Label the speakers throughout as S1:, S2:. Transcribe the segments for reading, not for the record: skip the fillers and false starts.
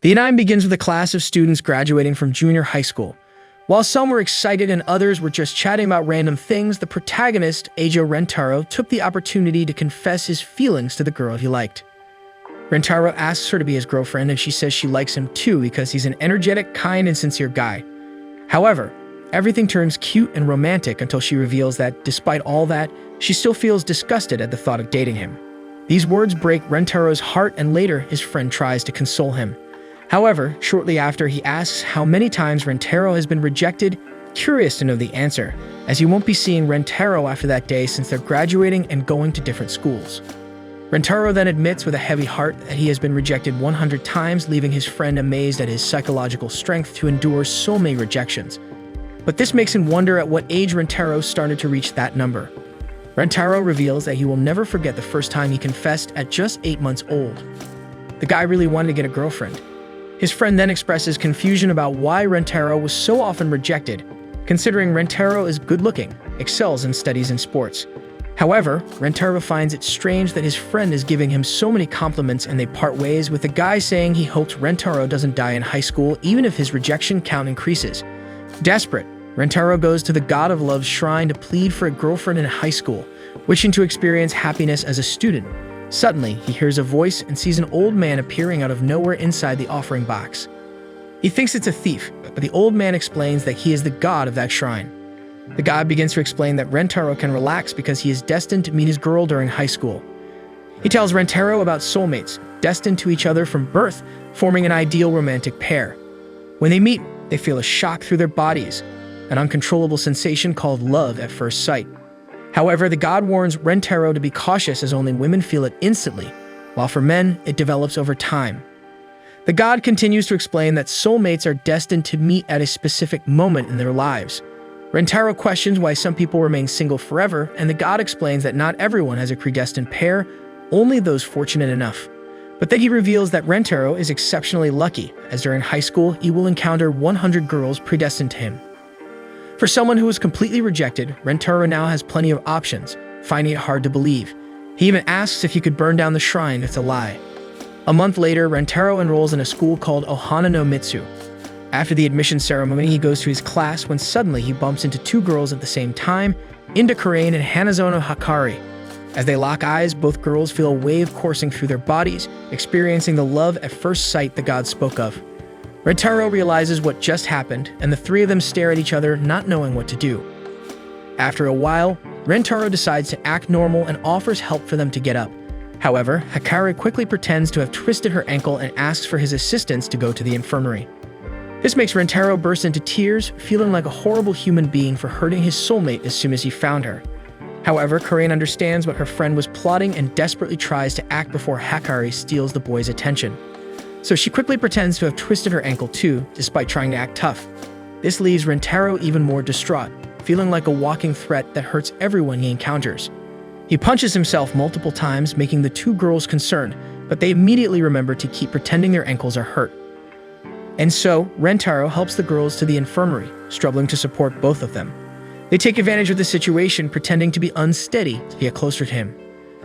S1: The anime begins with a class of students graduating from junior high school. While some were excited and others were just chatting about random things, the protagonist, Aijo Rentaro, took the opportunity to confess his feelings to the girl he liked. Rentaro asks her to be his girlfriend, and she says she likes him too because he's an energetic, kind, and sincere guy. However, everything turns cute and romantic until she reveals that, despite all that, she still feels disgusted at the thought of dating him. These words break Rentaro's heart, and later his friend tries to console him. However, shortly after, he asks how many times Rentaro has been rejected, curious to know the answer, as he won't be seeing Rentaro after that day since they're graduating and going to different schools. Rentaro then admits with a heavy heart that he has been rejected 100 times, leaving his friend amazed at his psychological strength to endure so many rejections. But this makes him wonder at what age Rentaro started to reach that number. Rentaro reveals that he will never forget the first time he confessed at just 8 months old. The guy really wanted to get a girlfriend. His friend then expresses confusion about why Rentaro was so often rejected, considering Rentaro is good-looking, excels in studies and sports. However, Rentaro finds it strange that his friend is giving him so many compliments, and they part ways, with the guy saying he hopes Rentaro doesn't die in high school even if his rejection count increases. Desperate, Rentaro goes to the God of Love's shrine to plead for a girlfriend in high school, wishing to experience happiness as a student. Suddenly, he hears a voice and sees an old man appearing out of nowhere inside the offering box. He thinks it's a thief, but the old man explains that he is the god of that shrine. The god begins to explain that Rentaro can relax because he is destined to meet his girl during high school. He tells Rentaro about soulmates, destined to each other from birth, forming an ideal romantic pair. When they meet, they feel a shock through their bodies, an uncontrollable sensation called love at first sight. However, the god warns Rentaro to be cautious as only women feel it instantly, while for men, it develops over time. The god continues to explain that soulmates are destined to meet at a specific moment in their lives. Rentaro questions why some people remain single forever, and the god explains that not everyone has a predestined pair, only those fortunate enough. But then he reveals that Rentaro is exceptionally lucky, as during high school, he will encounter 100 girls predestined to him. For someone who was completely rejected, Rentaro now has plenty of options, finding it hard to believe. He even asks if he could burn down the shrine if it's a lie. A month later, Rentaro enrolls in a school called Ohana no Mitsu. After the admission ceremony, he goes to his class when suddenly he bumps into 2 girls at the same time, Inda Karain and Hanazono Hakari. As they lock eyes, both girls feel a wave coursing through their bodies, experiencing the love at first sight the god spoke of. Rentaro realizes what just happened, and the 3 of them stare at each other, not knowing what to do. After a while, Rentaro decides to act normal and offers help for them to get up. However, Hakari quickly pretends to have twisted her ankle and asks for his assistance to go to the infirmary. This makes Rentaro burst into tears, feeling like a horrible human being for hurting his soulmate as soon as he found her. However, Karain understands what her friend was plotting and desperately tries to act before Hakari steals the boy's attention. So she quickly pretends to have twisted her ankle too, despite trying to act tough. This leaves Rentaro even more distraught, feeling like a walking threat that hurts everyone he encounters. He punches himself multiple times, making the 2 girls concerned, but they immediately remember to keep pretending their ankles are hurt. And so, Rentaro helps the girls to the infirmary, struggling to support both of them. They take advantage of the situation, pretending to be unsteady to get closer to him.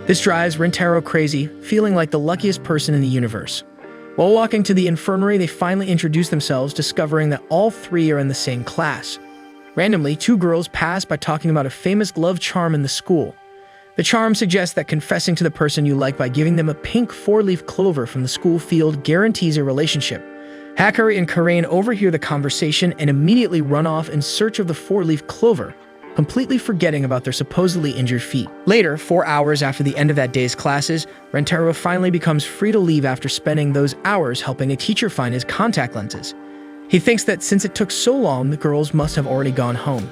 S1: This drives Rentaro crazy, feeling like the luckiest person in the universe. While walking to the infirmary, they finally introduce themselves, discovering that all 3 are in the same class. Randomly, 2 girls pass by talking about a famous love charm in the school. The charm suggests that confessing to the person you like by giving them a pink 4-leaf clover from the school field guarantees a relationship. Hakari and Karain overhear the conversation and immediately run off in search of the 4-leaf clover, completely forgetting about their supposedly injured feet. Later, 4 hours after the end of that day's classes, Rentaro finally becomes free to leave after spending those hours helping a teacher find his contact lenses. He thinks that since it took so long, the girls must have already gone home.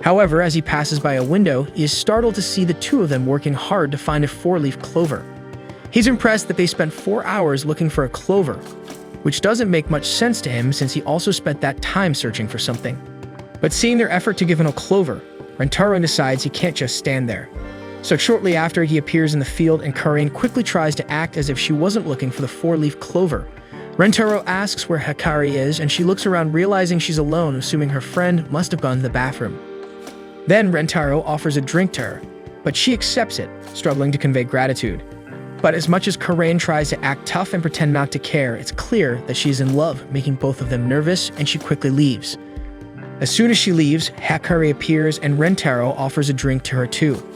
S1: However, as he passes by a window, he is startled to see the 2 of them working hard to find a 4-leaf clover. He's impressed that they spent 4 hours looking for a clover, which doesn't make much sense to him since he also spent that time searching for something. But seeing their effort to give him a clover, Rentaro decides he can't just stand there. So shortly after, he appears in the field and Karain quickly tries to act as if she wasn't looking for the 4-leaf clover. Rentaro asks where Hakari is, and she looks around realizing she's alone, assuming her friend must have gone to the bathroom. Then Rentaro offers a drink to her, but she accepts it, struggling to convey gratitude. But as much as Karain tries to act tough and pretend not to care, it's clear that she's in love, making both of them nervous, and she quickly leaves. As soon as she leaves, Hakari appears and Rentaro offers a drink to her too.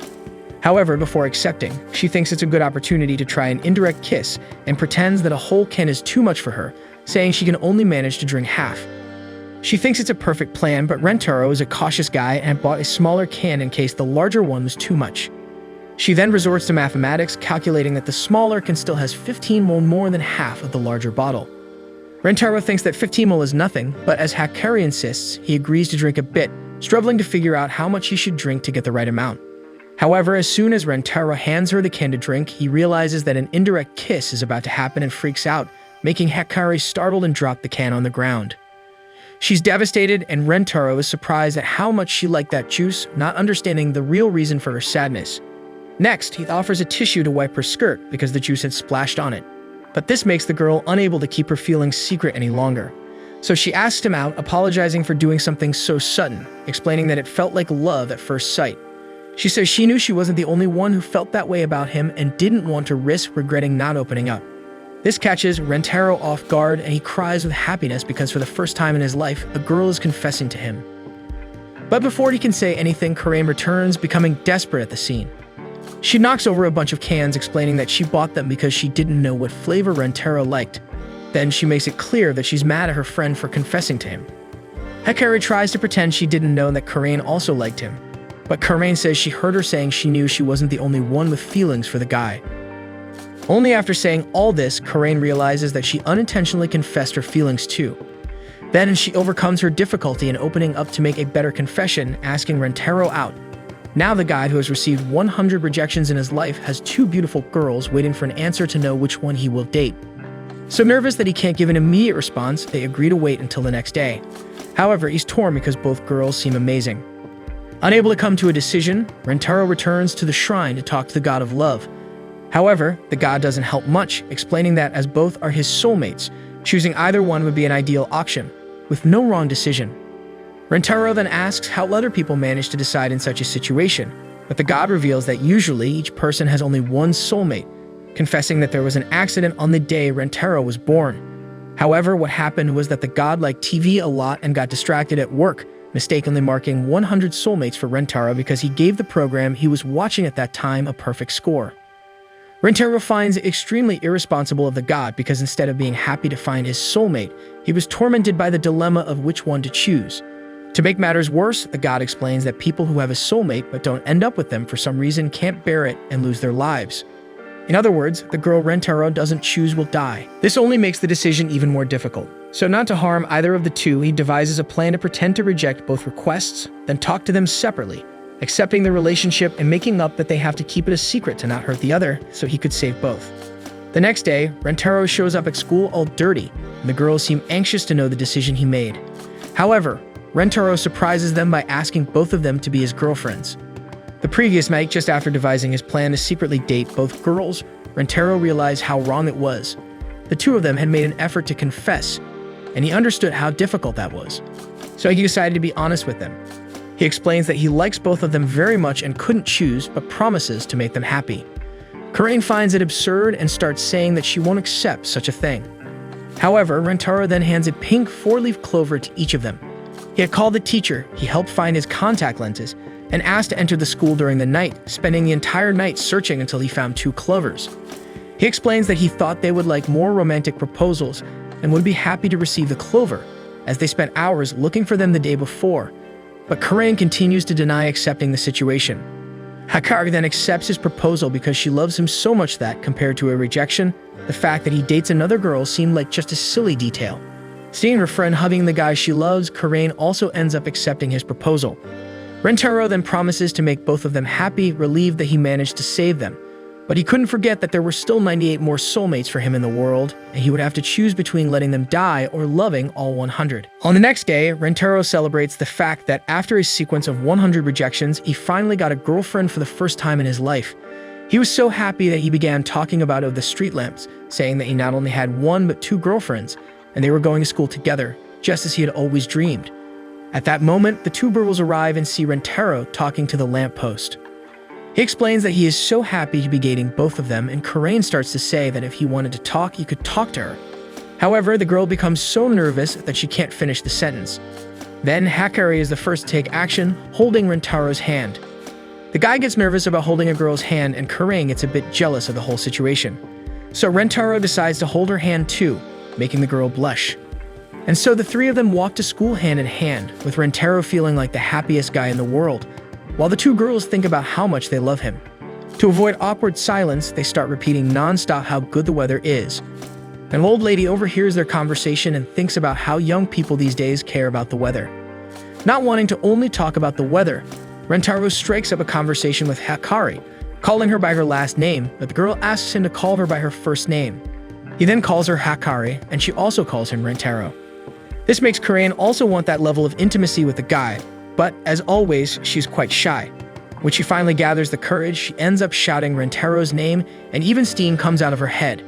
S1: However, before accepting, she thinks it's a good opportunity to try an indirect kiss and pretends that a whole can is too much for her, saying she can only manage to drink half. She thinks it's a perfect plan, but Rentaro is a cautious guy and had bought a smaller can in case the larger one was too much. She then resorts to mathematics, calculating that the smaller can still has 15 mol more than half of the larger bottle. Rentaro thinks that 15 mol is nothing, but as Hakari insists, he agrees to drink a bit, struggling to figure out how much he should drink to get the right amount. However, as soon as Rentaro hands her the can to drink, he realizes that an indirect kiss is about to happen and freaks out, making Hakari startled and drop the can on the ground. She's devastated, and Rentaro is surprised at how much she liked that juice, not understanding the real reason for her sadness. Next, he offers a tissue to wipe her skirt because the juice had splashed on it. But this makes the girl unable to keep her feelings secret any longer. So she asks him out, apologizing for doing something so sudden, explaining that it felt like love at first sight. She says she knew she wasn't the only one who felt that way about him and didn't want to risk regretting not opening up. This catches Rentaro off guard, and he cries with happiness because for the first time in his life, a girl is confessing to him. But before he can say anything, Karain returns, becoming desperate at the scene. She knocks over a bunch of cans, explaining that she bought them because she didn't know what flavor Rentaro liked. Then she makes it clear that she's mad at her friend for confessing to him. Hakari tries to pretend she didn't know that Karain also liked him, but Karain says she heard her saying she knew she wasn't the only one with feelings for the guy. Only after saying all this, Karain realizes that she unintentionally confessed her feelings too. Then she overcomes her difficulty in opening up to make a better confession, asking Rentaro out. Now the guy who has received 100 rejections in his life has two beautiful girls waiting for an answer to know which one he will date. So nervous that he can't give an immediate response, they agree to wait until the next day. However, he's torn because both girls seem amazing. Unable to come to a decision, Rentaro returns to the shrine to talk to the god of love. However, the god doesn't help much, explaining that as both are his soulmates, choosing either one would be an ideal option, with no wrong decision. Rentaro then asks how other people manage to decide in such a situation, but the god reveals that usually each person has only one soulmate, confessing that there was an accident on the day Rentaro was born. However, what happened was that the god liked TV a lot and got distracted at work, mistakenly marking 100 soulmates for Rentaro because he gave the program he was watching at that time a perfect score. Rentaro finds it extremely irresponsible of the god because instead of being happy to find his soulmate, he was tormented by the dilemma of which one to choose. To make matters worse, the god explains that people who have a soulmate but don't end up with them for some reason can't bear it and lose their lives. In other words, the girl Rentaro doesn't choose will die. This only makes the decision even more difficult. So not to harm either of the two, he devises a plan to pretend to reject both requests, then talk to them separately, accepting the relationship and making up that they have to keep it a secret to not hurt the other so he could save both. The next day, Rentaro shows up at school all dirty, and the girls seem anxious to know the decision he made. However, Rentaro surprises them by asking both of them to be his girlfriends. The previous night, just after devising his plan to secretly date both girls, Rentaro realized how wrong it was. The two of them had made an effort to confess, and he understood how difficult that was. So he decided to be honest with them. He explains that he likes both of them very much and couldn't choose, but promises to make them happy. Karain finds it absurd and starts saying that she won't accept such a thing. However, Rentaro then hands a pink 4-leaf clover to each of them. He had called the teacher, he helped find his contact lenses, and asked to enter the school during the night, spending the entire night searching until he found 2 clovers. He explains that he thought they would like more romantic proposals and would be happy to receive the clover, as they spent hours looking for them the day before. But Karain continues to deny accepting the situation. Hakari then accepts his proposal because she loves him so much that, compared to a rejection, the fact that he dates another girl seemed like just a silly detail. Seeing her friend hugging the guy she loves, Karain also ends up accepting his proposal. Rentaro then promises to make both of them happy, relieved that he managed to save them. But he couldn't forget that there were still 98 more soulmates for him in the world, and he would have to choose between letting them die or loving all 100. On the next day, Rentaro celebrates the fact that after a sequence of 100 rejections, he finally got a girlfriend for the first time in his life. He was so happy that he began talking about the street lamps, saying that he not only had 1 but 2 girlfriends, and they were going to school together, just as he had always dreamed. At that moment, the 2 girls arrive and see Rentaro talking to the lamppost. He explains that he is so happy to be dating both of them, and Karain starts to say that if he wanted to talk, he could talk to her. However, the girl becomes so nervous that she can't finish the sentence. Then Hakari is the first to take action, holding Rentaro's hand. The guy gets nervous about holding a girl's hand, and Karain gets a bit jealous of the whole situation. So Rentaro decides to hold her hand too, making the girl blush. And so the three of them walk to school hand in hand, with Rentaro feeling like the happiest guy in the world, while the two girls think about how much they love him. To avoid awkward silence, they start repeating non-stop how good the weather is. An old lady overhears their conversation and thinks about how young people these days care about the weather. Not wanting to only talk about the weather, Rentaro strikes up a conversation with Hakari, calling her by her last name, but the girl asks him to call her by her first name. He then calls her Hakari, and she also calls him Rentaro. This makes Karain also want that level of intimacy with the guy, but as always, she's quite shy. When she finally gathers the courage, she ends up shouting Rentaro's name, and even steam comes out of her head.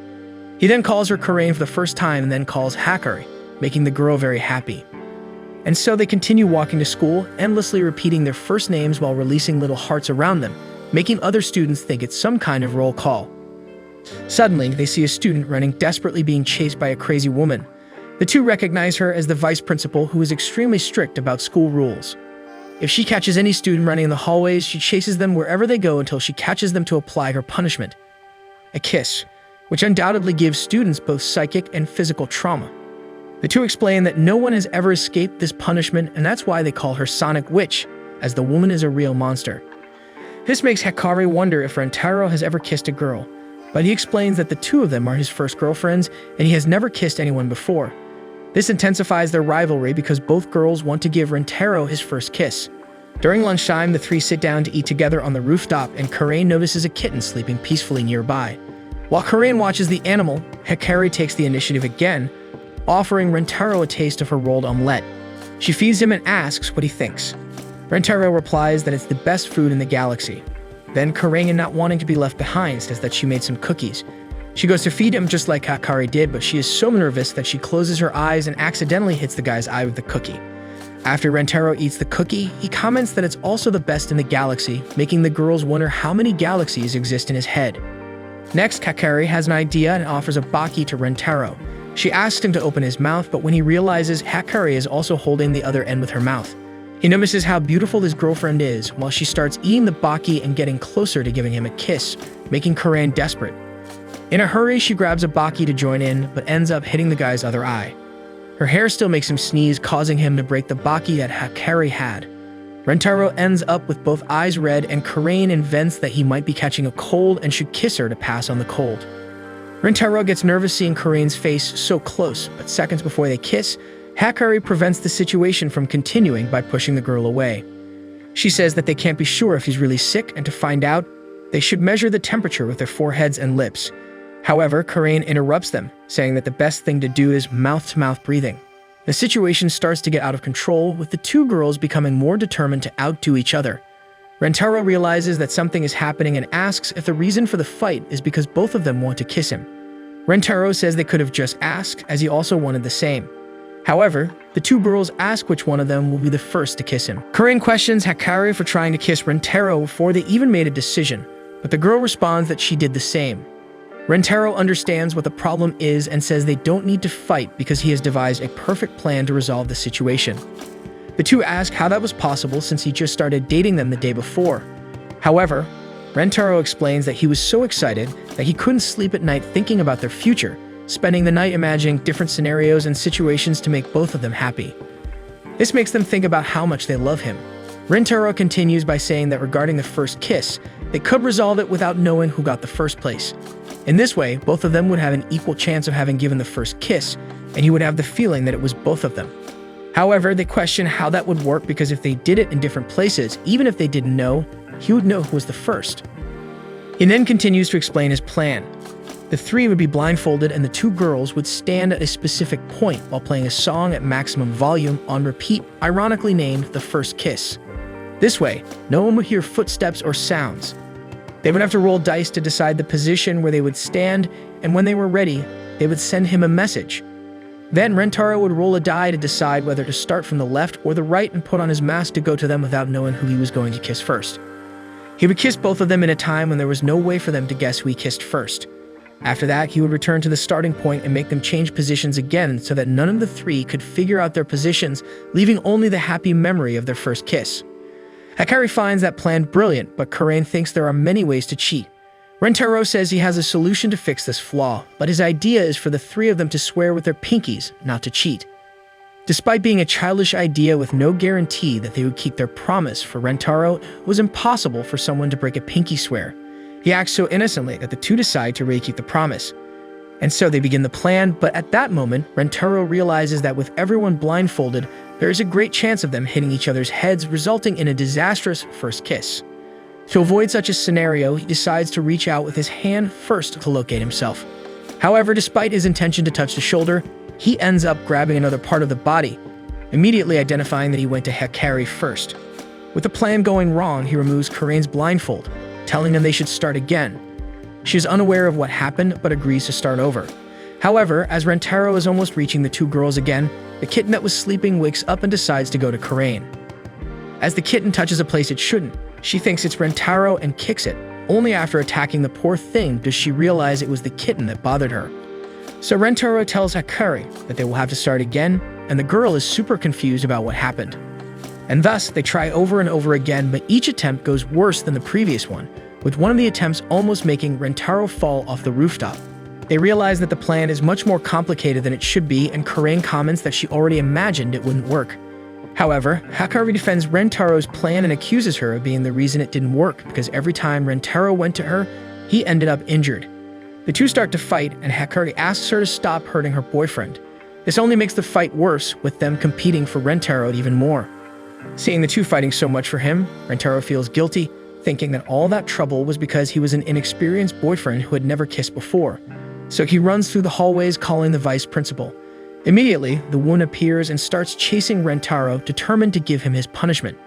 S1: He then calls her Karain for the first time and then calls Hakari, making the girl very happy. And so they continue walking to school, endlessly repeating their first names while releasing little hearts around them, making other students think it's some kind of roll call. Suddenly, they see a student running desperately being chased by a crazy woman. The two recognize her as the vice principal, who is extremely strict about school rules. If she catches any student running in the hallways, she chases them wherever they go until she catches them to apply her punishment: a kiss, which undoubtedly gives students both psychic and physical trauma. The two explain that no one has ever escaped this punishment, and that's why they call her Sonic Witch, as the woman is a real monster. This makes Hakari wonder if Rentaro has ever kissed a girl, but he explains that the two of them are his first girlfriends, and he has never kissed anyone before. This intensifies their rivalry because both girls want to give Rentaro his first kiss. During lunchtime, the three sit down to eat together on the rooftop, and Karain notices a kitten sleeping peacefully nearby. While Karain watches the animal, Hakari takes the initiative again, offering Rentaro a taste of her rolled omelette. She feeds him and asks what he thinks. Rentaro replies that it's the best food in the galaxy. Then Karain, not wanting to be left behind, says that she made some cookies. She goes to feed him just like Hakari did, but she is so nervous that she closes her eyes and accidentally hits the guy's eye with the cookie. After Rentaro eats the cookie, he comments that it's also the best in the galaxy, making the girls wonder how many galaxies exist in his head. Next, Hakari has an idea and offers a baki to Rentaro. She asks him to open his mouth, but when he realizes Hakari is also holding the other end with her mouth, he notices how beautiful his girlfriend is while she starts eating the baki and getting closer to giving him a kiss, making Karain desperate. In a hurry, she grabs a baki to join in, but ends up hitting the guy's other eye. Her hair still makes him sneeze, causing him to break the baki that Hakari had. Rentaro ends up with both eyes red, and Karain invents that he might be catching a cold and should kiss her to pass on the cold. Rentaro gets nervous seeing Karain's face so close, but seconds before they kiss, Hakari prevents the situation from continuing by pushing the girl away. She says that they can't be sure if he's really sick, and to find out, they should measure the temperature with their foreheads and lips. However, Karain interrupts them, saying that the best thing to do is mouth-to-mouth breathing. The situation starts to get out of control, with the two girls becoming more determined to outdo each other. Rentaro realizes that something is happening and asks if the reason for the fight is because both of them want to kiss him. Rentaro says they could have just asked, as he also wanted the same. However, the two girls ask which one of them will be the first to kiss him. Karain questions Hakari for trying to kiss Rentaro before they even made a decision, but the girl responds that she did the same. Rentaro understands what the problem is and says they don't need to fight because he has devised a perfect plan to resolve the situation. The two ask how that was possible since he just started dating them the day before. However, Rentaro explains that he was so excited that he couldn't sleep at night thinking about their future, spending the night imagining different scenarios and situations to make both of them happy. This makes them think about how much they love him. Rentaro continues by saying that regarding the first kiss, they could resolve it without knowing who got the first place. In this way, both of them would have an equal chance of having given the first kiss, and he would have the feeling that it was both of them. However, they question how that would work because if they did it in different places, even if they didn't know, he would know who was the first. He then continues to explain his plan. The three would be blindfolded and the two girls would stand at a specific point while playing a song at maximum volume on repeat, ironically named The First Kiss. This way, no one would hear footsteps or sounds. They would have to roll dice to decide the position where they would stand, and when they were ready, they would send him a message. Then Rentaro would roll a die to decide whether to start from the left or the right and put on his mask to go to them without knowing who he was going to kiss first. He would kiss both of them in a time when there was no way for them to guess who he kissed first. After that, he would return to the starting point and make them change positions again so that none of the three could figure out their positions, leaving only the happy memory of their first kiss. Hikari finds that plan brilliant, but Karain thinks there are many ways to cheat. Rentaro says he has a solution to fix this flaw, but his idea is for the three of them to swear with their pinkies not to cheat. Despite being a childish idea with no guarantee that they would keep their promise, for Rentaro, it was impossible for someone to break a pinky swear. He acts so innocently that the two decide to really keep the promise. And so they begin the plan, but at that moment, Rentaro realizes that with everyone blindfolded, there is a great chance of them hitting each other's heads, resulting in a disastrous first kiss. To avoid such a scenario, he decides to reach out with his hand first to locate himself. However, despite his intention to touch the shoulder, he ends up grabbing another part of the body, immediately identifying that he went to Hikari first. With the plan going wrong, he removes Karain's blindfold, telling them they should start again. She is unaware of what happened, but agrees to start over. However, as Rentaro is almost reaching the two girls again, the kitten that was sleeping wakes up and decides to go to Karain. As the kitten touches a place it shouldn't, she thinks it's Rentaro and kicks it. Only after attacking the poor thing does she realize it was the kitten that bothered her. So Rentaro tells Hikari that they will have to start again, and the girl is super confused about what happened. And thus, they try over and over again, but each attempt goes worse than the previous one, with one of the attempts almost making Rentaro fall off the rooftop. They realize that the plan is much more complicated than it should be, and Karain comments that she already imagined it wouldn't work. However, Hikari defends Rentaro's plan and accuses her of being the reason it didn't work, because every time Rentaro went to her, he ended up injured. The two start to fight, and Hikari asks her to stop hurting her boyfriend. This only makes the fight worse, with them competing for Rentaro even more. Seeing the two fighting so much for him, Rentaro feels guilty, thinking that all that trouble was because he was an inexperienced boyfriend who had never kissed before. So he runs through the hallways calling the vice principal. Immediately, the woman appears and starts chasing Rentaro, determined to give him his punishment.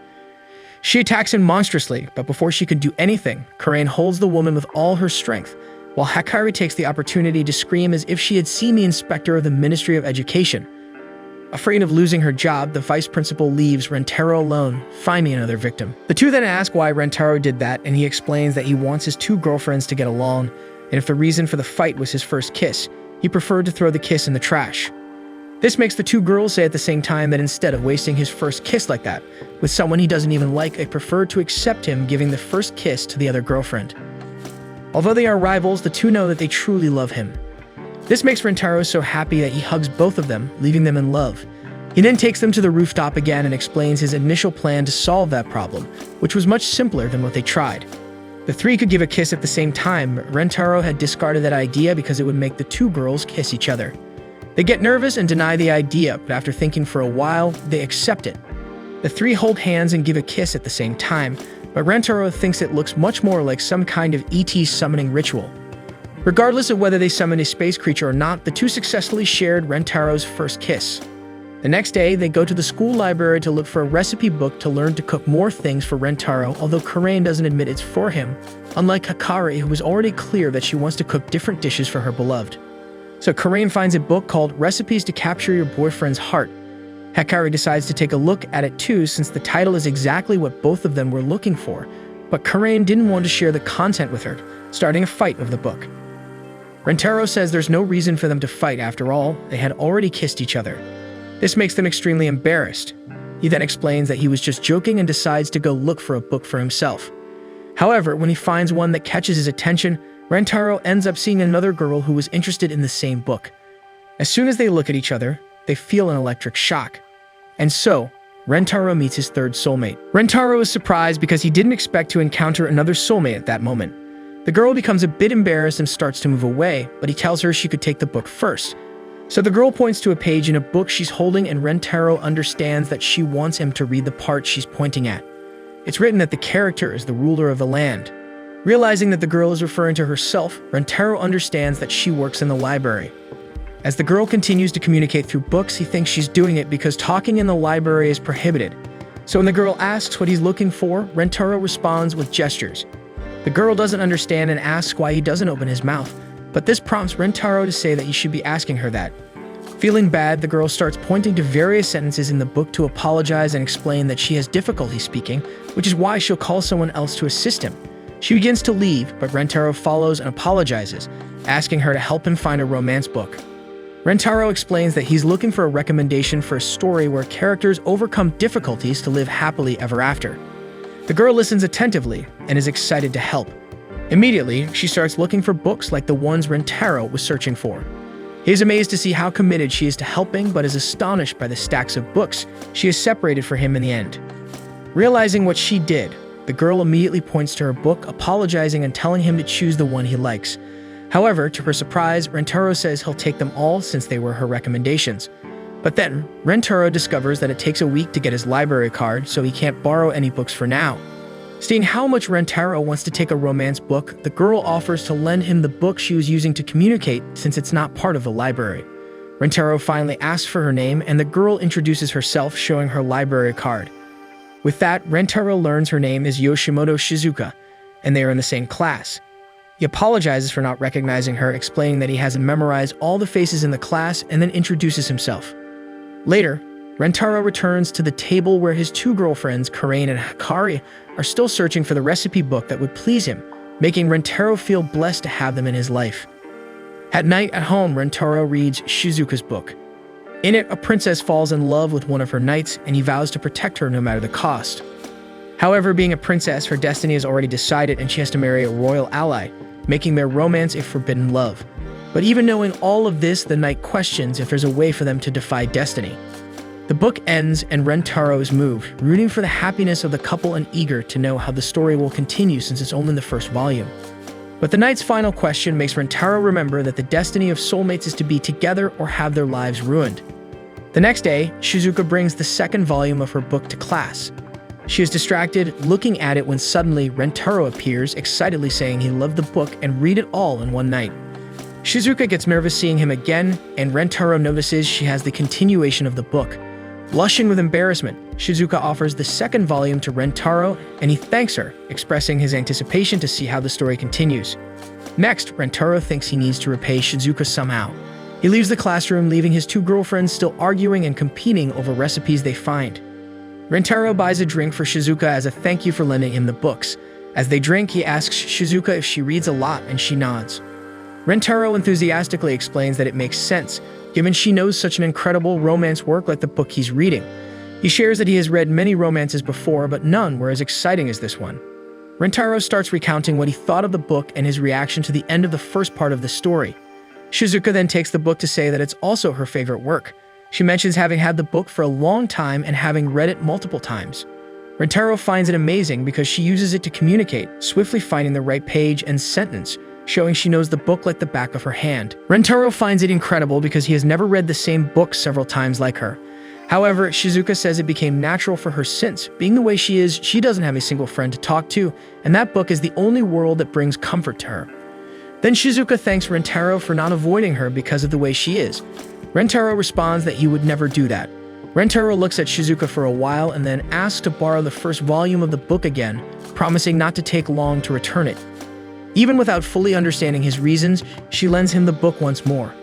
S1: She attacks him monstrously, but before she could do anything, Karain holds the woman with all her strength, while Hikari takes the opportunity to scream as if she had seen the inspector of the Ministry of Education. Afraid of losing her job, the vice principal leaves Rentaro alone, finding another victim. The two then ask why Rentaro did that, and he explains that he wants his two girlfriends to get along, and if the reason for the fight was his first kiss, he preferred to throw the kiss in the trash. This makes the two girls say at the same time that instead of wasting his first kiss like that, with someone he doesn't even like, they prefer to accept him giving the first kiss to the other girlfriend. Although they are rivals, the two know that they truly love him. This makes Rentaro so happy that he hugs both of them, leaving them in love. He then takes them to the rooftop again and explains his initial plan to solve that problem, which was much simpler than what they tried. The three could give a kiss at the same time, but Rentaro had discarded that idea because it would make the two girls kiss each other. They get nervous and deny the idea, but after thinking for a while, they accept it. The three hold hands and give a kiss at the same time, but Rentaro thinks it looks much more like some kind of ET summoning ritual. Regardless of whether they summoned a space creature or not, the two successfully shared Rentaro's first kiss. The next day, they go to the school library to look for a recipe book to learn to cook more things for Rentaro, although Karain doesn't admit it's for him, unlike Hikari, who was already clear that she wants to cook different dishes for her beloved. So Karain finds a book called Recipes to Capture Your Boyfriend's Heart. Hikari decides to take a look at it too, since the title is exactly what both of them were looking for, but Karain didn't want to share the content with her, starting a fight over the book. Rentaro says there's no reason for them to fight after all, they had already kissed each other. This makes them extremely embarrassed. He then explains that he was just joking and decides to go look for a book for himself. However, when he finds one that catches his attention, Rentaro ends up seeing another girl who was interested in the same book. As soon as they look at each other, they feel an electric shock. And so, Rentaro meets his third soulmate. Rentaro is surprised because he didn't expect to encounter another soulmate at that moment. The girl becomes a bit embarrassed and starts to move away, but he tells her she could take the book first. So the girl points to a page in a book she's holding, and Rentaro understands that she wants him to read the part she's pointing at. It's written that the character is the ruler of the land. Realizing that the girl is referring to herself, Rentaro understands that she works in the library. As the girl continues to communicate through books, he thinks she's doing it because talking in the library is prohibited. So when the girl asks what he's looking for, Rentaro responds with gestures. The girl doesn't understand and asks why he doesn't open his mouth, but this prompts Rentaro to say that he should be asking her that. Feeling bad, the girl starts pointing to various sentences in the book to apologize and explain that she has difficulty speaking, which is why she'll call someone else to assist him. She begins to leave, but Rentaro follows and apologizes, asking her to help him find a romance book. Rentaro explains that he's looking for a recommendation for a story where characters overcome difficulties to live happily ever after. The girl listens attentively and is excited to help. Immediately, she starts looking for books like the ones Rentaro was searching for. He is amazed to see how committed she is to helping, but is astonished by the stacks of books she has separated for him in the end. Realizing what she did, the girl immediately points to her book, apologizing and telling him to choose the one he likes. However, to her surprise, Rentaro says he'll take them all since they were her recommendations. But then, Rentaro discovers that it takes a week to get his library card, so he can't borrow any books for now. Seeing how much Rentaro wants to take a romance book, the girl offers to lend him the book she was using to communicate since it's not part of the library. Rentaro finally asks for her name, and the girl introduces herself, showing her library card. With that, Rentaro learns her name is Yoshimoto Shizuka, and they are in the same class. He apologizes for not recognizing her, explaining that he hasn't memorized all the faces in the class, and then introduces himself. Later, Rentaro returns to the table where his two girlfriends, Karain and Hikari, are still searching for the recipe book that would please him, making Rentaro feel blessed to have them in his life. At night at home, Rentaro reads Shizuka's book. In it, a princess falls in love with one of her knights, and he vows to protect her no matter the cost. However, being a princess, her destiny is already decided and she has to marry a royal ally, making their romance a forbidden love. But even knowing all of this, the knight questions if there's a way for them to defy destiny. The book ends and Rentaro is moved, rooting for the happiness of the couple and eager to know how the story will continue since it's only the first volume. But the knight's final question makes Rentaro remember that the destiny of soulmates is to be together or have their lives ruined. The next day, Shizuka brings the second volume of her book to class. She is distracted, looking at it when suddenly Rentaro appears, excitedly saying he loved the book and read it all in one night. Shizuka gets nervous seeing him again, and Rentaro notices she has the continuation of the book. Blushing with embarrassment, Shizuka offers the second volume to Rentaro, and he thanks her, expressing his anticipation to see how the story continues. Next, Rentaro thinks he needs to repay Shizuka somehow. He leaves the classroom, leaving his two girlfriends still arguing and competing over recipes they find. Rentaro buys a drink for Shizuka as a thank you for lending him the books. As they drink, he asks Shizuka if she reads a lot, and she nods. Rentaro enthusiastically explains that it makes sense, given she knows such an incredible romance work like the book he's reading. He shares that he has read many romances before, but none were as exciting as this one. Rentaro starts recounting what he thought of the book and his reaction to the end of the first part of the story. Shizuka then takes the book to say that it's also her favorite work. She mentions having had the book for a long time and having read it multiple times. Rentaro finds it amazing because she uses it to communicate, swiftly finding the right page and sentence, showing she knows the book like the back of her hand. Rentaro finds it incredible because he has never read the same book several times like her. However, Shizuka says it became natural for her since, being the way she is, she doesn't have a single friend to talk to, and that book is the only world that brings comfort to her. Then Shizuka thanks Rentaro for not avoiding her because of the way she is. Rentaro responds that he would never do that. Rentaro looks at Shizuka for a while and then asks to borrow the first volume of the book again, promising not to take long to return it. Even without fully understanding his reasons, she lends him the book once more.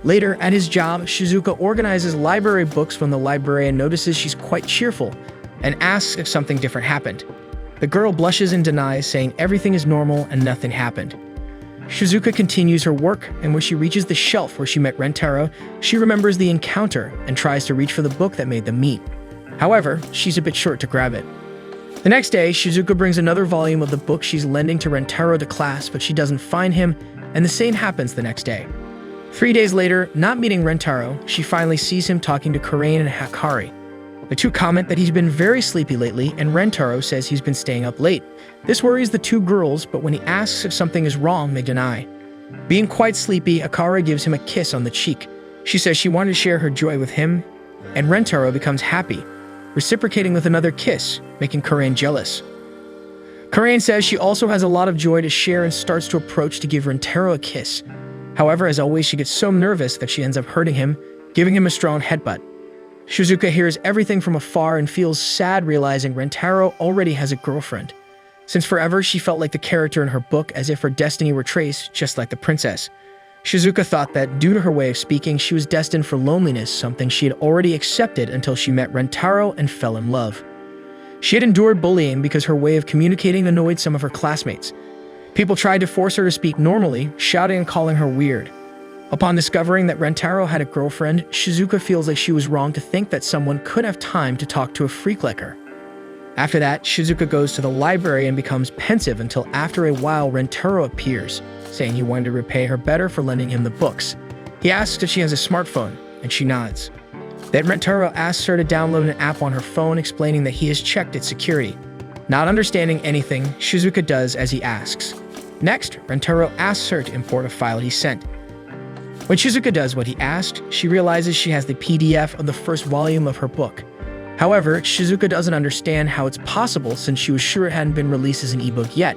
S1: Later, at his job, Shizuka organizes library books when the librarian notices she's quite cheerful and asks if something different happened. The girl blushes and denies, saying everything is normal and nothing happened. Shizuka continues her work, and when she reaches the shelf where she met Rentaro, she remembers the encounter and tries to reach for the book that made them meet. However, she's a bit short to grab it. The next day, Shizuka brings another volume of the book she's lending to Rentaro to class, but she doesn't find him, and the same happens the next day. 3 days later, not meeting Rentaro, she finally sees him talking to Karain and Hikari. The two comment that he's been very sleepy lately, and Rentaro says he's been staying up late. This worries the two girls, but when he asks if something is wrong, they deny. Being quite sleepy, Hikari gives him a kiss on the cheek. She says she wanted to share her joy with him, and Rentaro becomes happy, reciprocating with another kiss, making Karain jealous. Karain says she also has a lot of joy to share and starts to approach to give Rentaro a kiss. However, as always, she gets so nervous that she ends up hurting him, giving him a strong headbutt. Shizuka hears everything from afar and feels sad realizing Rentaro already has a girlfriend. Since forever, she felt like the character in her book, as if her destiny were traced, just like the princess. Shizuka thought that due to her way of speaking, she was destined for loneliness, something she had already accepted until she met Rentaro and fell in love. She had endured bullying because her way of communicating annoyed some of her classmates. People tried to force her to speak normally, shouting and calling her weird. Upon discovering that Rentaro had a girlfriend, Shizuka feels like she was wrong to think that someone could have time to talk to a freak like her. After that, Shizuka goes to the library and becomes pensive until after a while Rentaro appears, saying he wanted to repay her better for lending him the books. He asks if she has a smartphone, and she nods. Then Rentaro asks her to download an app on her phone explaining that he has checked its security. Not understanding anything, Shizuka does as he asks. Next, Rentaro asks her to import a file he sent. When Shizuka does what he asked, she realizes she has the PDF of the first volume of her book. However, Shizuka doesn't understand how it's possible since she was sure it hadn't been released as an ebook yet.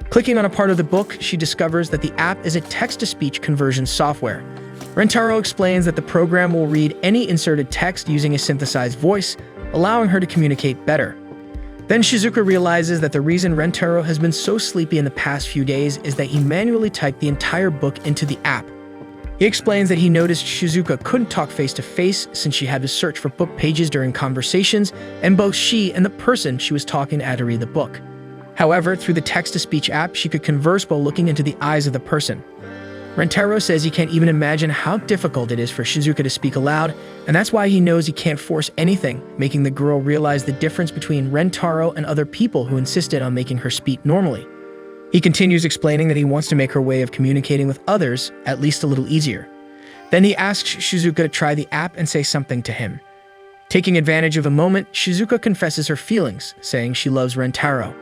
S1: Clicking on a part of the book, she discovers that the app is a text-to-speech conversion software. Rentaro explains that the program will read any inserted text using a synthesized voice, allowing her to communicate better. Then Shizuka realizes that the reason Rentaro has been so sleepy in the past few days is that he manually typed the entire book into the app. He explains that he noticed Shizuka couldn't talk face-to-face since she had to search for book pages during conversations, and both she and the person she was talking to had to read the book. However, through the text-to-speech app, she could converse while looking into the eyes of the person. Rentaro says he can't even imagine how difficult it is for Shizuka to speak aloud, and that's why he knows he can't force anything, making the girl realize the difference between Rentaro and other people who insisted on making her speak normally. He continues explaining that he wants to make her way of communicating with others at least a little easier. Then he asks Shizuka to try the app and say something to him. Taking advantage of the moment, Shizuka confesses her feelings, saying she loves Rentaro.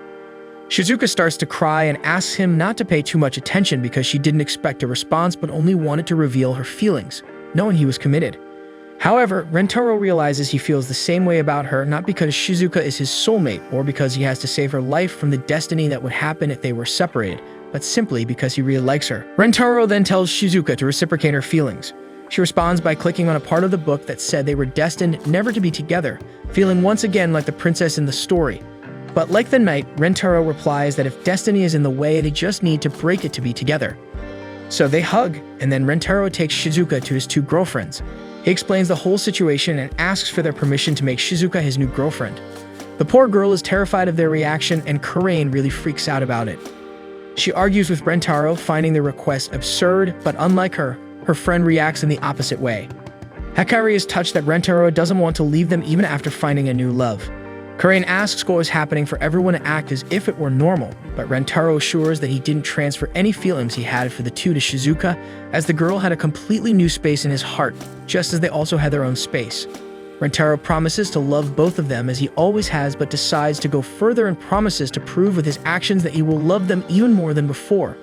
S1: Shizuka starts to cry and asks him not to pay too much attention because she didn't expect a response but only wanted to reveal her feelings, knowing he was committed. However, Rentaro realizes he feels the same way about her not because Shizuka is his soulmate or because he has to save her life from the destiny that would happen if they were separated, but simply because he really likes her. Rentaro then tells Shizuka to reciprocate her feelings. She responds by clicking on a part of the book that said they were destined never to be together, feeling once again like the princess in the story. But like the knight, Rentaro replies that if destiny is in the way, they just need to break it to be together. So they hug, and then Rentaro takes Shizuka to his two girlfriends. He explains the whole situation and asks for their permission to make Shizuka his new girlfriend. The poor girl is terrified of their reaction, and Karain really freaks out about it. She argues with Rentaro, finding the request absurd, but unlike her friend reacts in the opposite way. Hikari is touched that Rentaro doesn't want to leave them even after finding a new love. Karain asks what was happening for everyone to act as if it were normal, but Rentaro assures that he didn't transfer any feelings he had for the two to Shizuka, as the girl had a completely new space in his heart, just as they also had their own space. Rentaro promises to love both of them as he always has, but decides to go further and promises to prove with his actions that he will love them even more than before.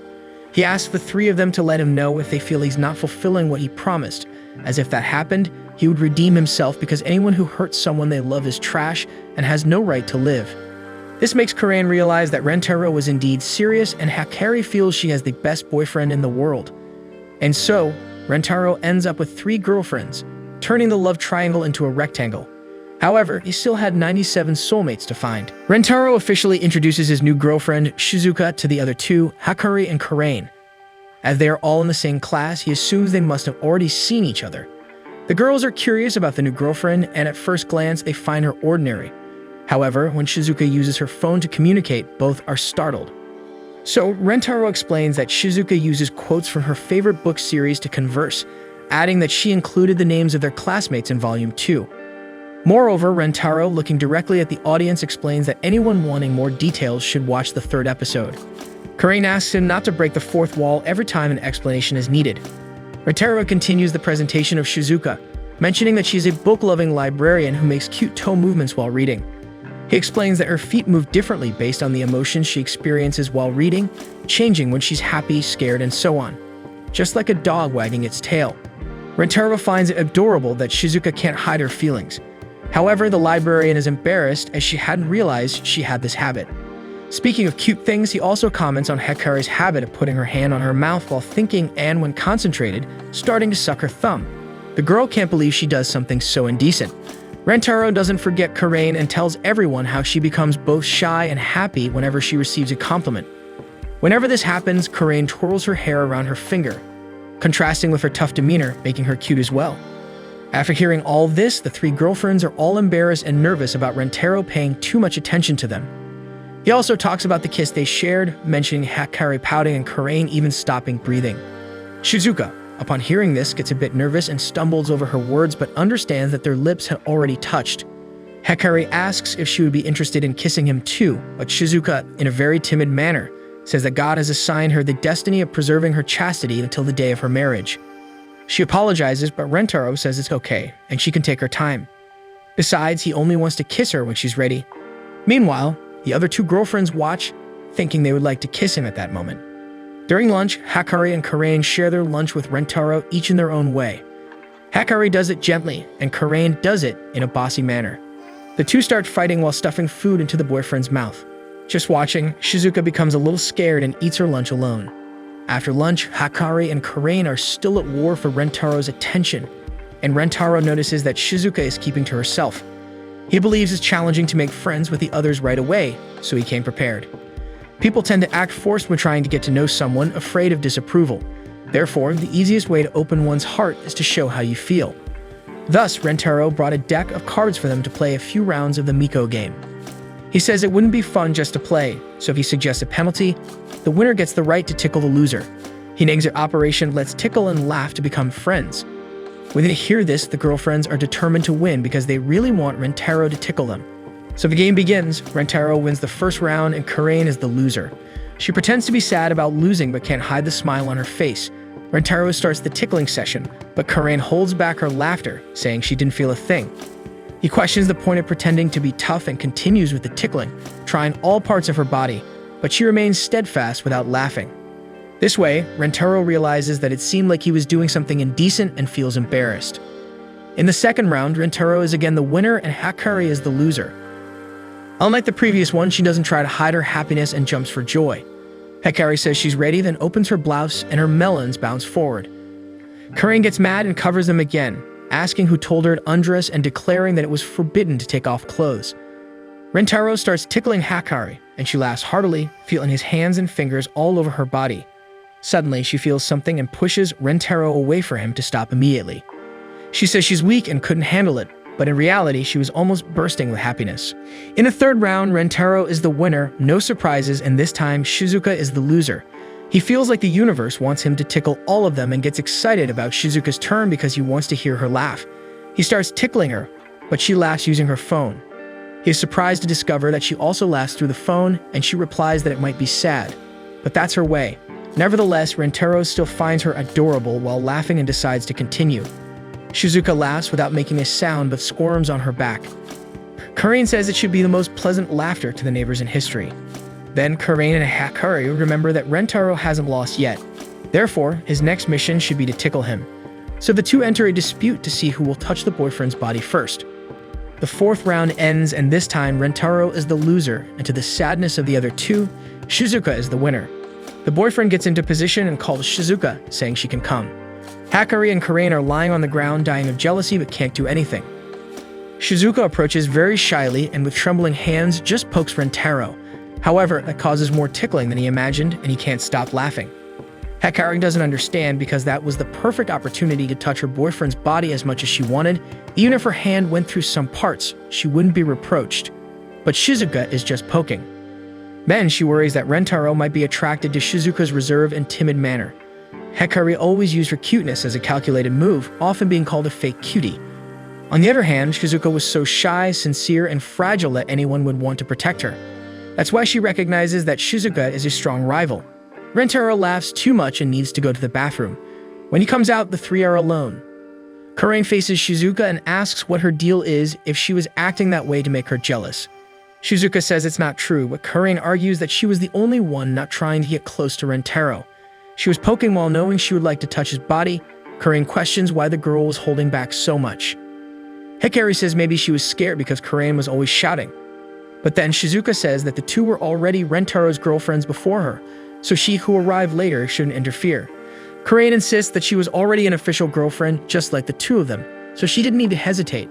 S1: He asks the three of them to let him know if they feel he's not fulfilling what he promised, as if that happened, he would redeem himself because anyone who hurts someone they love is trash and has no right to live. This makes Karain realize that Rentaro was indeed serious, and Hikari feels she has the best boyfriend in the world. And so, Rentaro ends up with 3 girlfriends, turning the love triangle into a rectangle. However, he still had 97 soulmates to find. Rentaro officially introduces his new girlfriend, Shizuka, to the other 2, Hikari and Karain. As they are all in the same class, he assumes they must have already seen each other. The girls are curious about the new girlfriend, and at first glance, they find her ordinary. However, when Shizuka uses her phone to communicate, both are startled. So, Rentaro explains that Shizuka uses quotes from her favorite book series to converse, adding that she included the names of their classmates in Volume 2. Moreover, Rentaro, looking directly at the audience, explains that anyone wanting more details should watch the 3rd episode. Karain asks him not to break the 4th wall every time an explanation is needed. Rentaro continues the presentation of Shizuka, mentioning that she's a book-loving librarian who makes cute toe movements while reading. He explains that her feet move differently based on the emotions she experiences while reading, changing when she's happy, scared, and so on, just like a dog wagging its tail. Rentaro finds it adorable that Shizuka can't hide her feelings. However, the librarian is embarrassed as she hadn't realized she had this habit. Speaking of cute things, he also comments on Hikari's habit of putting her hand on her mouth while thinking and, when concentrated, starting to suck her thumb. The girl can't believe she does something so indecent. Rentaro doesn't forget Karain and tells everyone how she becomes both shy and happy whenever she receives a compliment. Whenever this happens, Karain twirls her hair around her finger. contrasting with her tough demeanor, making her cute as well. After hearing all this, the three girlfriends are all embarrassed and nervous about Rentaro paying too much attention to them. He also talks about the kiss they shared, mentioning Hikari pouting and Karain even stopping breathing. Shizuka, upon hearing this, gets a bit nervous and stumbles over her words but understands that their lips had already touched. Hikari asks if she would be interested in kissing him too, but Shizuka, in a very timid manner, says that God has assigned her the destiny of preserving her chastity until the day of her marriage. She apologizes, but Rentaro says it's okay, and she can take her time. Besides, he only wants to kiss her when she's ready. Meanwhile, the other two girlfriends watch, thinking they would like to kiss him at that moment. During lunch, Hikari and Karain share their lunch with Rentaro, each in their own way. Hikari does it gently, and Karain does it in a bossy manner. The two start fighting while stuffing food into the boyfriend's mouth. Just watching, Shizuka becomes a little scared and eats her lunch alone. After lunch, Hikari and Karain are still at war for Rentaro's attention, and Rentaro notices that Shizuka is keeping to herself. He believes it's challenging to make friends with the others right away, so he came prepared. People tend to act forced when trying to get to know someone, afraid of disapproval. Therefore, the easiest way to open one's heart is to show how you feel. Thus, Rentaro brought a deck of cards for them to play a few rounds of the Miko game. He says it wouldn't be fun just to play, so if he suggests a penalty, the winner gets the right to tickle the loser. He names it Operation Let's Tickle and Laugh to become friends. When they hear this, the girlfriends are determined to win because they really want Rentaro to tickle them. So the game begins. Rentaro wins the first round and Karain is the loser. She pretends to be sad about losing but can't hide the smile on her face. Rentaro starts the tickling session, but Karain holds back her laughter, saying she didn't feel a thing. He questions the point of pretending to be tough and continues with the tickling, trying all parts of her body, but she remains steadfast without laughing. This way, Rentaro realizes that it seemed like he was doing something indecent and feels embarrassed. In the second round, Rentaro is again the winner and Hikari is the loser. Unlike the previous one, she doesn't try to hide her happiness and jumps for joy. Hikari says she's ready, then opens her blouse and her melons bounce forward. Karain gets mad and covers them again, asking who told her to undress and declaring that it was forbidden to take off clothes. Rentaro starts tickling Hikari, and she laughs heartily, feeling his hands and fingers all over her body. Suddenly, she feels something and pushes Rentaro away from him to stop immediately. She says she's weak and couldn't handle it, but in reality, she was almost bursting with happiness. In the third round, Rentaro is the winner, no surprises, and this time, Shizuka is the loser. He feels like the universe wants him to tickle all of them and gets excited about Shizuka's turn because he wants to hear her laugh. He starts tickling her, but she laughs using her phone. He is surprised to discover that she also laughs through the phone, and she replies that it might be sad. But that's her way. Nevertheless, Rentaro still finds her adorable while laughing and decides to continue. Shizuka laughs without making a sound but squirms on her back. Karain says it should be the most pleasant laughter to the neighbors in history. Then Karain and Hikari remember that Rentaro hasn't lost yet. Therefore, his next mission should be to tickle him. So the two enter a dispute to see who will touch the boyfriend's body first. The fourth round ends, and this time Rentaro is the loser, and to the sadness of the other two, Shizuka is the winner. The boyfriend gets into position and calls Shizuka, saying she can come. Hikari and Karain are lying on the ground, dying of jealousy but can't do anything. Shizuka approaches very shyly and with trembling hands just pokes Rentaro. However, that causes more tickling than he imagined, and he can't stop laughing. Hikari doesn't understand because that was the perfect opportunity to touch her boyfriend's body as much as she wanted. Even if her hand went through some parts, she wouldn't be reproached. But Shizuka is just poking. Then she worries that Rentaro might be attracted to Shizuka's reserved and timid manner. Hikari always used her cuteness as a calculated move, often being called a fake cutie. On the other hand, Shizuka was so shy, sincere, and fragile that anyone would want to protect her. That's why she recognizes that Shizuka is a strong rival. Rentaro laughs too much and needs to go to the bathroom. When he comes out, the three are alone. Karain faces Shizuka and asks what her deal is if she was acting that way to make her jealous. Shizuka says it's not true, but Karain argues that she was the only one not trying to get close to Rentaro. She was poking while knowing she would like to touch his body. Karain questions why the girl was holding back so much. Hikari says maybe she was scared because Karain was always shouting. But then Shizuka says that the two were already Rentaro's girlfriends before her, so she who arrived later shouldn't interfere. Karain insists that she was already an official girlfriend just like the two of them, so she didn't need to hesitate.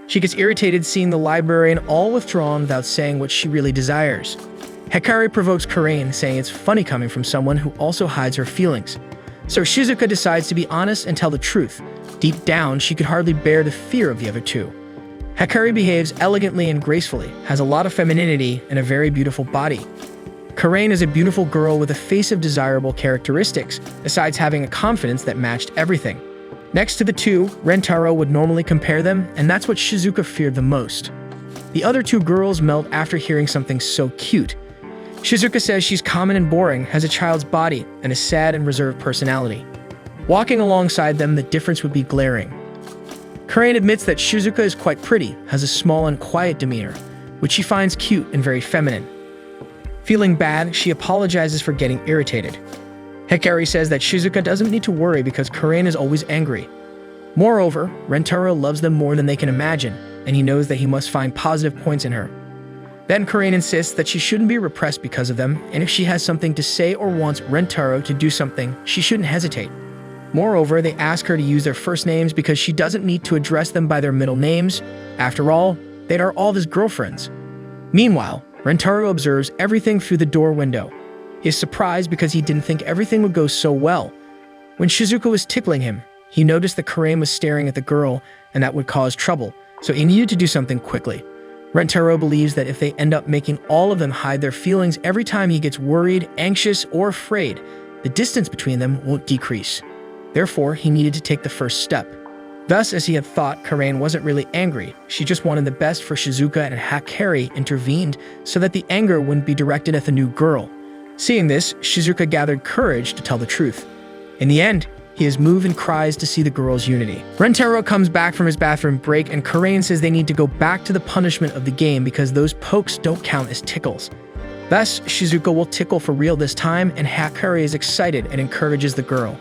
S1: She gets irritated seeing the librarian all withdrawn without saying what she really desires. Hikari provokes Karain, saying it's funny coming from someone who also hides her feelings. So Shizuka decides to be honest and tell the truth. Deep down, she could hardly bear the fear of the other two. Hikari behaves elegantly and gracefully, has a lot of femininity, and a very beautiful body. Karain is a beautiful girl with a face of desirable characteristics, besides having a confidence that matched everything. Next to the two, Rentaro would normally compare them, and that's what Shizuka feared the most. The other two girls melt after hearing something so cute. Shizuka says she's common and boring, has a child's body, and a sad and reserved personality. Walking alongside them, the difference would be glaring. Karain admits that Shizuka is quite pretty, has a small and quiet demeanor, which she finds cute and very feminine. Feeling bad, she apologizes for getting irritated. Hikari says that Shizuka doesn't need to worry because Karain is always angry. Moreover, Rentaro loves them more than they can imagine, and he knows that he must find positive points in her. Then Karain insists that she shouldn't be repressed because of them, and if she has something to say or wants Rentaro to do something, she shouldn't hesitate. Moreover, they ask her to use their first names because she doesn't need to address them by their middle names. After all, they are all his girlfriends. Meanwhile, Rentaro observes everything through the door window. He is surprised because he didn't think everything would go so well. When Shizuka was tickling him, he noticed that Karain was staring at the girl, and that would cause trouble, so he needed to do something quickly. Rentaro believes that if they end up making all of them hide their feelings every time he gets worried, anxious, or afraid, the distance between them won't decrease. Therefore, he needed to take the first step. Thus, as he had thought, Karain wasn't really angry. She just wanted the best for Shizuka, and Hikari intervened so that the anger wouldn't be directed at the new girl. Seeing this, Shizuka gathered courage to tell the truth. In the end, he is moved and cries to see the girls' unity. Rentaro comes back from his bathroom break, and Karain says they need to go back to the punishment of the game because those pokes don't count as tickles. Thus, Shizuka will tickle for real this time, and Hikari is excited and encourages the girl.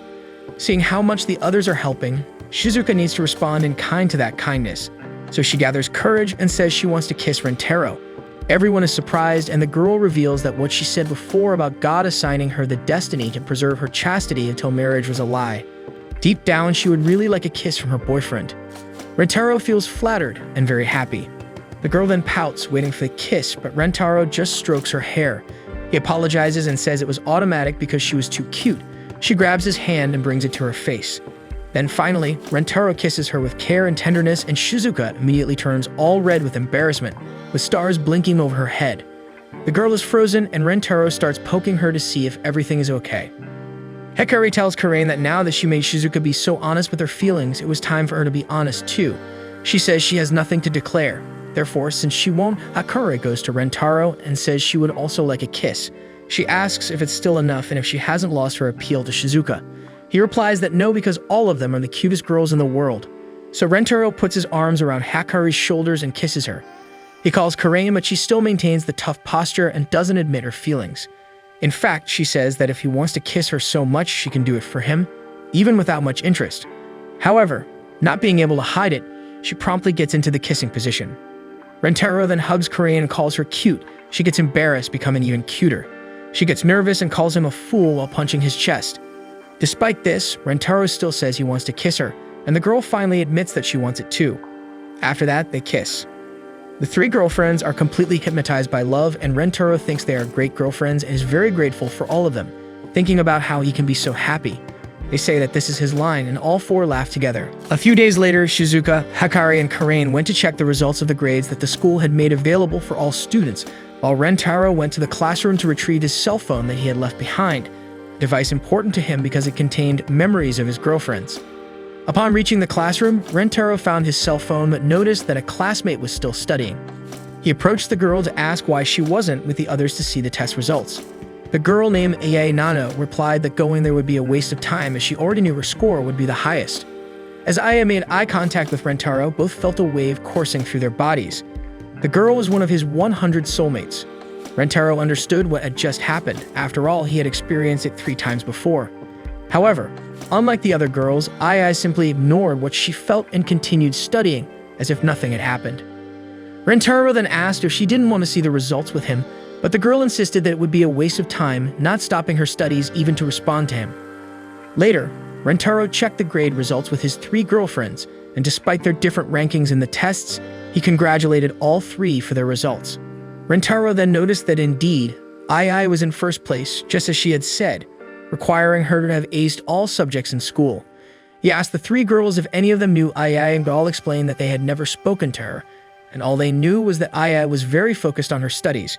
S1: Seeing how much the others are helping, Shizuka needs to respond in kind to that kindness. So she gathers courage and says she wants to kiss Rentaro. Everyone is surprised, and the girl reveals that what she said before about God assigning her the destiny to preserve her chastity until marriage was a lie. Deep down, she would really like a kiss from her boyfriend. Rentaro feels flattered and very happy. The girl then pouts, waiting for the kiss, but Rentaro just strokes her hair. He apologizes and says it was automatic because she was too cute. She grabs his hand and brings it to her face. Then finally, Rentaro kisses her with care and tenderness, and Shizuka immediately turns all red with embarrassment, with stars blinking over her head. The girl is frozen, and Rentaro starts poking her to see if everything is okay. Hikari tells Karain that now that she made Shizuka be so honest with her feelings, it was time for her to be honest too. She says she has nothing to declare. Therefore, since she won't, Hikari goes to Rentaro and says she would also like a kiss. She asks if it's still enough and if she hasn't lost her appeal to Shizuka. He replies that no, because all of them are the cutest girls in the world. So Rentaro puts his arms around Hikari's shoulders and kisses her. He calls Karain, but she still maintains the tough posture and doesn't admit her feelings. In fact, she says that if he wants to kiss her so much, she can do it for him, even without much interest. However, not being able to hide it, she promptly gets into the kissing position. Rentaro then hugs Karain and calls her cute. She gets embarrassed, becoming even cuter. She gets nervous and calls him a fool while punching his chest. Despite this, Rentaro still says he wants to kiss her, and the girl finally admits that she wants it too. After that, they kiss. The three girlfriends are completely hypnotized by love, and Rentaro thinks they are great girlfriends and is very grateful for all of them, thinking about how he can be so happy. They say that this is his line, and all four laugh together. A few days later, Shizuka, Hikari, and Karain went to check the results of the grades that the school had made available for all students, while Rentaro went to the classroom to retrieve his cell phone that he had left behind, a device important to him because it contained memories of his girlfriends. Upon reaching the classroom, Rentaro found his cell phone but noticed that a classmate was still studying. He approached the girl to ask why she wasn't with the others to see the test results. The girl named Ie Nano replied that going there would be a waste of time as she already knew her score would be the highest. As Ie made eye contact with Rentaro, both felt a wave coursing through their bodies. The girl was one of his 100 soulmates. Rentaro understood what had just happened. After all, he had experienced it 3 times before. However, unlike the other girls, Ai simply ignored what she felt and continued studying as if nothing had happened. Rentaro then asked if she didn't want to see the results with him, but the girl insisted that it would be a waste of time, not stopping her studies even to respond to him. Later, Rentaro checked the grade results with his 3 girlfriends, and despite their different rankings in the tests, he congratulated all 3 for their results. Rentaro then noticed that indeed, Ai was in first place, just as she had said. requiring her to have aced all subjects in school. He asked the three girls if any of them knew Aijo, and all explained that they had never spoken to her, and all they knew was that Aijo was very focused on her studies.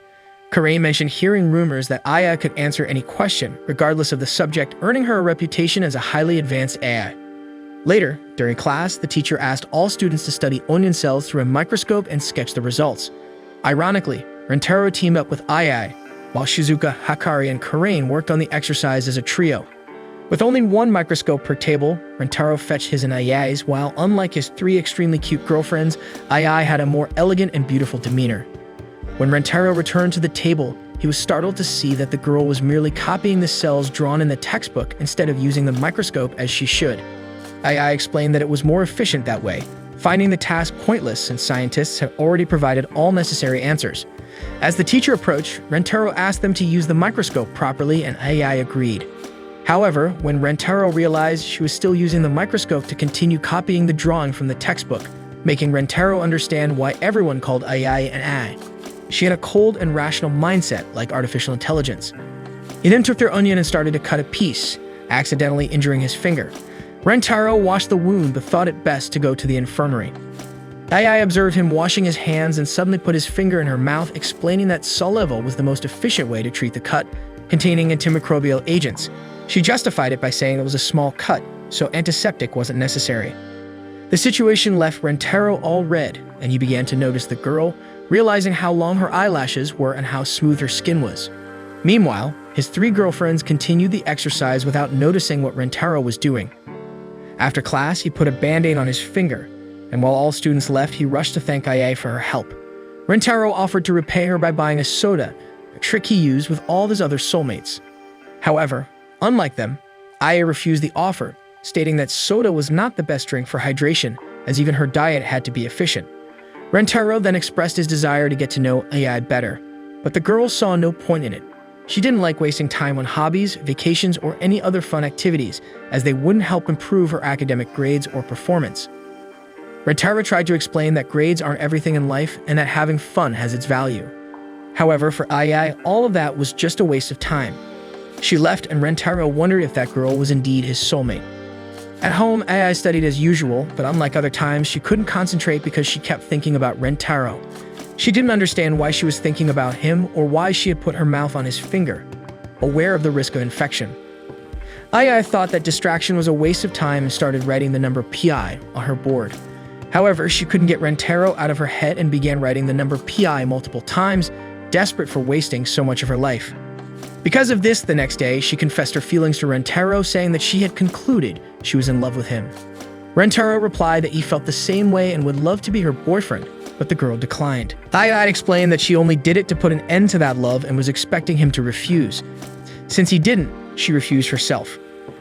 S1: Karain mentioned hearing rumors that Aijo could answer any question, regardless of the subject, earning her a reputation as a highly advanced AI. Later, during class, the teacher asked all students to study onion cells through a microscope and sketch the results. Ironically, Rentaro teamed up with Aijo, while Shizuka, Hakari, and Karain worked on the exercise as a trio. With only one microscope per table, Rentaro fetched his and Aijo's, while unlike his three extremely cute girlfriends, Aijo had a more elegant and beautiful demeanor. When Rentaro returned to the table, he was startled to see that the girl was merely copying the cells drawn in the textbook instead of using the microscope as she should. Aijo explained that it was more efficient that way, finding the task pointless since scientists had already provided all necessary answers. As the teacher approached, Rentaro asked them to use the microscope properly, and Aijo agreed. However, when Rentaro realized she was still using the microscope to continue copying the drawing from the textbook, making Rentaro understand why everyone called Aijo an AI. She had a cold and rational mindset like artificial intelligence. He then took their onion and started to cut a piece, accidentally injuring his finger. Rentaro washed the wound but thought it best to go to the infirmary. Aijo observed him washing his hands and suddenly put his finger in her mouth, explaining that saliva was the most efficient way to treat the cut, containing antimicrobial agents. She justified it by saying it was a small cut, so antiseptic wasn't necessary. The situation left Rentaro all red, and he began to notice the girl, realizing how long her eyelashes were and how smooth her skin was. Meanwhile, his three girlfriends continued the exercise without noticing what Rentaro was doing. After class, he put a band-aid on his finger, and while all students left, he rushed to thank Aijo for her help. Rentaro offered to repay her by buying a soda, a trick he used with all of his other soulmates. However, unlike them, Aijo refused the offer, stating that soda was not the best drink for hydration, as even her diet had to be efficient. Rentaro then expressed his desire to get to know Aijo better, but the girls saw no point in it. She didn't like wasting time on hobbies, vacations, or any other fun activities, as they wouldn't help improve her academic grades or performance. Rentaro tried to explain that grades aren't everything in life and that having fun has its value. However, for Aijo, all of that was just a waste of time. She left, and Rentaro wondered if that girl was indeed his soulmate. At home, Aijo studied as usual, but unlike other times, she couldn't concentrate because she kept thinking about Rentaro. She didn't understand why she was thinking about him or why she had put her mouth on his finger, aware of the risk of infection. Aijo thought that distraction was a waste of time and started writing the number pi on her board. However, she couldn't get Rentaro out of her head and began writing the number pi multiple times, desperate for wasting so much of her life. Because of this, the next day, she confessed her feelings to Rentaro, saying that she had concluded she was in love with him. Rentaro replied that he felt the same way and would love to be her boyfriend, but the girl declined. Aijo explained that she only did it to put an end to that love and was expecting him to refuse. Since he didn't, she refused herself.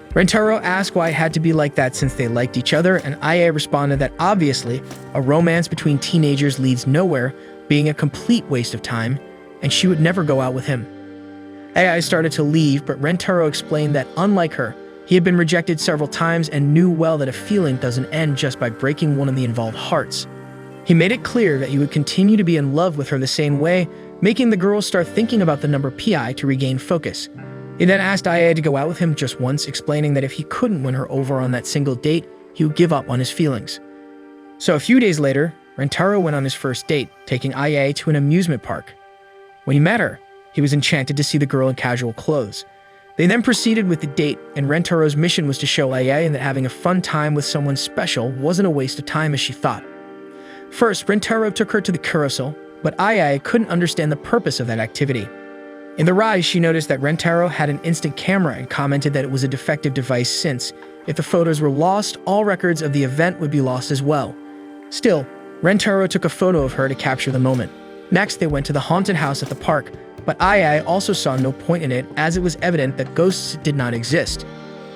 S1: Rentaro asked why it had to be like that since they liked each other, and Aijo responded that obviously, a romance between teenagers leads nowhere, being a complete waste of time, and she would never go out with him. Aijo started to leave, but Rentaro explained that, unlike her, he had been rejected several times and knew well that a feeling doesn't end just by breaking one of the involved hearts. He made it clear that he would continue to be in love with her the same way, making the girls start thinking about the number pi to regain focus. He then asked Aijo to go out with him just once, explaining that if he couldn't win her over on that single date, he would give up on his feelings. So a few days later, Rentaro went on his first date, taking Aijo to an amusement park. When he met her, he was enchanted to see the girl in casual clothes. They then proceeded with the date, and Rentaro's mission was to show Aijo that having a fun time with someone special wasn't a waste of time as she thought. First, Rentaro took her to the carousel, but Aijo couldn't understand the purpose of that activity. In the ride, she noticed that Rentaro had an instant camera and commented that it was a defective device since, if the photos were lost, all records of the event would be lost as well. Still, Rentaro took a photo of her to capture the moment. Next, they went to the haunted house at the park, but Aijo also saw no point in it as it was evident that ghosts did not exist.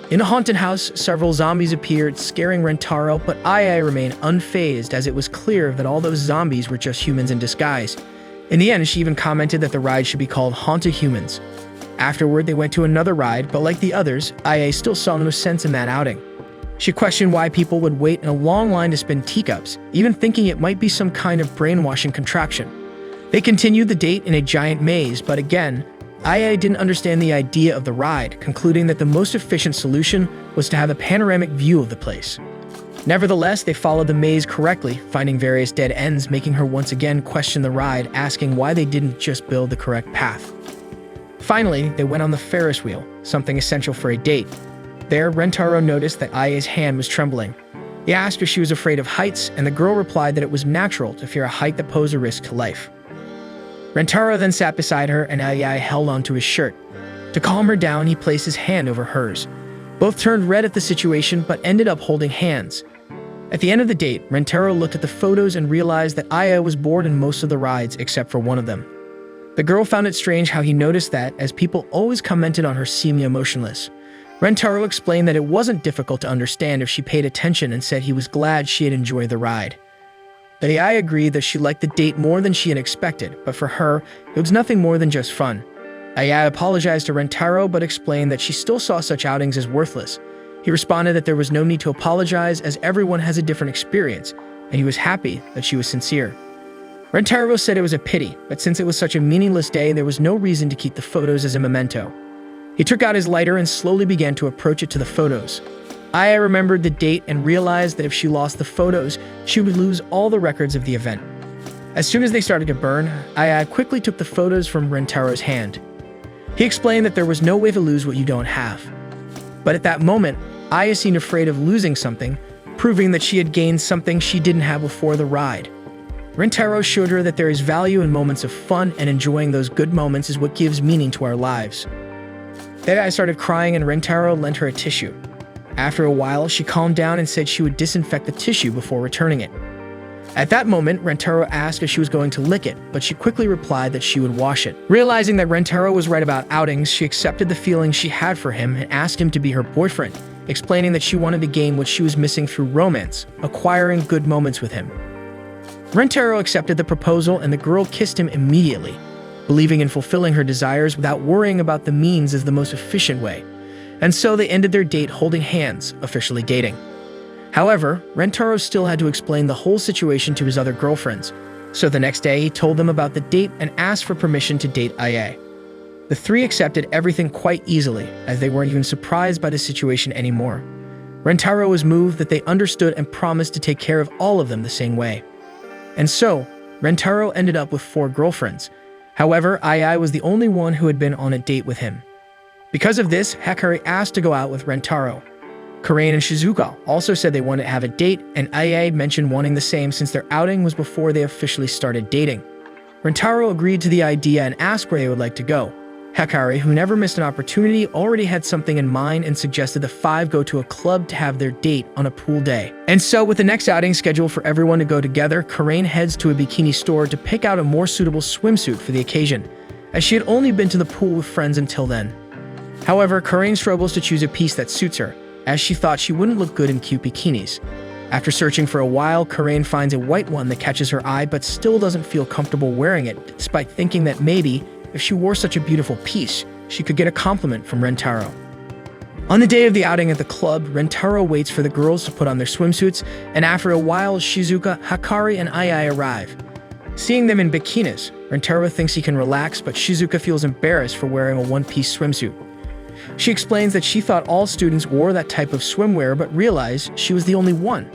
S1: In the haunted house, several zombies appeared, scaring Rentaro, but Aijo remained unfazed as it was clear that all those zombies were just humans in disguise. In the end, she even commented that the ride should be called Haunted Humans. Afterward, they went to another ride, but like the others, Aijo still saw no sense in that outing. She questioned why people would wait in a long line to spin teacups, even thinking it might be some kind of brainwashing contraption. They continued the date in a giant maze, but again, Aijo didn't understand the idea of the ride, concluding that the most efficient solution was to have a panoramic view of the place. Nevertheless, they followed the maze correctly, finding various dead ends, making her once again question the ride, asking why they didn't just build the correct path. Finally, they went on the Ferris wheel, something essential for a date. There, Rentaro noticed that Aijo's hand was trembling. He asked if she was afraid of heights, and the girl replied that it was natural to fear a height that posed a risk to life. Rentaro then sat beside her, and Aijo held onto his shirt. To calm her down, he placed his hand over hers. Both turned red at the situation, but ended up holding hands. At the end of the date, Rentaro looked at the photos and realized that Aijo was bored in most of the rides except for one of them. The girl found it strange how he noticed that, as people always commented on her seeming emotionless. Rentaro explained that it wasn't difficult to understand if she paid attention and said he was glad she had enjoyed the ride. The AI agreed that she liked the date more than she had expected, but for her, it was nothing more than just fun. AI apologized to Rentaro but explained that she still saw such outings as worthless. He responded that there was no need to apologize as everyone has a different experience, and he was happy that she was sincere. Rentaro said it was a pity, but since it was such a meaningless day, there was no reason to keep the photos as a memento. He took out his lighter and slowly began to approach it to the photos. Aijo remembered the date and realized that if she lost the photos, she would lose all the records of the event. As soon as they started to burn, Aijo quickly took the photos from Rentaro's hand. He explained that there was no way to lose what you don't have. But at that moment, Aijo seemed afraid of losing something, proving that she had gained something she didn't have before the ride. Rentaro showed her that there is value in moments of fun, and enjoying those good moments is what gives meaning to our lives. Then I started crying and Rentaro lent her a tissue. After a while, she calmed down and said she would disinfect the tissue before returning it. At that moment, Rentaro asked if she was going to lick it, but she quickly replied that she would wash it. Realizing that Rentaro was right about outings, she accepted the feeling she had for him and asked him to be her boyfriend, explaining that she wanted to gain what she was missing through romance, acquiring good moments with him. Rentaro accepted the proposal and the girl kissed him immediately, believing in fulfilling her desires without worrying about the means as the most efficient way. And so they ended their date holding hands, officially dating. However, Rentaro still had to explain the whole situation to his other girlfriends, so the next day he told them about the date and asked for permission to date Aijo. The three accepted everything quite easily, as they weren't even surprised by the situation anymore. Rentaro was moved that they understood and promised to take care of all of them the same way. And so, Rentaro ended up with 4 girlfriends. However, Aijo was the only one who had been on a date with him. Because of this, Hakari asked to go out with Rentaro. Karain and Shizuka also said they wanted to have a date, and Aijo mentioned wanting the same since their outing was before they officially started dating. Rentaro agreed to the idea and asked where they would like to go. Hakari, who never missed an opportunity, already had something in mind and suggested the 5 go to a club to have their date on a pool day. And so, with the next outing scheduled for everyone to go together, Karain heads to a bikini store to pick out a more suitable swimsuit for the occasion, as she had only been to the pool with friends until then. However, Karain struggles to choose a piece that suits her, as she thought she wouldn't look good in cute bikinis. After searching for a while, Karain finds a white one that catches her eye but still doesn't feel comfortable wearing it, despite thinking that maybe, if she wore such a beautiful piece, she could get a compliment from Rentaro. On the day of the outing at the club, Rentaro waits for the girls to put on their swimsuits, and after a while, Shizuka, Hakari, and Aijo arrive. Seeing them in bikinis, Rentaro thinks he can relax, but Shizuka feels embarrassed for wearing a one-piece swimsuit. She explains that she thought all students wore that type of swimwear but realized she was the only one.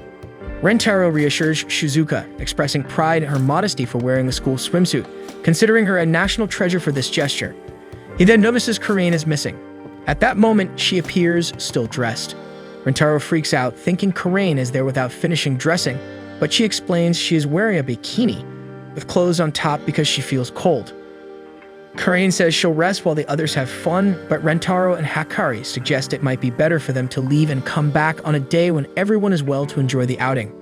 S1: Rentaro reassures Shizuka, expressing pride in her modesty for wearing a school swimsuit, considering her a national treasure for this gesture. He then notices Karain is missing. At that moment, she appears, still dressed. Rentaro freaks out, thinking Karain is there without finishing dressing, but she explains she is wearing a bikini, with clothes on top because she feels cold. Karain says she'll rest while the others have fun, but Rentaro and Hakari suggest it might be better for them to leave and come back on a day when everyone is well to enjoy the outing.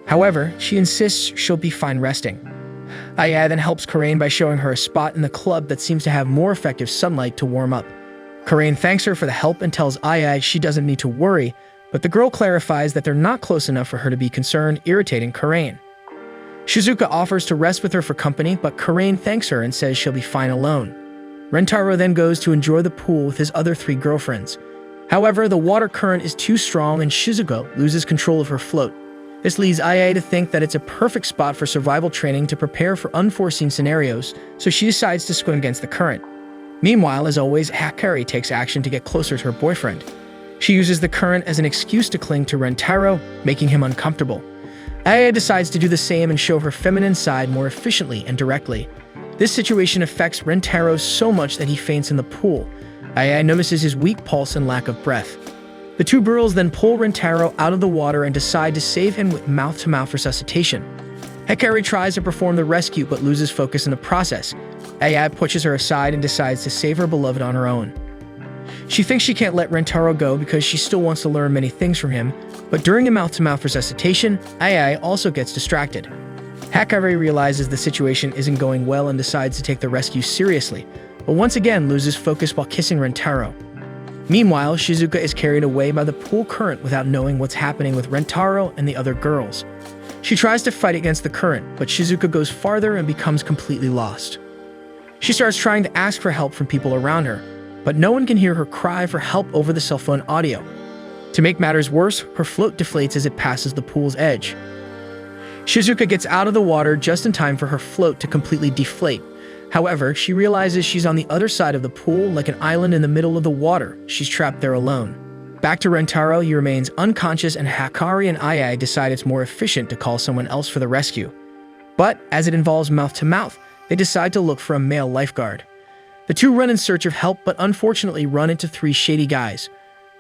S1: However, she insists she'll be fine resting. Aijo then helps Karain by showing her a spot in the club that seems to have more effective sunlight to warm up. Karain thanks her for the help and tells Aijo she doesn't need to worry, but the girl clarifies that they're not close enough for her to be concerned, irritating Karain. Shizuka offers to rest with her for company, but Karain thanks her and says she'll be fine alone. Rentaro then goes to enjoy the pool with his other 3 girlfriends. However, the water current is too strong and Shizuka loses control of her float. This leads Aijo to think that it's a perfect spot for survival training to prepare for unforeseen scenarios, so she decides to swim against the current. Meanwhile, as always, Hakari takes action to get closer to her boyfriend. She uses the current as an excuse to cling to Rentaro, making him uncomfortable. Aya decides to do the same and show her feminine side more efficiently and directly. This situation affects Rentaro so much that he faints in the pool. Aya notices his weak pulse and lack of breath. The two girls then pull Rentaro out of the water and decide to save him with mouth-to-mouth resuscitation. Hakari tries to perform the rescue but loses focus in the process. Aya pushes her aside and decides to save her beloved on her own. She thinks she can't let Rentaro go because she still wants to learn many things from him, but during the mouth-to-mouth resuscitation, Aya also gets distracted. Hakari realizes the situation isn't going well and decides to take the rescue seriously, but once again loses focus while kissing Rentaro. Meanwhile, Shizuka is carried away by the pool current without knowing what's happening with Rentaro and the other girls. She tries to fight against the current, but Shizuka goes farther and becomes completely lost. She starts trying to ask for help from people around her, but no one can hear her cry for help over the cell phone audio. To make matters worse, her float deflates as it passes the pool's edge. Shizuka gets out of the water just in time for her float to completely deflate. However, she realizes she's on the other side of the pool, like an island in the middle of the water. She's trapped there alone. Back to Rentaro, he remains unconscious, and Hakari and Ai decide it's more efficient to call someone else for the rescue. But, as it involves mouth-to-mouth, they decide to look for a male lifeguard. The two run in search of help, but unfortunately run into three shady guys.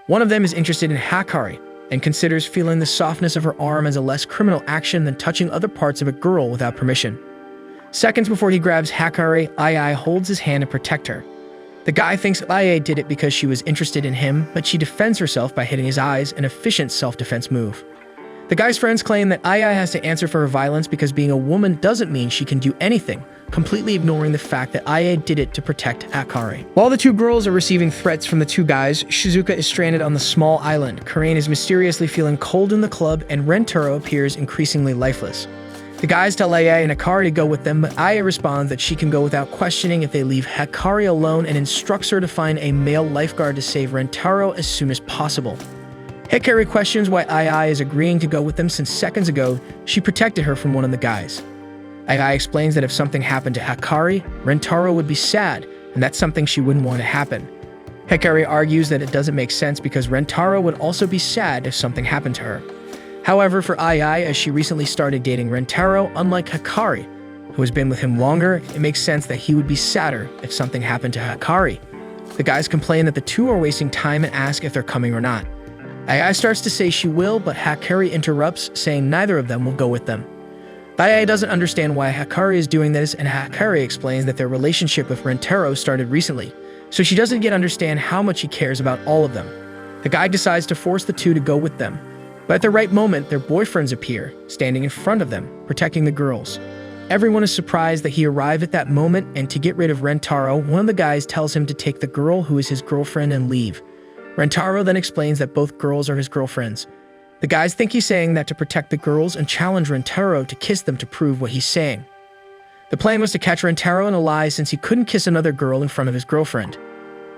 S1: One of them is interested in Hakari, and considers feeling the softness of her arm as a less criminal action than touching other parts of a girl without permission. Seconds before he grabs Hakari, Ai holds his hand to protect her. The guy thinks Ai did it because she was interested in him, but she defends herself by hitting his eyes, an efficient self-defense move. The guy's friends claim that Ai has to answer for her violence because being a woman doesn't mean she can do anything, completely ignoring the fact that Ai did it to protect Hakari. While the two girls are receiving threats from the two guys, Shizuka is stranded on the small island. Karain is mysteriously feeling cold in the club, and Rentaro appears increasingly lifeless. The guys tell Aya and Hakari to go with them, but Aya responds that she can go without questioning if they leave Hakari alone, and instructs her to find a male lifeguard to save Rentaro as soon as possible. Hakari questions why Aya is agreeing to go with them since seconds ago she protected her from one of the guys. Aya explains that if something happened to Hakari, Rentaro would be sad, and that's something she wouldn't want to happen. Hakari argues that it doesn't make sense because Rentaro would also be sad if something happened to her. However, for Aya, as she recently started dating Rentaro, unlike Hakari, who has been with him longer, it makes sense that he would be sadder if something happened to Hakari. The guys complain that the two are wasting time and ask if they're coming or not. Aya starts to say she will, but Hakari interrupts, saying neither of them will go with them. Aya doesn't understand why Hakari is doing this, and Hakari explains that their relationship with Rentaro started recently, so she doesn't yet understand how much he cares about all of them. The guy decides to force the two to go with them, but at the right moment, their boyfriends appear, standing in front of them, protecting the girls. Everyone is surprised that he arrived at that moment, and to get rid of Rentaro, one of the guys tells him to take the girl who is his girlfriend and leave. Rentaro then explains that both girls are his girlfriends. The guys think he's saying that to protect the girls and challenge Rentaro to kiss them to prove what he's saying. The plan was to catch Rentaro in a lie since he couldn't kiss another girl in front of his girlfriend.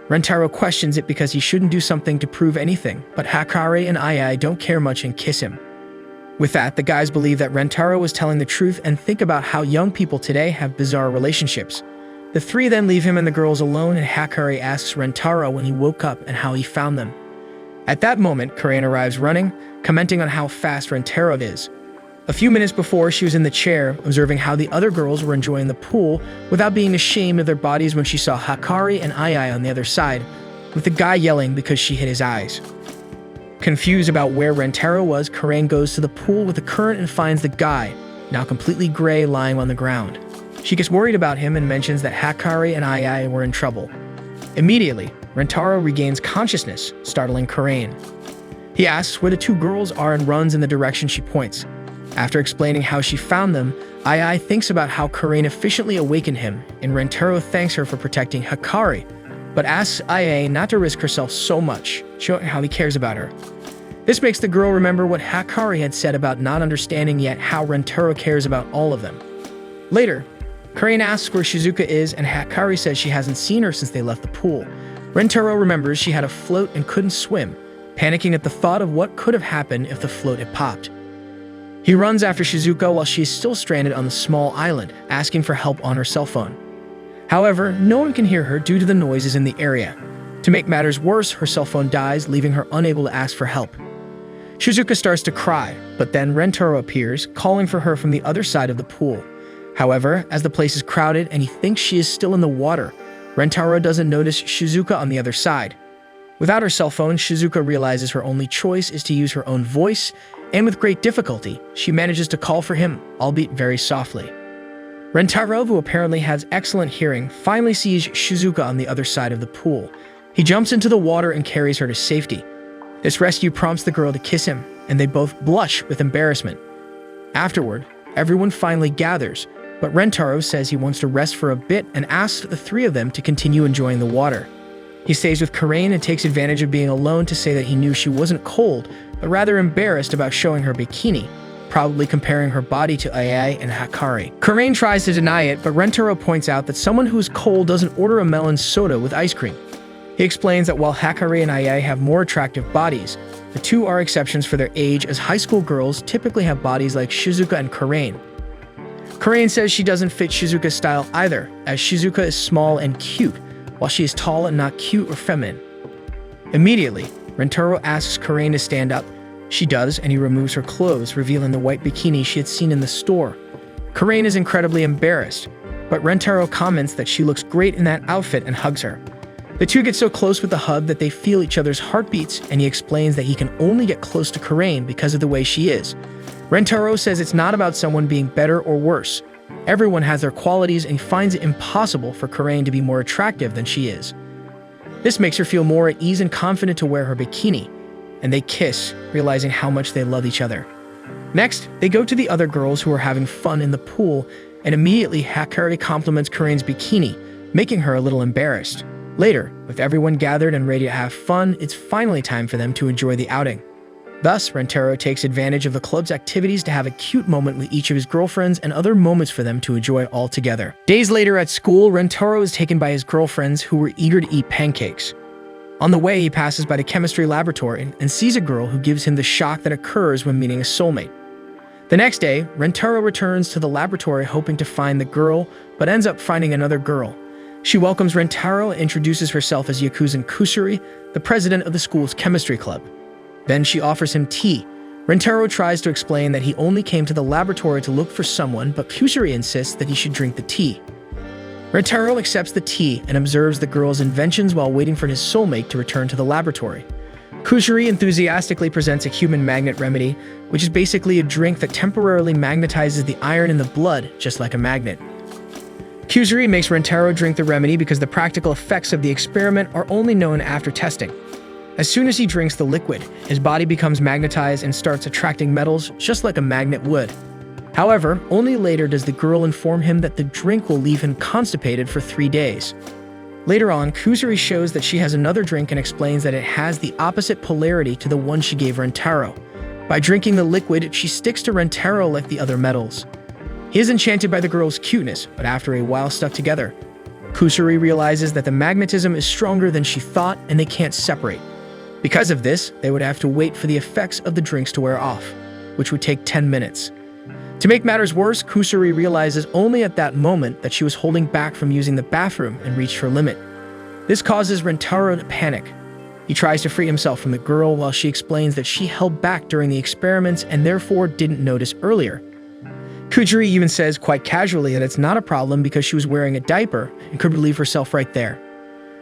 S1: Rentaro questions it because he shouldn't do something to prove anything, but Hakari and Ai don't care much and kiss him. With that, the guys believe that Rentaro was telling the truth and think about how young people today have bizarre relationships. The three then leave him and the girls alone, and Hakari asks Rentaro when he woke up and how he found them. At that moment, Karain arrives running, commenting on how fast Rentaro is. A few minutes before, she was in the chair, observing how the other girls were enjoying the pool without being ashamed of their bodies when she saw Hakari and Ai on the other side, with the guy yelling because she hit his eyes. Confused about where Rentaro was, Karain goes to the pool with the current and finds the guy, now completely gray, lying on the ground. She gets worried about him and mentions that Hakari and Ai were in trouble. Immediately, Rentaro regains consciousness, startling Karain. He asks where the two girls are and runs in the direction she points. After explaining how she found them, Ai thinks about how Karain efficiently awakened him, and Rentaro thanks her for protecting Hakari, but asks Ai not to risk herself so much, showing how he cares about her. This makes the girl remember what Hakari had said about not understanding yet how Rentaro cares about all of them. Later, Karain asks where Shizuka is, and Hakari says she hasn't seen her since they left the pool. Rentaro remembers she had a float and couldn't swim, panicking at the thought of what could have happened if the float had popped. He runs after Shizuka while she is still stranded on the small island, asking for help on her cell phone. However, no one can hear her due to the noises in the area. To make matters worse, her cell phone dies, leaving her unable to ask for help. Shizuka starts to cry, but then Rentaro appears, calling for her from the other side of the pool. However, as the place is crowded and he thinks she is still in the water, Rentaro doesn't notice Shizuka on the other side. Without her cell phone, Shizuka realizes her only choice is to use her own voice, and with great difficulty, she manages to call for him, albeit very softly. Rentaro, who apparently has excellent hearing, finally sees Shizuka on the other side of the pool. He jumps into the water and carries her to safety. This rescue prompts the girl to kiss him, and they both blush with embarrassment. Afterward, everyone finally gathers, but Rentaro says he wants to rest for a bit and asks the three of them to continue enjoying the water. He stays with Karain and takes advantage of being alone to say that he knew she wasn't cold, but rather embarrassed about showing her bikini, probably comparing her body to Ai and Hakari. Karain tries to deny it, but Rentaro points out that someone who is cold doesn't order a melon soda with ice cream. He explains that while Hakari and Ai have more attractive bodies, the two are exceptions for their age, as high school girls typically have bodies like Shizuka and Karain. Karain says she doesn't fit Shizuka's style either, as Shizuka is small and cute, while she is tall and not cute or feminine. Immediately, Rentaro asks Karain to stand up. She does, and he removes her clothes, revealing the white bikini she had seen in the store. Karain is incredibly embarrassed, but Rentaro comments that she looks great in that outfit and hugs her. The two get so close with the hug that they feel each other's heartbeats, and he explains that he can only get close to Karain because of the way she is. Rentaro says it's not about someone being better or worse. Everyone has their qualities, and he finds it impossible for Karain to be more attractive than she is. This makes her feel more at ease and confident to wear her bikini, and they kiss, realizing how much they love each other. Next, they go to the other girls who are having fun in the pool, and immediately Hakari compliments Karain's bikini, making her a little embarrassed. Later, with everyone gathered and ready to have fun, it's finally time for them to enjoy the outing. Thus, Rentaro takes advantage of the club's activities to have a cute moment with each of his girlfriends and other moments for them to enjoy all together. Days later at school, Rentaro is taken by his girlfriends who were eager to eat pancakes. On the way, he passes by the chemistry laboratory and sees a girl who gives him the shock that occurs when meeting a soulmate. The next day, Rentaro returns to the laboratory hoping to find the girl, but ends up finding another girl. She welcomes Rentaro and introduces herself as Yakuzan Kusuri, the president of the school's chemistry club. Then she offers him tea. Rentaro tries to explain that he only came to the laboratory to look for someone, but Kusuri insists that he should drink the tea. Rentaro accepts the tea and observes the girl's inventions while waiting for his soulmate to return to the laboratory. Kusuri enthusiastically presents a human magnet remedy, which is basically a drink that temporarily magnetizes the iron in the blood, just like a magnet. Kusuri makes Rentaro drink the remedy because the practical effects of the experiment are only known after testing. As soon as he drinks the liquid, his body becomes magnetized and starts attracting metals just like a magnet would. However, only later does the girl inform him that the drink will leave him constipated for 3 days. Later on, Kusuri shows that she has another drink and explains that it has the opposite polarity to the one she gave Rentaro. By drinking the liquid, she sticks to Rentaro like the other metals. He is enchanted by the girl's cuteness, but after a while stuck together, Kusuri realizes that the magnetism is stronger than she thought and they can't separate. Because of this, they would have to wait for the effects of the drinks to wear off, which would take 10 minutes. To make matters worse, Kusuri realizes only at that moment that she was holding back from using the bathroom and reached her limit. This causes Rentaro to panic. He tries to free himself from the girl while she explains that she held back during the experiments and therefore didn't notice earlier. Kusuri even says quite casually that it's not a problem because she was wearing a diaper and could relieve herself right there.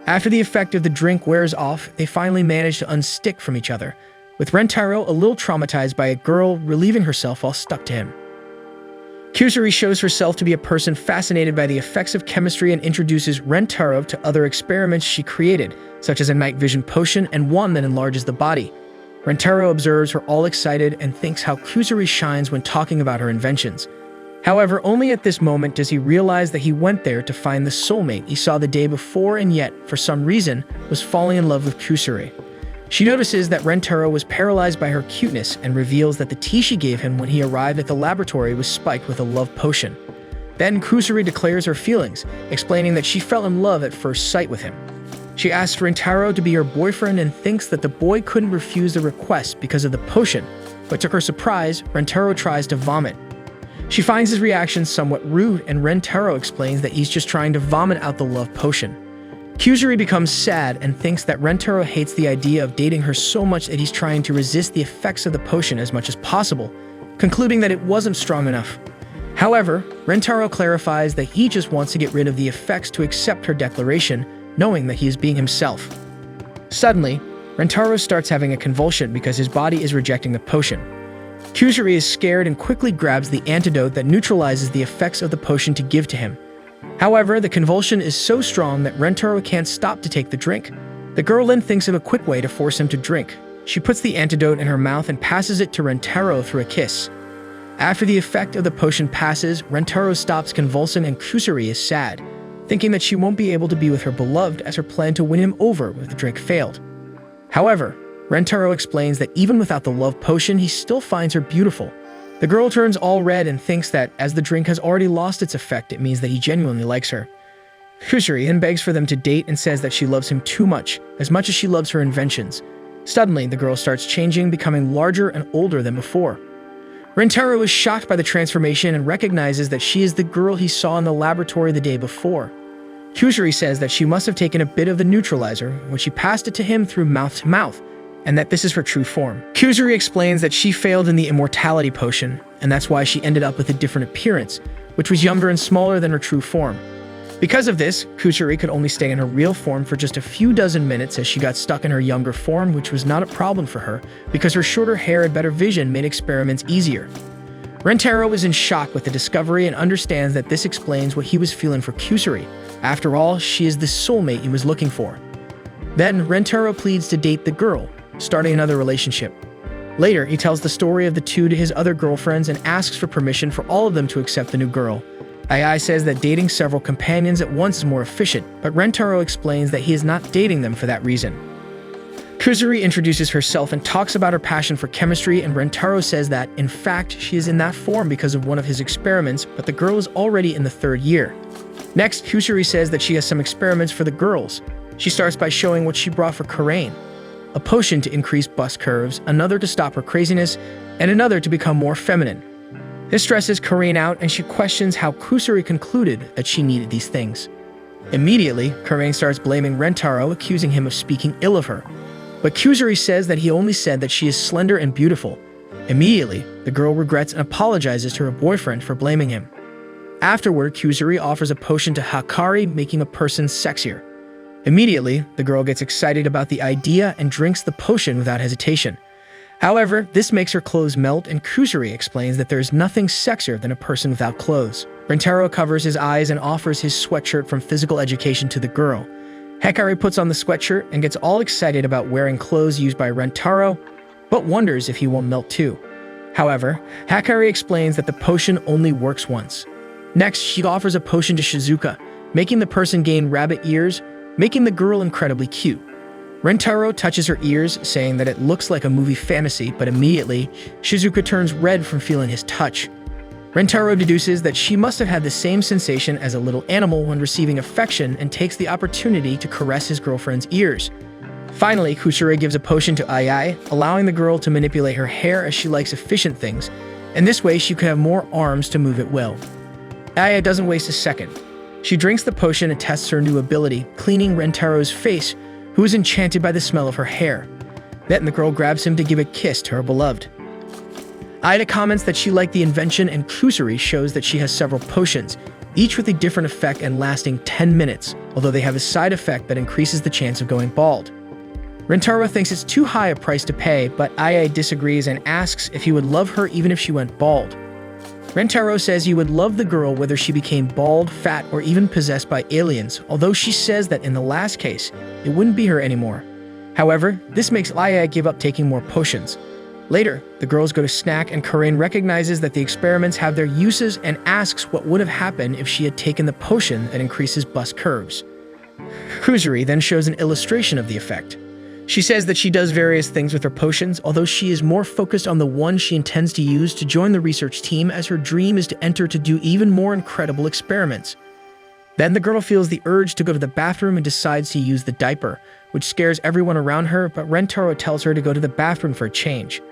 S1: After the effect of the drink wears off, they finally manage to unstick from each other, with Rentaro a little traumatized by a girl relieving herself while stuck to him. Kusuri shows herself to be a person fascinated by the effects of chemistry and introduces Rentaro to other experiments she created, such as a night vision potion and one that enlarges the body. Rentaro observes her all excited and thinks how Kusuri shines when talking about her inventions. However, only at this moment does he realize that he went there to find the soulmate he saw the day before and yet, for some reason, was falling in love with Kusuri. She notices that Rentaro was paralyzed by her cuteness and reveals that the tea she gave him when he arrived at the laboratory was spiked with a love potion. Then Kusuri declares her feelings, explaining that she fell in love at first sight with him. She asks Rentaro to be her boyfriend and thinks that the boy couldn't refuse the request because of the potion, but to her surprise, Rentaro tries to vomit. She finds his reaction somewhat rude, and Rentaro explains that he's just trying to vomit out the love potion. Kusuri becomes sad and thinks that Rentaro hates the idea of dating her so much that he's trying to resist the effects of the potion as much as possible, concluding that it wasn't strong enough. However, Rentaro clarifies that he just wants to get rid of the effects to accept her declaration, knowing that he is being himself. Suddenly, Rentaro starts having a convulsion because his body is rejecting the potion. Kusuri is scared and quickly grabs the antidote that neutralizes the effects of the potion to give to him. However, the convulsion is so strong that Rentaro can't stop to take the drink. The girl then thinks of a quick way to force him to drink. She puts the antidote in her mouth and passes it to Rentaro through a kiss. After the effect of the potion passes, Rentaro stops convulsing and Kusuri is sad, thinking that she won't be able to be with her beloved as her plan to win him over with the drink failed. However, Rentaro explains that even without the love potion, he still finds her beautiful. The girl turns all red and thinks that, as the drink has already lost its effect, it means that he genuinely likes her. Kusuri then begs for them to date and says that she loves him too much as she loves her inventions. Suddenly, the girl starts changing, becoming larger and older than before. Rentaro is shocked by the transformation and recognizes that she is the girl he saw in the laboratory the day before. Kusuri says that she must have taken a bit of the neutralizer when she passed it to him through mouth to mouth, and that this is her true form. Kusuri explains that she failed in the immortality potion, and that's why she ended up with a different appearance, which was younger and smaller than her true form. Because of this, Kusuri could only stay in her real form for just a few dozen minutes as she got stuck in her younger form, which was not a problem for her because her shorter hair and better vision made experiments easier. Rentaro is in shock with the discovery and understands that this explains what he was feeling for Kusuri. After all, she is the soulmate he was looking for. Then, Rentaro pleads to date the girl, starting another relationship. Later, he tells the story of the two to his other girlfriends and asks for permission for all of them to accept the new girl. Ai says that dating several companions at once is more efficient, but Rentaro explains that he is not dating them for that reason. Kusuri introduces herself and talks about her passion for chemistry, and Rentaro says that, in fact, she is in that form because of one of his experiments, but the girl is already in the 3rd year. Next, Kusuri says that she has some experiments for the girls. She starts by showing what she brought for Karain: a potion to increase bust curves, another to stop her craziness, and another to become more feminine. This stresses Karain out, and she questions how Kusuri concluded that she needed these things. Immediately, Karain starts blaming Rentaro, accusing him of speaking ill of her. But Kusuri says that he only said that she is slender and beautiful. Immediately, the girl regrets and apologizes to her boyfriend for blaming him. Afterward, Kusuri offers a potion to Hakari, making a person sexier. Immediately, the girl gets excited about the idea and drinks the potion without hesitation. However, this makes her clothes melt, and Kusuri explains that there is nothing sexier than a person without clothes. Rentaro covers his eyes and offers his sweatshirt from physical education to the girl. Hakari puts on the sweatshirt and gets all excited about wearing clothes used by Rentaro, but wonders if he won't melt too. However, Hakari explains that the potion only works once. Next, she offers a potion to Shizuka, making the person gain rabbit ears, making the girl incredibly cute. Rentaro touches her ears, saying that it looks like a movie fantasy, but immediately, Shizuka turns red from feeling his touch. Rentaro deduces that she must have had the same sensation as a little animal when receiving affection and takes the opportunity to caress his girlfriend's ears. Finally, Kusuri gives a potion to Ai, allowing the girl to manipulate her hair as she likes efficient things, and this way she could have more arms to move at will. Ai doesn't waste a second. She drinks the potion and tests her new ability, cleaning Rentaro's face, who is enchanted by the smell of her hair. Then the girl grabs him to give a kiss to her beloved. Ida comments that she liked the invention, and Kusuri shows that she has several potions, each with a different effect and lasting 10 minutes, although they have a side effect that increases the chance of going bald. Rentaro thinks it's too high a price to pay, but Ai disagrees and asks if he would love her even if she went bald. Rentaro says he would love the girl whether she became bald, fat, or even possessed by aliens, although she says that in the last case, it wouldn't be her anymore. However, this makes Ai give up taking more potions. Later, the girls go to snack, and Karain recognizes that the experiments have their uses and asks what would have happened if she had taken the potion that increases bust curves. Kusuri then shows an illustration of the effect. She says that she does various things with her potions, although she is more focused on the one she intends to use to join the research team, as her dream is to enter to do even more incredible experiments. Then the girl feels the urge to go to the bathroom and decides to use the diaper, which scares everyone around her, but Rentaro tells her to go to the bathroom for a change.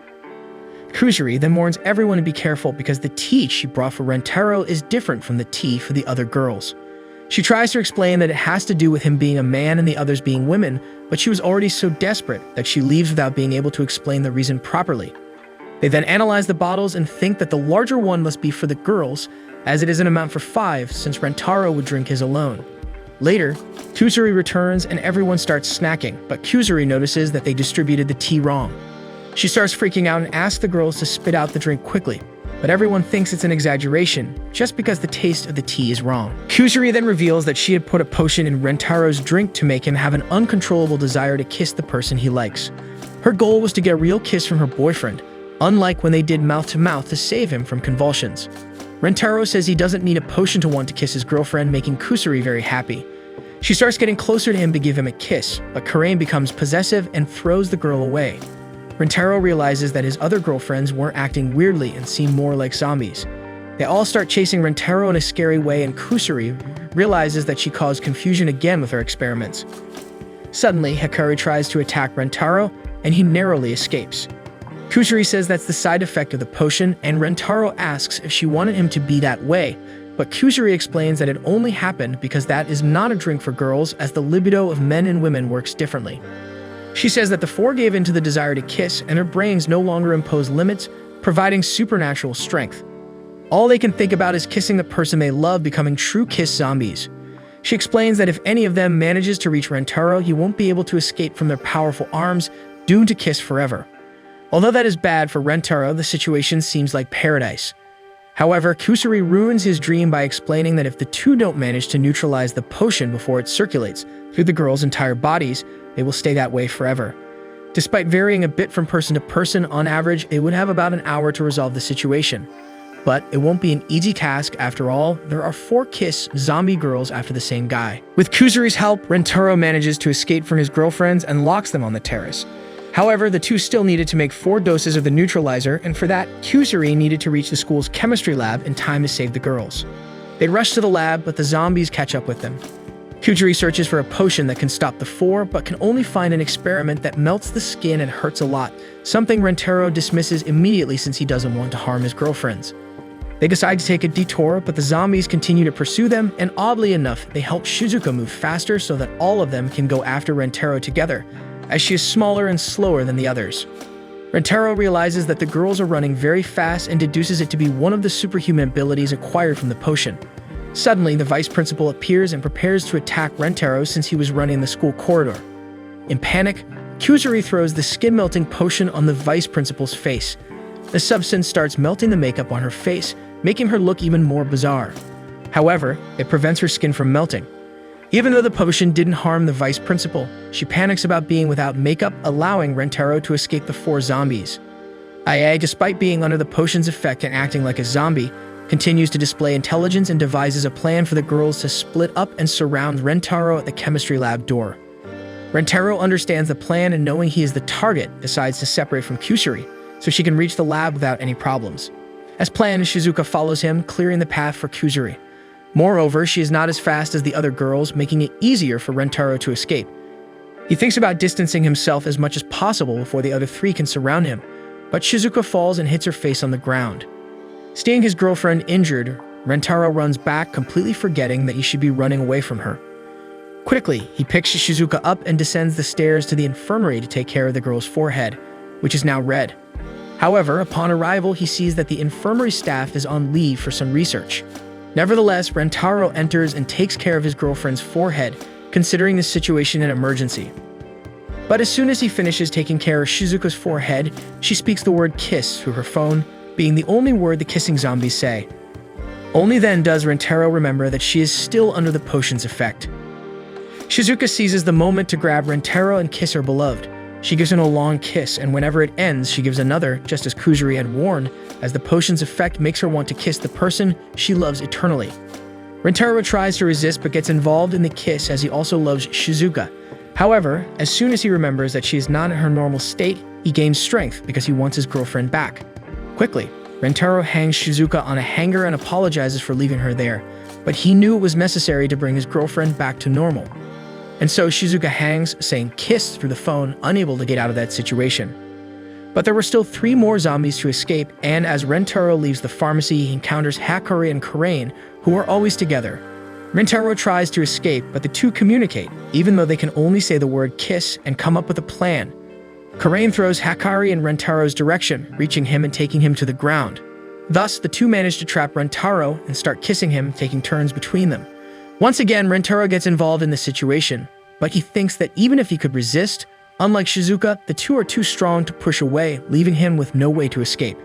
S1: Kuzuri then warns everyone to be careful because the tea she brought for Rentaro is different from the tea for the other girls. She tries to explain that it has to do with him being a man and the others being women, but she was already so desperate that she leaves without being able to explain the reason properly. They then analyze the bottles and think that the larger one must be for the girls, as it is an amount for 5 since Rentaro would drink his alone. Later, Kuzuri returns and everyone starts snacking, but Kuzuri notices that they distributed the tea wrong. She starts freaking out and asks the girls to spit out the drink quickly, but everyone thinks it's an exaggeration, just because the taste of the tea is wrong. Kuzuri then reveals that she had put a potion in Rentaro's drink to make him have an uncontrollable desire to kiss the person he likes. Her goal was to get a real kiss from her boyfriend, unlike when they did mouth-to-mouth to save him from convulsions. Rentaro says he doesn't need a potion to want to kiss his girlfriend, making Kuzuri very happy. She starts getting closer to him to give him a kiss, but Karain becomes possessive and throws the girl away. Rentaro realizes that his other girlfriends weren't acting weirdly and seem more like zombies. They all start chasing Rentaro in a scary way, and Kuzuri realizes that she caused confusion again with her experiments. Suddenly, Hikari tries to attack Rentaro, and he narrowly escapes. Kuzuri says that's the side effect of the potion, and Rentaro asks if she wanted him to be that way, but Kuzuri explains that it only happened because that is not a drink for girls, as the libido of men and women works differently. She says that the 4 gave in to the desire to kiss, and their brains no longer impose limits, providing supernatural strength. All they can think about is kissing the person they love, becoming true kiss zombies. She explains that if any of them manages to reach Rentaro, he won't be able to escape from their powerful arms, doomed to kiss forever. Although that is bad for Rentaro, the situation seems like paradise. However, Kuzuri ruins his dream by explaining that if the two don't manage to neutralize the potion before it circulates through the girls' entire bodies, they will stay that way forever. Despite varying a bit from person to person, on average, it would have about an hour to resolve the situation. But it won't be an easy task. After all, there are 4 kiss zombie girls after the same guy. With Kuzuri's help, Rentaro manages to escape from his girlfriends and locks them on the terrace. However, the two still needed to make 4 doses of the neutralizer, and for that, Kuzuri needed to reach the school's chemistry lab in time to save the girls. They rush to the lab, but the zombies catch up with them. Kuzuri searches for a potion that can stop the 4, but can only find an experiment that melts the skin and hurts a lot, something Rentaro dismisses immediately since he doesn't want to harm his girlfriends. They decide to take a detour, but the zombies continue to pursue them, and oddly enough, they help Shizuka move faster so that all of them can go after Rentaro together, as she is smaller and slower than the others. Rentaro realizes that the girls are running very fast and deduces it to be one of the superhuman abilities acquired from the potion. Suddenly, the vice principal appears and prepares to attack Rentaro since he was running the school corridor. In panic, Kuzuri throws the skin-melting potion on the vice principal's face. The substance starts melting the makeup on her face, making her look even more bizarre. However, it prevents her skin from melting. Even though the potion didn't harm the vice principal, she panics about being without makeup, allowing Rentaro to escape the 4 zombies. Ai, despite being under the potion's effect and acting like a zombie, continues to display intelligence and devises a plan for the girls to split up and surround Rentaro at the chemistry lab door. Rentaro understands the plan, and knowing he is the target, decides to separate from Kuzuri so she can reach the lab without any problems. As planned, Shizuka follows him, clearing the path for Kuzuri. Moreover, she is not as fast as the other girls, making it easier for Rentaro to escape. He thinks about distancing himself as much as possible before the other 3 can surround him, but Shizuka falls and hits her face on the ground. Seeing his girlfriend injured, Rentaro runs back, completely forgetting that he should be running away from her. Quickly, he picks Shizuka up and descends the stairs to the infirmary to take care of the girl's forehead, which is now red. However, upon arrival, he sees that the infirmary staff is on leave for some research. Nevertheless, Rentaro enters and takes care of his girlfriend's forehead, considering the situation an emergency. But as soon as he finishes taking care of Shizuka's forehead, she speaks the word kiss through her phone, being the only word the kissing zombies say. Only then does Rentaro remember that she is still under the potion's effect. Shizuka seizes the moment to grab Rentaro and kiss her beloved. She gives him a long kiss, and whenever it ends, she gives another, just as Kuzuri had warned, as the potion's effect makes her want to kiss the person she loves eternally. Rentaro tries to resist but gets involved in the kiss as he also loves Shizuka. However, as soon as he remembers that she is not in her normal state, he gains strength because he wants his girlfriend back. Quickly, Rentaro hangs Shizuka on a hanger and apologizes for leaving her there, but he knew it was necessary to bring his girlfriend back to normal. And so Shizuka hangs, saying kiss through the phone, unable to get out of that situation. But there were still 3 more zombies to escape, and as Rentaro leaves the pharmacy, he encounters Hakari and Karain, who are always together. Rentaro tries to escape, but the two communicate, even though they can only say the word kiss and come up with a plan. Karain throws Hakari in Rentaro's direction, reaching him and taking him to the ground. Thus, the two manage to trap Rentaro and start kissing him, taking turns between them. Once again, Rentaro gets involved in the situation, but he thinks that even if he could resist, unlike Shizuka, the two are too strong to push away, leaving him with no way to escape.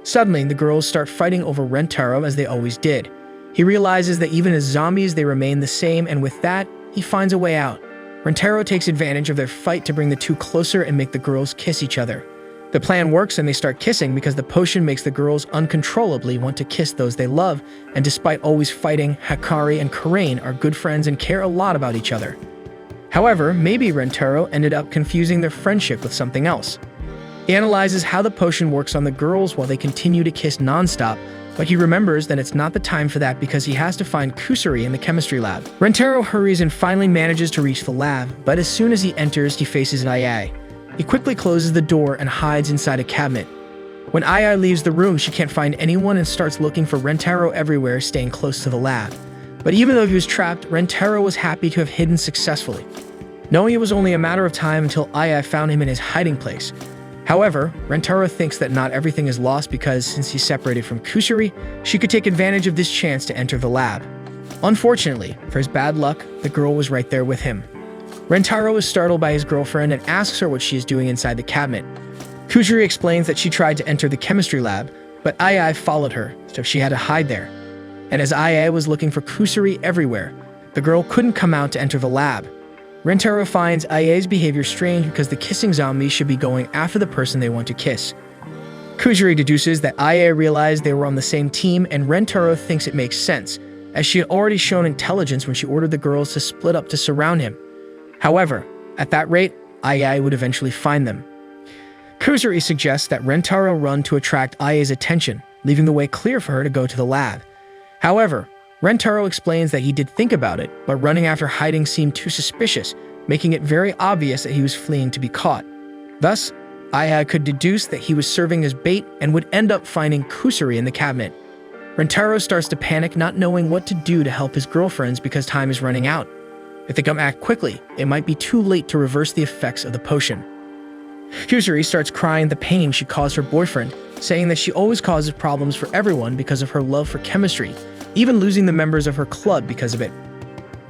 S1: Suddenly, the girls start fighting over Rentaro as they always did. He realizes that even as zombies, they remain the same, and with that, he finds a way out. Rentaro takes advantage of their fight to bring the two closer and make the girls kiss each other. The plan works and they start kissing because the potion makes the girls uncontrollably want to kiss those they love, and despite always fighting, Hakari and Karain are good friends and care a lot about each other. However, maybe Rentaro ended up confusing their friendship with something else. He analyzes how the potion works on the girls while they continue to kiss non-stop, but he remembers that it's not the time for that because he has to find Kusari in the chemistry lab. Rentaro hurries and finally manages to reach the lab, but as soon as he enters, he faces Ai. He quickly closes the door and hides inside a cabinet. When Ai leaves the room, she can't find anyone and starts looking for Rentaro everywhere, staying close to the lab. But even though he was trapped, Rentaro was happy to have hidden successfully, knowing it was only a matter of time until Ai found him in his hiding place. However, Rentaro thinks that not everything is lost because since he's separated from Kusari, she could take advantage of this chance to enter the lab. Unfortunately, for his bad luck, the girl was right there with him. Rentaro is startled by his girlfriend and asks her what she is doing inside the cabinet. Kusari explains that she tried to enter the chemistry lab, but Ai followed her, so she had to hide there. And as Ai was looking for Kusari everywhere, the girl couldn't come out to enter the lab. Rentaro finds Ai's behavior strange because the kissing zombies should be going after the person they want to kiss. Kusari deduces that Ai realized they were on the same team, and Rentaro thinks it makes sense, as she had already shown intelligence when she ordered the girls to split up to surround him. However, at that rate, Ai would eventually find them. Kusari suggests that Rentaro run to attract Ai's attention, leaving the way clear for her to go to the lab. However, Rentaro explains that he did think about it, but running after hiding seemed too suspicious, making it very obvious that he was fleeing to be caught. Thus, Ai could deduce that he was serving as bait and would end up finding Kusari in the cabinet. Rentaro starts to panic, not knowing what to do to help his girlfriends because time is running out. If they don't act quickly, it might be too late to reverse the effects of the potion. Kusari starts crying the pain she caused her boyfriend, saying that she always causes problems for everyone because of her love for chemistry, even losing the members of her club because of it.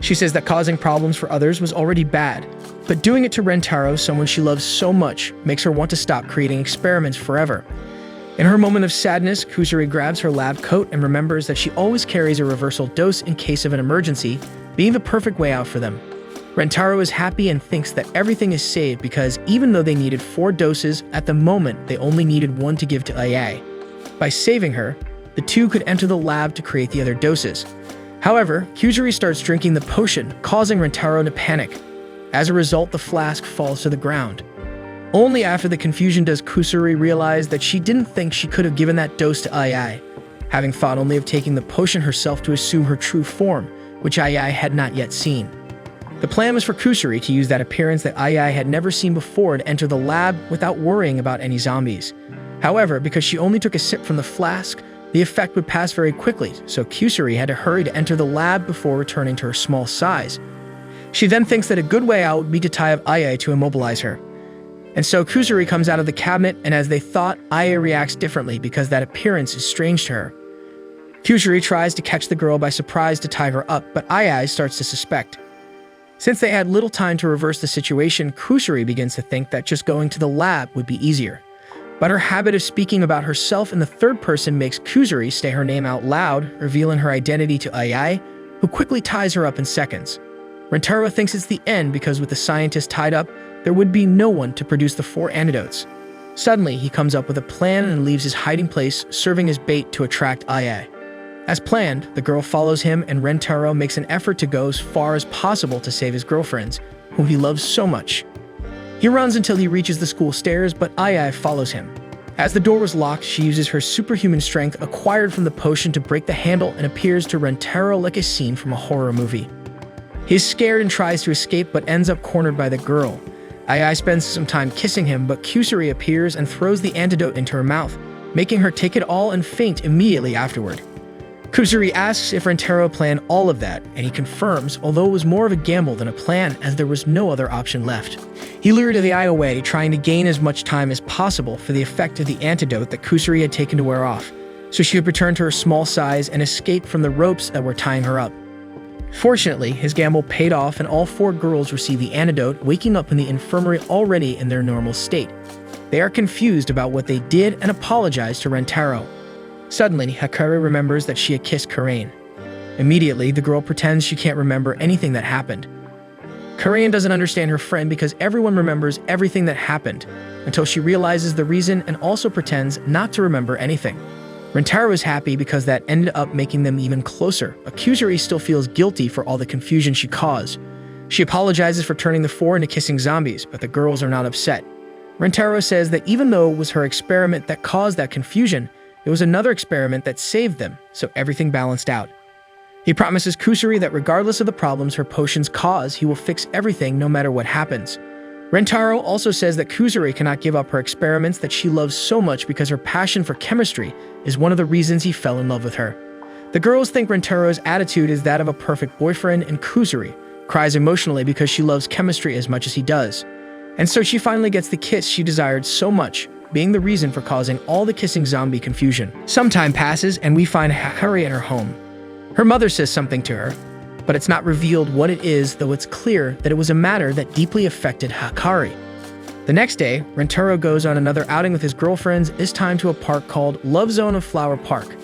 S1: She says that causing problems for others was already bad, but doing it to Rentaro, someone she loves so much, makes her want to stop creating experiments forever. In her moment of sadness, Kusari grabs her lab coat and remembers that she always carries a reversal dose in case of an emergency, being the perfect way out for them. Rentaro is happy and thinks that everything is saved because even though they needed 4 doses, at the moment they only needed 1 to give to Ai. By saving her, the two could enter the lab to create the other doses. However, Kusari starts drinking the potion, causing Rentaro to panic. As a result, the flask falls to the ground. Only after the confusion does Kusari realize that she didn't think she could have given that dose to Ai, having thought only of taking the potion herself to assume her true form, which Ai had not yet seen. The plan was for Kusari to use that appearance that Ai had never seen before to enter the lab without worrying about any zombies. However, because she only took a sip from the flask, the effect would pass very quickly, so Kusari had to hurry to enter the lab before returning to her small size. She then thinks that a good way out would be to tie up Ai to immobilize her. And so Kusari comes out of the cabinet, and as they thought, Ai reacts differently because that appearance is strange to her. Kusari tries to catch the girl by surprise to tie her up, but Ai starts to suspect. Since they had little time to reverse the situation, Kusari begins to think that just going to the lab would be easier. But her habit of speaking about herself in the third person makes Kusari say her name out loud, revealing her identity to Ai, who quickly ties her up in seconds. Rentaro thinks it's the end because with the scientist tied up, there would be no one to produce the 4 antidotes. Suddenly, he comes up with a plan and leaves his hiding place, serving as bait to attract Ai. As planned, the girl follows him, and Rentaro makes an effort to go as far as possible to save his girlfriends, whom he loves so much. He runs until he reaches the school stairs, but Ai follows him. As the door was locked, she uses her superhuman strength acquired from the potion to break the handle and appears to Rentaro like a scene from a horror movie. He is scared and tries to escape, but ends up cornered by the girl. Ai spends some time kissing him, but Kusuri appears and throws the antidote into her mouth, making her take it all and faint immediately afterward. Kusuri asks if Rentaro planned all of that, and he confirms, although it was more of a gamble than a plan, as there was no other option left. He lured the Ai away, trying to gain as much time as possible for the effect of the antidote that Kusuri had taken to wear off, so she could return to her small size and escape from the ropes that were tying her up. Fortunately, his gamble paid off and all 4 girls receive the antidote, waking up in the infirmary already in their normal state. They are confused about what they did and apologize to Rentaro. Suddenly, Hikari remembers that she had kissed Karain. Immediately, the girl pretends she can't remember anything that happened. Karain doesn't understand her friend because everyone remembers everything that happened, until she realizes the reason and also pretends not to remember anything. Rentaro is happy because that ended up making them even closer, but Kusuri still feels guilty for all the confusion she caused. She apologizes for turning the 4 into kissing zombies, but the girls are not upset. Rentaro says that even though it was her experiment that caused that confusion, it was another experiment that saved them, so everything balanced out. He promises Kusuri that regardless of the problems her potions cause, he will fix everything no matter what happens. Rentaro also says that Kusuri cannot give up her experiments that she loves so much because her passion for chemistry is one of the reasons he fell in love with her. The girls think Rentaro's attitude is that of a perfect boyfriend, and Kusuri cries emotionally because she loves chemistry as much as he does. And so she finally gets the kiss she desired so much, being the reason for causing all the kissing zombie confusion. Some time passes and we find Hikari at her home. Her mother says something to her, but it's not revealed what it is, though it's clear that it was a matter that deeply affected Hikari. The next day, Rentaro goes on another outing with his girlfriends, this time to a park called Love Zone of Flower Park.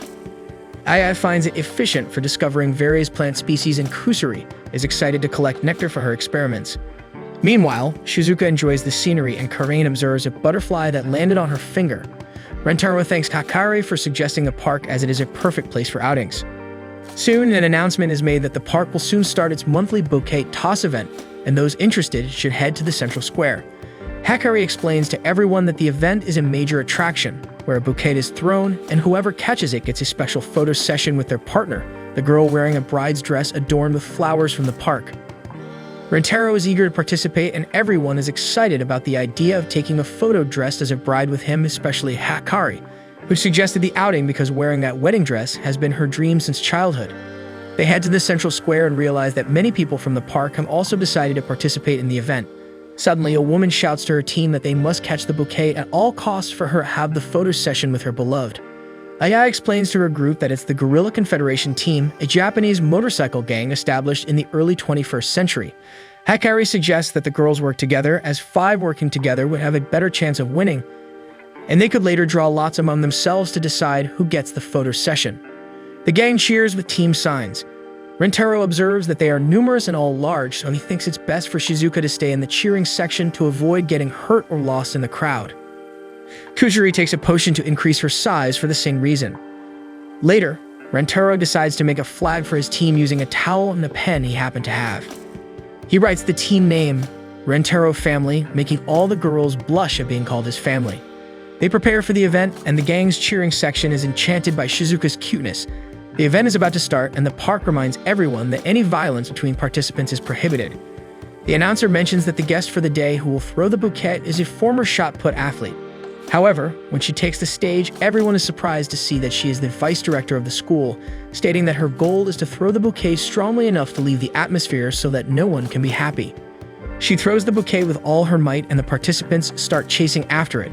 S1: Ai finds it efficient for discovering various plant species, and Kusuri is excited to collect nectar for her experiments. Meanwhile, Shizuka enjoys the scenery and Karain observes a butterfly that landed on her finger. Rentaro thanks Hikari for suggesting the park as it is a perfect place for outings. Soon, an announcement is made that the park will soon start its monthly bouquet toss event, and those interested should head to the central square. Hikari explains to everyone that the event is a major attraction, where a bouquet is thrown, and whoever catches it gets a special photo session with their partner, the girl wearing a bride's dress adorned with flowers from the park. Rentaro is eager to participate, and everyone is excited about the idea of taking a photo dressed as a bride with him, especially Hikari, who suggested the outing because wearing that wedding dress has been her dream since childhood. They head to the central square and realize that many people from the park have also decided to participate in the event. Suddenly, a woman shouts to her team that they must catch the bouquet at all costs for her to have the photo session with her beloved. Aya explains to her group that it's the Guerrilla Confederation team, a Japanese motorcycle gang established in the early 21st century. Hikari suggests that the girls work together, as 5 working together would have a better chance of winning, and they could later draw lots among themselves to decide who gets the photo session. The gang cheers with team signs. Rentaro observes that they are numerous and all large, so he thinks it's best for Shizuka to stay in the cheering section to avoid getting hurt or lost in the crowd. Kusuri takes a potion to increase her size for the same reason. Later, Rentaro decides to make a flag for his team using a towel and a pen he happened to have. He writes the team name, Rentaro Family, making all the girls blush at being called his family. They prepare for the event, and the gang's cheering section is enchanted by Shizuka's cuteness. The event is about to start, and the park reminds everyone that any violence between participants is prohibited. The announcer mentions that the guest for the day who will throw the bouquet is a former shot put athlete. However, when she takes the stage, everyone is surprised to see that she is the vice director of the school, stating that her goal is to throw the bouquet strongly enough to leave the atmosphere so that no one can be happy. She throws the bouquet with all her might, and the participants start chasing after it.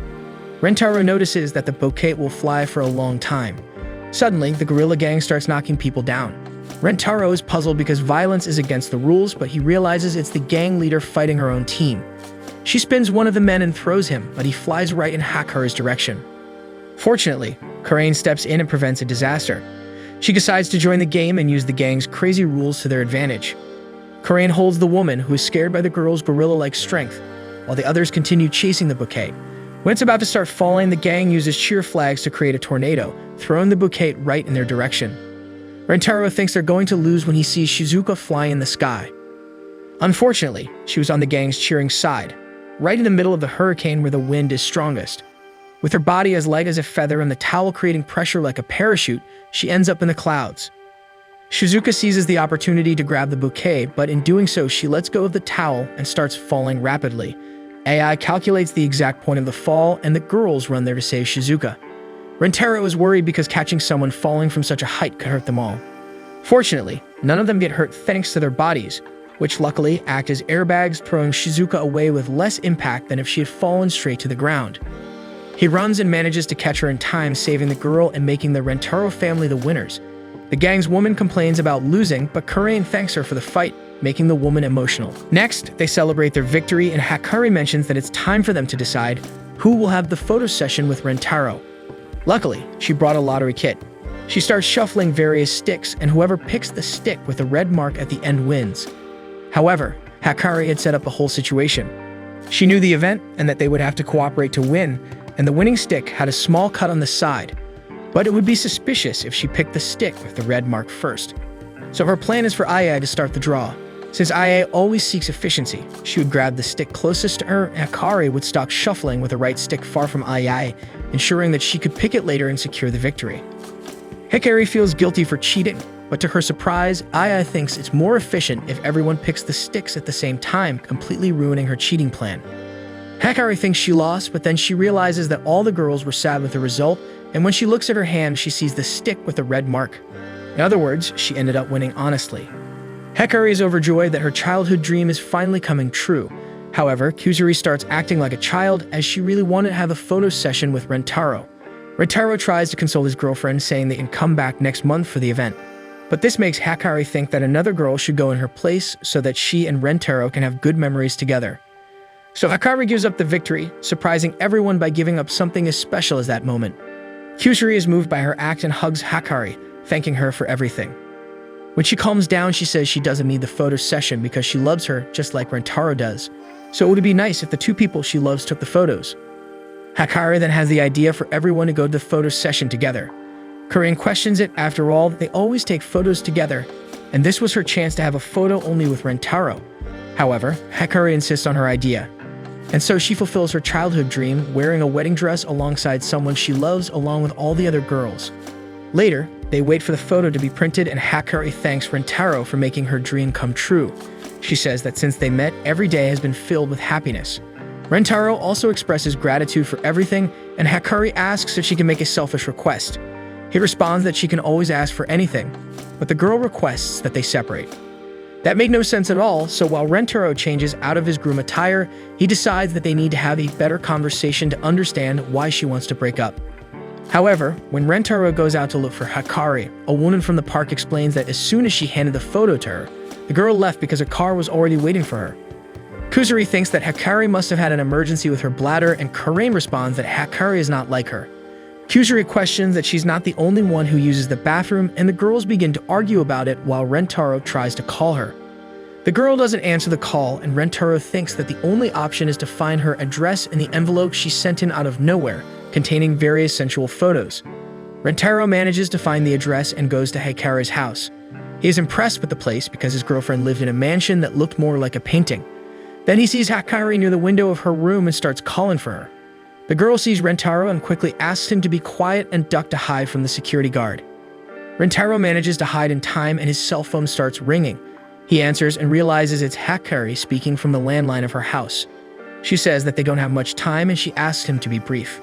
S1: Rentaro notices that the bouquet will fly for a long time. Suddenly, the guerrilla gang starts knocking people down. Rentaro is puzzled because violence is against the rules, but he realizes it's the gang leader fighting her own team. She spins one of the men and throws him, but he flies right in Hikari's direction. Fortunately, Karain steps in and prevents a disaster. She decides to join the game and use the gang's crazy rules to their advantage. Karain holds the woman, who is scared by the girl's gorilla-like strength, while the others continue chasing the bouquet. When it's about to start falling, the gang uses cheer flags to create a tornado, throwing the bouquet right in their direction. Rentaro thinks they're going to lose when he sees Shizuka fly in the sky. Unfortunately, she was on the gang's cheering side, right in the middle of the hurricane where the wind is strongest. With her body as light as a feather and the towel creating pressure like a parachute, she ends up in the clouds. Shizuka seizes the opportunity to grab the bouquet, but in doing so, she lets go of the towel and starts falling rapidly. AI calculates the exact point of the fall, and the girls run there to save Shizuka. Rentaro is worried because catching someone falling from such a height could hurt them all. Fortunately, none of them get hurt thanks to their bodies, which luckily act as airbags, throwing Shizuka away with less impact than if she had fallen straight to the ground. He runs and manages to catch her in time, saving the girl and making the Rentaro family the winners. The gang's woman complains about losing, but Kurain thanks her for the fight, making the woman emotional. Next, they celebrate their victory, and Hakari mentions that it's time for them to decide who will have the photo session with Rentaro. Luckily, she brought a lottery kit. She starts shuffling various sticks, and whoever picks the stick with a red mark at the end wins. However, Hakari had set up the whole situation. She knew the event and that they would have to cooperate to win, and the winning stick had a small cut on the side. But it would be suspicious if she picked the stick with the red mark first. So her plan is for Ai to start the draw. Since Ai always seeks efficiency, she would grab the stick closest to her, and Hakari would stop shuffling with the right stick far from Ai, ensuring that she could pick it later and secure the victory. Hikari feels guilty for cheating, but to her surprise, Ai thinks it's more efficient if everyone picks the sticks at the same time, completely ruining her cheating plan. Hakari thinks she lost, but then she realizes that all the girls were sad with the result, and when she looks at her hand, she sees the stick with the red mark. In other words, she ended up winning honestly. Hikari is overjoyed that her childhood dream is finally coming true. However, Kusuri starts acting like a child as she really wanted to have a photo session with Rentaro. Rentaro tries to console his girlfriend, saying they can come back next month for the event. But this makes Hakari think that another girl should go in her place so that she and Rentaro can have good memories together. So Hakari gives up the victory, surprising everyone by giving up something as special as that moment. Kusuri is moved by her act and hugs Hakari, thanking her for everything. When she calms down, she says she doesn't need the photo session because she loves her just like Rentaro does. So it would be nice if the two people she loves took the photos. Hakari then has the idea for everyone to go to the photo session together. Kurain questions it. After all, they always take photos together, and this was her chance to have a photo only with Rentaro. However, Hakari insists on her idea. And so she fulfills her childhood dream, wearing a wedding dress alongside someone she loves along with all the other girls. Later, they wait for the photo to be printed, and Hakari thanks Rentaro for making her dream come true. She says that since they met, every day has been filled with happiness. Rentaro also expresses gratitude for everything, and Hakari asks if she can make a selfish request. He responds that she can always ask for anything, but the girl requests that they separate. That made no sense at all, so while Rentaro changes out of his groom attire, he decides that they need to have a better conversation to understand why she wants to break up. However, when Rentaro goes out to look for Hakari, a woman from the park explains that as soon as she handed the photo to her, the girl left because her car was already waiting for her. Kusuri thinks that Hakari must have had an emergency with her bladder, and Kurain responds that Hakari is not like her. Kusuri questions that she's not the only one who uses the bathroom, and the girls begin to argue about it while Rentaro tries to call her. The girl doesn't answer the call, and Rentaro thinks that the only option is to find her address in the envelope she sent in out of nowhere, containing various sensual photos. Rentaro manages to find the address and goes to Hakari's house. He is impressed with the place because his girlfriend lived in a mansion that looked more like a painting. Then he sees Hakari near the window of her room and starts calling for her. The girl sees Rentaro and quickly asks him to be quiet and duck to hide from the security guard. Rentaro manages to hide in time, and his cell phone starts ringing. He answers and realizes it's Hakari speaking from the landline of her house. She says that they don't have much time, and she asks him to be brief.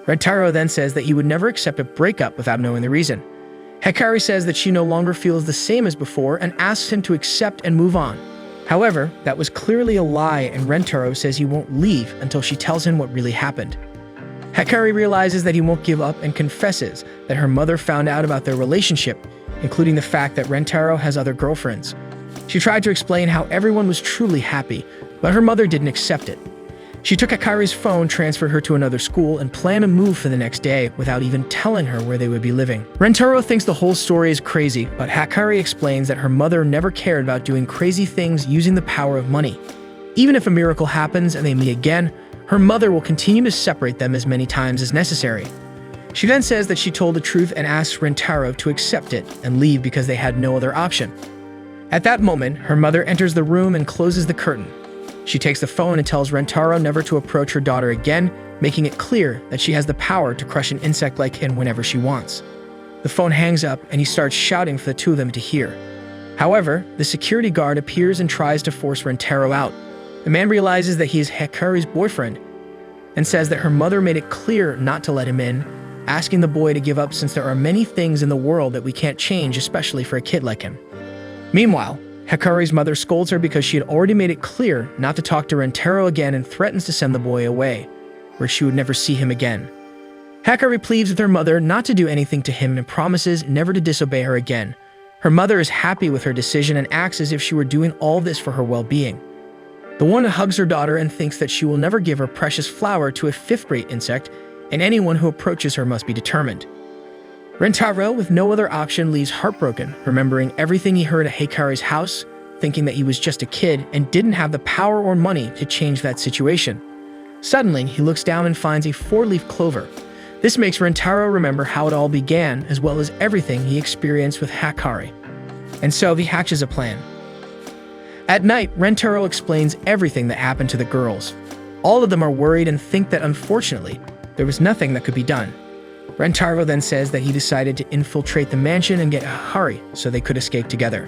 S1: Rentaro then says that he would never accept a breakup without knowing the reason. Hakari says that she no longer feels the same as before and asks him to accept and move on. However, that was clearly a lie, and Rentaro says he won't leave until she tells him what really happened. Hakari realizes that he won't give up and confesses that her mother found out about their relationship, including the fact that Rentaro has other girlfriends. She tried to explain how everyone was truly happy, but her mother didn't accept it. She took Hakari's phone, transferred her to another school, and planned a move for the next day without even telling her where they would be living. Rentaro thinks the whole story is crazy, but Hakari explains that her mother never cared about doing crazy things using the power of money. Even if a miracle happens and they meet again, her mother will continue to separate them as many times as necessary. She then says that she told the truth and asks Rentaro to accept it and leave because they had no other option. At that moment, her mother enters the room and closes the curtain. She takes the phone and tells Rentaro never to approach her daughter again, making it clear that she has the power to crush an insect like him whenever she wants. The phone hangs up and he starts shouting for the two of them to hear. However, the security guard appears and tries to force Rentaro out. The man realizes that he is Hikari's boyfriend and says that her mother made it clear not to let him in, asking the boy to give up since there are many things in the world that we can't change, especially for a kid like him. Meanwhile, Hikari's mother scolds her because she had already made it clear not to talk to Rentaro again and threatens to send the boy away, where she would never see him again. Hikari pleads with her mother not to do anything to him and promises never to disobey her again. Her mother is happy with her decision and acts as if she were doing all this for her well-being. The woman hugs her daughter and thinks that she will never give her precious flower to a fifth-rate insect, and anyone who approaches her must be determined. Rentaro, with no other option, leaves heartbroken, remembering everything he heard at Hikari's house, thinking that he was just a kid and didn't have the power or money to change that situation. Suddenly, he looks down and finds a four-leaf clover. This makes Rentaro remember how it all began, as well as everything he experienced with Hikari. And so he hatches a plan. At night, Rentaro explains everything that happened to the girls. All of them are worried and think that, unfortunately, there was nothing that could be done. Rentaro then says that he decided to infiltrate the mansion and get Hikari so they could escape together.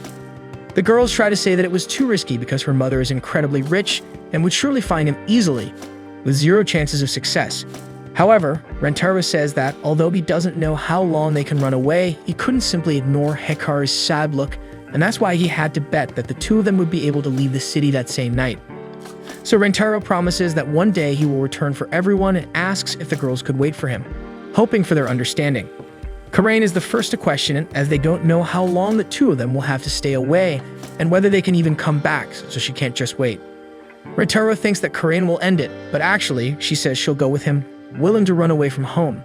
S1: The girls try to say that it was too risky because her mother is incredibly rich and would surely find him easily, with zero chances of success. However, Rentaro says that, although he doesn't know how long they can run away, he couldn't simply ignore Hikari's sad look, and that's why he had to bet that the two of them would be able to leave the city that same night. So Rentaro promises that one day he will return for everyone and asks if the girls could wait for him, hoping for their understanding. Karain is the first to question it, as they don't know how long the two of them will have to stay away and whether they can even come back, so she can't just wait. Rentaro thinks that Karain will end it, but actually, she says she'll go with him, willing to run away from home.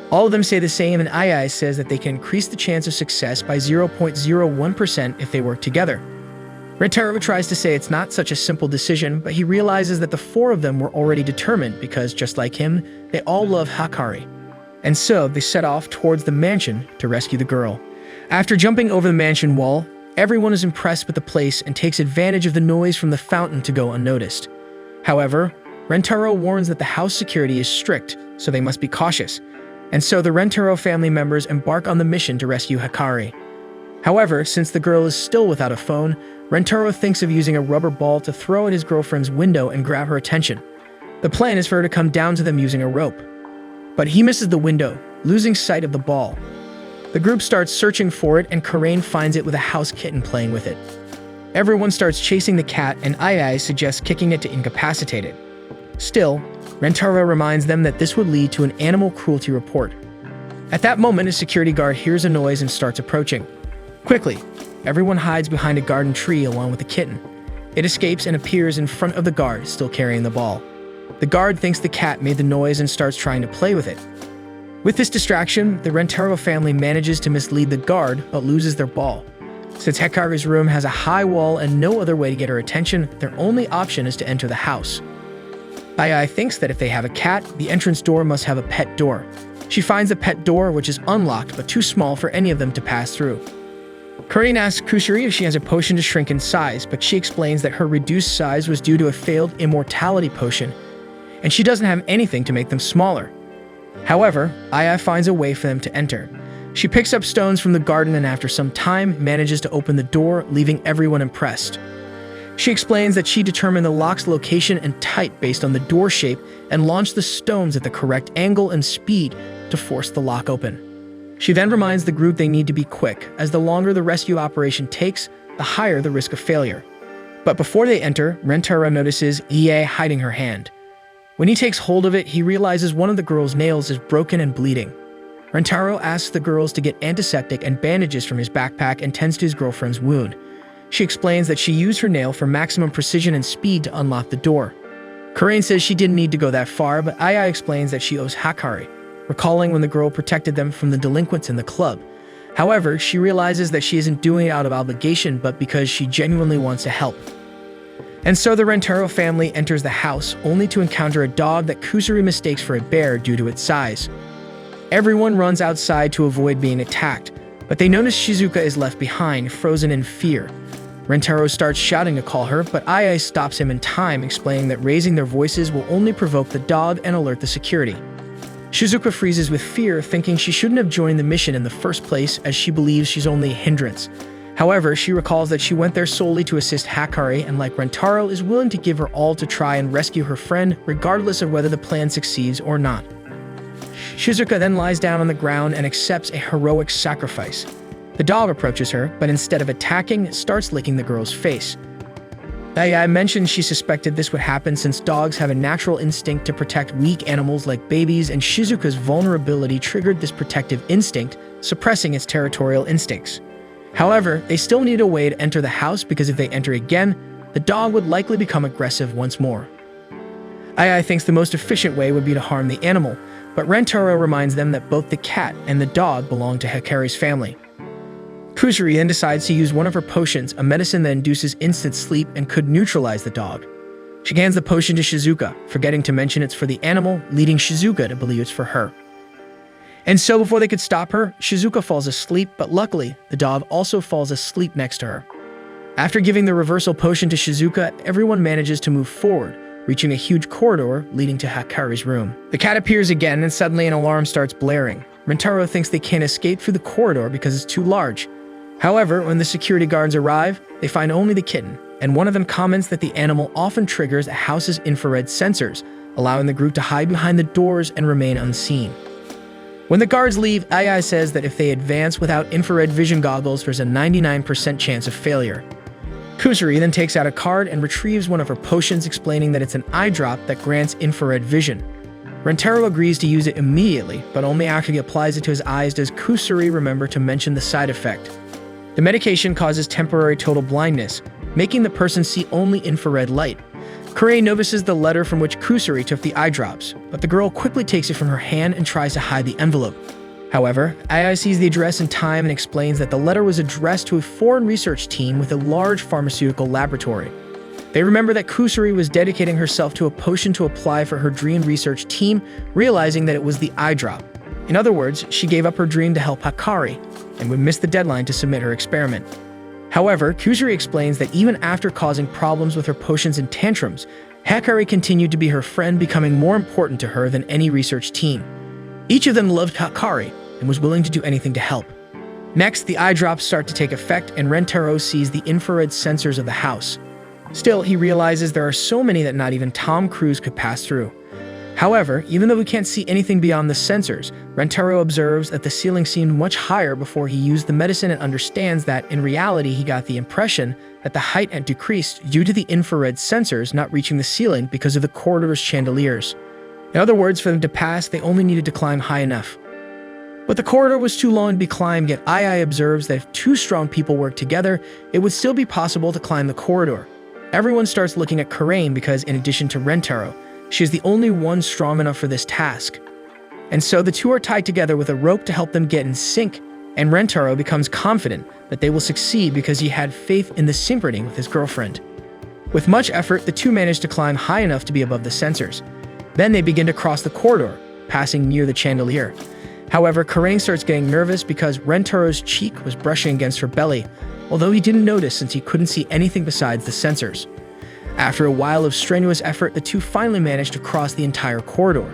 S1: All of them say the same, and Ai says that they can increase the chance of success by 0.01% if they work together. Rentaro tries to say it's not such a simple decision, but he realizes that the four of them were already determined because, just like him, they all love Hikari. And so they set off towards the mansion to rescue the girl. After jumping over the mansion wall, everyone is impressed with the place and takes advantage of the noise from the fountain to go unnoticed. However, Rentaro warns that the house security is strict, so they must be cautious. And so the Rentaro family members embark on the mission to rescue Hikari. However, since the girl is still without a phone, Rentaro thinks of using a rubber ball to throw at his girlfriend's window and grab her attention. The plan is for her to come down to them using a rope. But he misses the window, losing sight of the ball. The group starts searching for it, and Karain finds it with a house kitten playing with it. Everyone starts chasing the cat, and Ai suggests kicking it to incapacitate it. Still, Rentaro reminds them that this would lead to an animal cruelty report. At that moment, a security guard hears a noise and starts approaching. Quickly, everyone hides behind a garden tree along with the kitten. It escapes and appears in front of the guard, still carrying the ball. The guard thinks the cat made the noise and starts trying to play with it. With this distraction, the Rentaro family manages to mislead the guard but loses their ball. Since Hikari's room has a high wall and no other way to get her attention, their only option is to enter the house. Ai thinks that if they have a cat, the entrance door must have a pet door. She finds the pet door, which is unlocked but too small for any of them to pass through. Karain asks Kusuri if she has a potion to shrink in size, but she explains that her reduced size was due to a failed immortality potion, and she doesn't have anything to make them smaller. However, Ai finds a way for them to enter. She picks up stones from the garden and after some time manages to open the door, leaving everyone impressed. She explains that she determined the lock's location and type based on the door shape and launched the stones at the correct angle and speed to force the lock open. She then reminds the group they need to be quick, as the longer the rescue operation takes, the higher the risk of failure. But before they enter, Rentaro notices Ie hiding her hand. When he takes hold of it, he realizes one of the girl's nails is broken and bleeding. Rentaro asks the girls to get antiseptic and bandages from his backpack and tends to his girlfriend's wound. She explains that she used her nail for maximum precision and speed to unlock the door. Karain says she didn't need to go that far, but Ai explains that she owes Hikari, recalling when the girl protected them from the delinquents in the club. However, she realizes that she isn't doing it out of obligation, but because she genuinely wants to help. And so the Rentaro family enters the house, only to encounter a dog that Kusuri mistakes for a bear due to its size. Everyone runs outside to avoid being attacked, but they notice Shizuka is left behind, frozen in fear. Rentaro starts shouting to call her, but Ai stops him in time, explaining that raising their voices will only provoke the dog and alert the security. Shizuka freezes with fear, thinking she shouldn't have joined the mission in the first place, as she believes she's only a hindrance. However, she recalls that she went there solely to assist Hakari and, like Rentaro, is willing to give her all to try and rescue her friend, regardless of whether the plan succeeds or not. Shizuka then lies down on the ground and accepts a heroic sacrifice. The dog approaches her, but instead of attacking, starts licking the girl's face. I mentioned she suspected this would happen since dogs have a natural instinct to protect weak animals like babies, and Shizuka's vulnerability triggered this protective instinct, suppressing its territorial instincts. However, they still need a way to enter the house because if they enter again, the dog would likely become aggressive once more. Ai thinks the most efficient way would be to harm the animal, but Rentaro reminds them that both the cat and the dog belong to Hakari's family. Kusuri then decides to use one of her potions, a medicine that induces instant sleep and could neutralize the dog. She hands the potion to Shizuka, forgetting to mention it's for the animal, leading Shizuka to believe it's for her. And so before they could stop her, Shizuka falls asleep, but luckily, the dog also falls asleep next to her. After giving the reversal potion to Shizuka, everyone manages to move forward, reaching a huge corridor leading to Hakari's room. The cat appears again, and suddenly an alarm starts blaring. Rentaro thinks they can't escape through the corridor because it's too large. However, when the security guards arrive, they find only the kitten, and one of them comments that the animal often triggers a house's infrared sensors, allowing the group to hide behind the doors and remain unseen. When the guards leave, Ai says that if they advance without infrared vision goggles, there's a 99% chance of failure. Kusuri then takes out a card and retrieves one of her potions, explaining that it's an eye drop that grants infrared vision. Rentaro agrees to use it immediately, but only after he applies it to his eyes does Kusuri remember to mention the side effect. The medication causes temporary total blindness, making the person see only infrared light. Kure notices the letter from which Kusuri took the eye drops, but the girl quickly takes it from her hand and tries to hide the envelope. However, Ai sees the address in time and explains that the letter was addressed to a foreign research team with a large pharmaceutical laboratory. They remember that Kusuri was dedicating herself to a potion to apply for her dream research team, realizing that it was the eye drop. In other words, she gave up her dream to help Hakari, and would miss the deadline to submit her experiment. However, Kusuri explains that even after causing problems with her potions and tantrums, Hakari continued to be her friend, becoming more important to her than any research team. Each of them loved Hakari and was willing to do anything to help. Next, the eye drops start to take effect, and Rentaro sees the infrared sensors of the house. Still, he realizes there are so many that not even Tom Cruise could pass through. However, even though we can't see anything beyond the sensors, Rentaro observes that the ceiling seemed much higher before he used the medicine and understands that, in reality, he got the impression that the height had decreased due to the infrared sensors not reaching the ceiling because of the corridor's chandeliers. In other words, for them to pass, they only needed to climb high enough. But the corridor was too long to be climbed, yet Ai observes that if two strong people work together, it would still be possible to climb the corridor. Everyone starts looking at Karain because, in addition to Rentaro, she is the only one strong enough for this task. And so the two are tied together with a rope to help them get in sync, and Rentaro becomes confident that they will succeed because he had faith in the synchrony with his girlfriend. With much effort, the two manage to climb high enough to be above the sensors. Then they begin to cross the corridor, passing near the chandelier. However, Karain starts getting nervous because Rentaro's cheek was brushing against her belly, although he didn't notice since he couldn't see anything besides the sensors. After a while of strenuous effort, the two finally manage to cross the entire corridor.